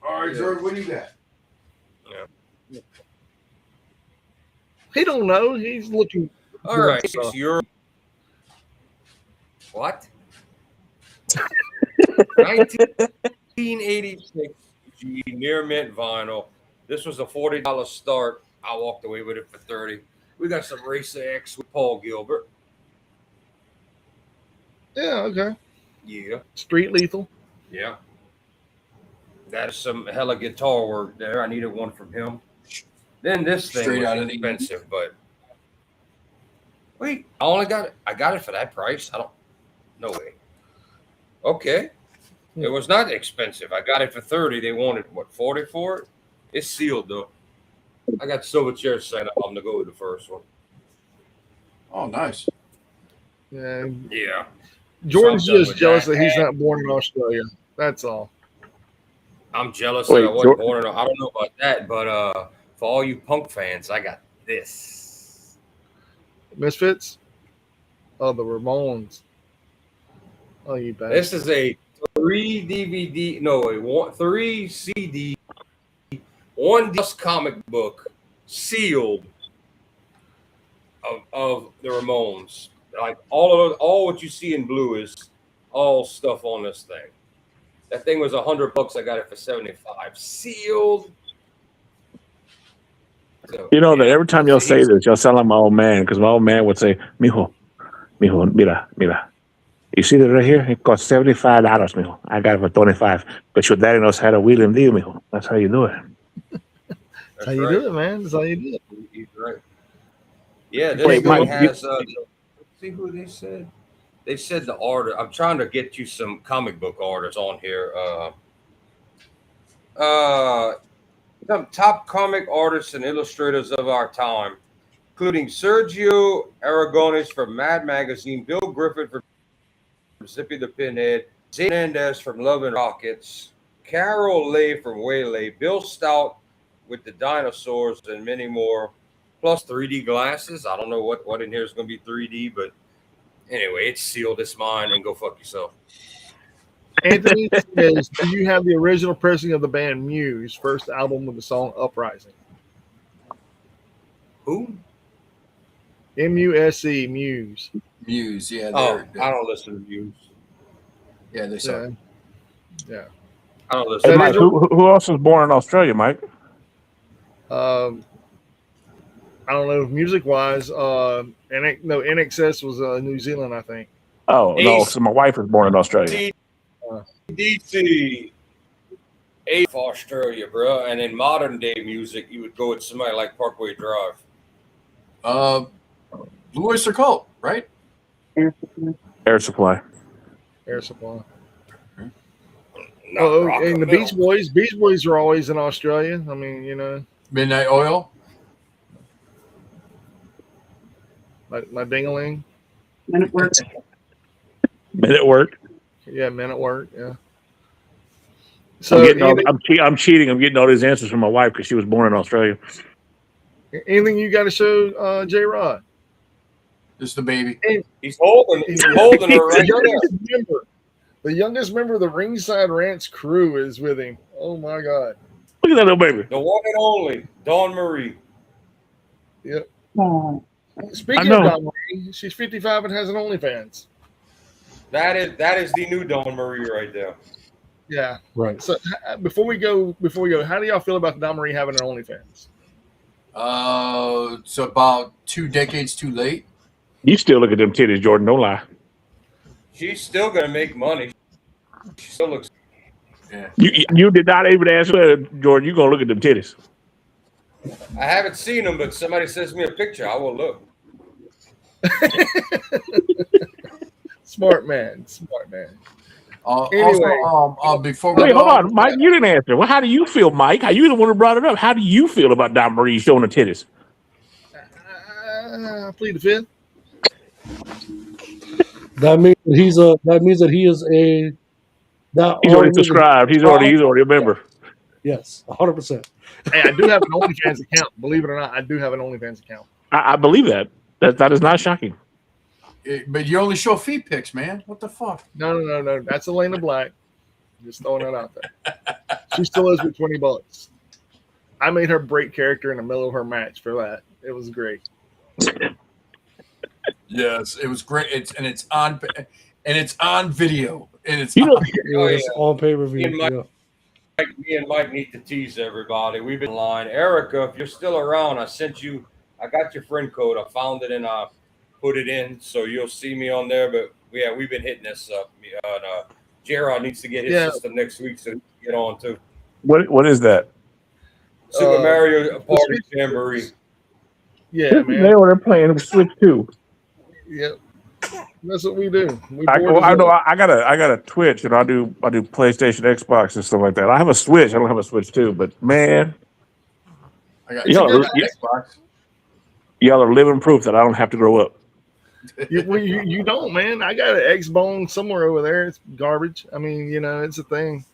All right, Jordan, what do you got? He don't know. He's looking. All right, it's your what? 1986 G near mint vinyl. This was a $40 start. I walked away with it for $30. We got some Race X with Paul Gilbert. Yeah. Okay. Yeah. Street Lethal. Yeah. That's some hella guitar work there. I needed one from him. Then this thing Straight out was of the expensive, but wait, I got it for that price. No way. Okay. It was not expensive. I got it for $30. They wanted what, $40 for it? It's sealed though. I got Silverchair signed up. I'm gonna go with the first one. Oh, nice. Yeah. Yeah. Jordan's Something just with jealous that. that he's not born in Australia. That's all. I'm jealous Wait, that I wasn't born in. I don't know about that, but for all you punk fans, I got this. Misfits. Oh, the Ramones. Oh, you bad. This is a 3 CD, one disc comic book sealed of the Ramones. Like all what you see in blue is all stuff on this thing. That thing was $100. I got it for $75. Sealed. So, You know that every time y'all say this, y'all sound like my old man, because my old man would say, mijo, mira. You see that right here? It costs $75, mijo. I got it for 25. But your daddy knows how to wheel and deal, mijo. That's how you do it. That's how you do it, man. That's how you do it. He's right. Yeah, this Wait, thing Mike, has. Let's see who they said. They said the artist. I'm trying to get you some comic book artists on here. Some top comic artists and illustrators of our time, including Sergio Aragones from Mad Magazine, Bill Griffin from Zippy the Pinhead, Zane Hernandez from Love and Rockets, Carol Lay from Waylay, Bill Stout with the dinosaurs, and many more, plus 3D glasses. I don't know what in here is going to be 3D, but anyway, it's sealed. It's mine, and go fuck yourself. Anthony says, do you have the original pressing of the band Muse, first album with the song Uprising? Who? M-U-S-E, Muse. Muse, yeah. I don't listen to Muse. Yeah, they suck. Yeah. I don't listen Hey, to Mike, who else was born in Australia, Mike? I don't know, music-wise. NXS was New Zealand, I think. Oh, no, so my wife was born in Australia. DC, for Australia, bro. And in modern day music, you would go with somebody like Parkway Drive. Blue Oyster Cult, right? Air Supply. Air Supply. Not and the Beach Boys. Beach Boys are always in Australia. I mean, you know. Midnight Oil. My ding-a-ling. Men at Work. Men at Work. Yeah, Men at Work. Yeah. So I'm cheating. I'm getting all these answers from my wife because she was born in Australia. Anything you got to show J Rod? Just the baby. He's holding her right there. The youngest member of the Ringside Ranch crew is with him. Oh my God! Look at that little baby. The one and only Dawn Marie. Yep. I Speaking know. of Dawn Marie, she's 55 and has an OnlyFans. That is the new Dawn Marie right there. Yeah. Right. So before we go, how do y'all feel about Dawn Marie having an OnlyFans? It's about 2 decades too late. You still look at them titties, Jordan. Don't lie. She's still gonna make money. She still looks. Yeah. You did not even answer, Jordan. You gonna look at them titties? I haven't seen them, but somebody sends me a picture. I will look. Smart man. Anyway, also, before we Wait, go, hold on, Mike. You didn't answer. Well, how do you feel, Mike? How you the one who brought it up? How do you feel about Dawn Marie showing the titties? Plead the fifth. That means that he is a. That He's already subscribed. He's already a member. Yes, 100%. Hey, I do have an OnlyFans account. Believe it or not, I do have an OnlyFans account. I believe that. That is not shocking. but you only show feet pics, man. What the fuck? No. That's Elena Black. Just throwing that out there. She still owes me $20. I made her break character in the middle of her match for that. It was great. Yes, it was great. It's on video, and it's You know, It's on pay-per-view. Me and Mike need to tease everybody. We've been online. Erica, if you're still around, I got your friend code. I found it and I put it in, so you'll see me on there. But yeah, we've been hitting this up. J-Rod needs to get his system next week, so he can get on too. what is that? Super Mario Party Jamboree. Yeah, man. They're playing Switch 2. Yep. That's what we do. I got a Twitch, and I do PlayStation, Xbox, and stuff like that. I have a Switch. I don't have a Switch 2, but man, y'all are living proof that I don't have to grow up. You don't, man. I got an X-Bone somewhere over there. It's garbage. I mean, it's a thing.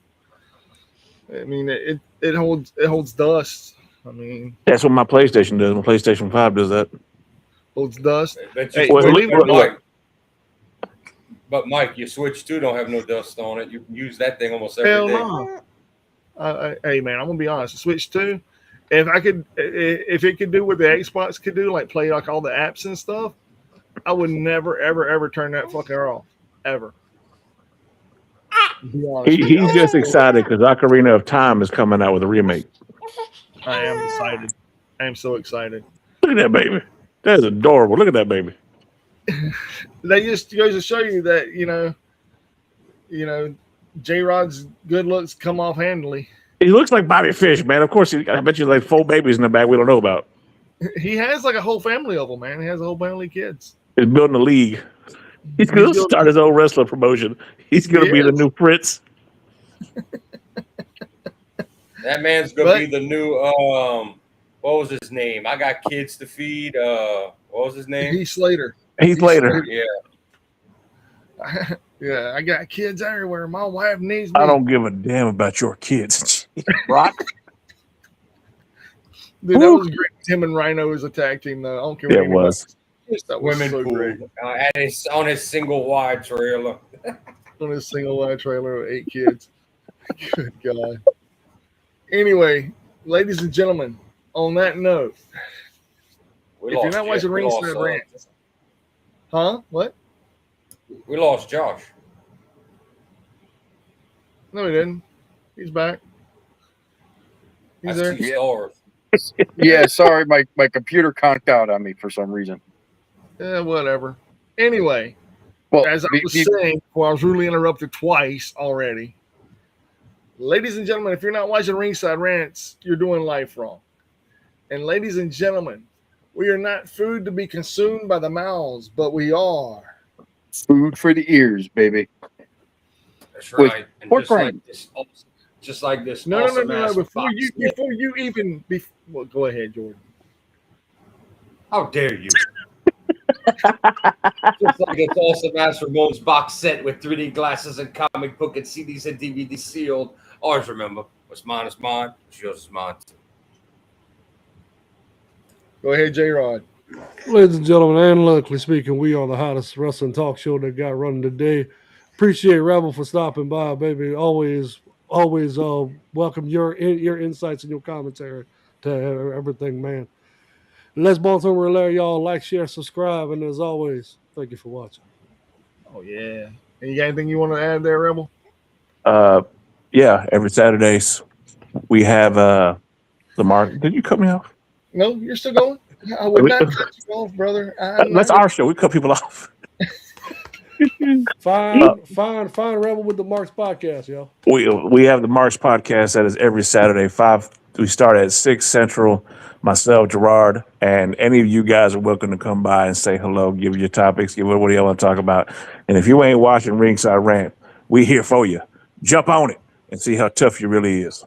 I mean, it holds dust. I mean, that's what my PlayStation does. My PlayStation 5 does that. Holds dust. But Mike, your Switch 2 don't have no dust on it. You can use that thing almost every day. No. Hey man, I'm gonna be honest. The Switch 2, if it could do what the Xbox could do, like play like all the apps and stuff, I would never ever turn that fucker off ever. He's just excited because Ocarina of Time is coming out with a remake. I am excited. I am so excited. Look at that baby. That is adorable. Look at that baby. That just goes to show you that J-Rod's good looks come off handily. He looks like Bobby Fish, man. Of course, I bet you like 4 babies in the back we don't know about. He has like a whole family of them, man. He has a whole family of kids. He's building a league. He's going to start his own wrestling promotion. He's going to be the new Prince. That man's going to be the new, what was his name? I got kids to feed. What was his name? Heath Slater. Heath Slater. Yeah. Yeah, I got kids everywhere. My wife needs me. I don't give a damn about your kids. Rock. Dude, that was great. Him and Rhino as a tag team, though. I don't care what it was. That was Women so pool. great. On his single wide trailer. On his single wide trailer with 8 kids. Good God. Anyway, ladies and gentlemen, on that note, if you're not watching Ringside Rant, huh? What? We lost Josh. No, he didn't. He's back. He's there. Yeah, sorry, my computer conked out on me for some reason. Yeah, whatever. Anyway, well, as I was saying, I was rudely interrupted twice already. Ladies and gentlemen, if you're not watching Ringside Rants, you're doing life wrong. And ladies and gentlemen, we are not food to be consumed by the mouths, but we are food for the ears, baby. That's right. And just like this. No. Before you even, well, go ahead, Jordan. How dare you? Just like this awesome ass Ramones box set with 3D glasses and comic book and CDs and DVDs sealed. Always remember, what's mine is mine. What's yours is mine. Go ahead, J-Rod. Ladies and gentlemen, analytically speaking, we are the hottest wrestling talk show that got running today. Appreciate Rebel for stopping by, baby. Always welcome your insights and your commentary to everything, man. Let's Baltimore Relay, y'all. Like, share, subscribe, and as always, thank you for watching. Oh yeah. And you got anything you want to add there, Rebel? Yeah, every Saturdays we have the mark. Did you cut me off? No, you're still going. I would not cut you off, brother. That's our show. We cut people off. Find Rebel with the Marks podcast, yo. We have the Marks podcast that is every Saturday 5. We start at 6 Central. Myself, Gerard, and any of you guys are welcome to come by and say hello, give your topics, give what you want to talk about. And if you ain't watching Ringside Rant, we here for you. Jump on it and see how tough you really is.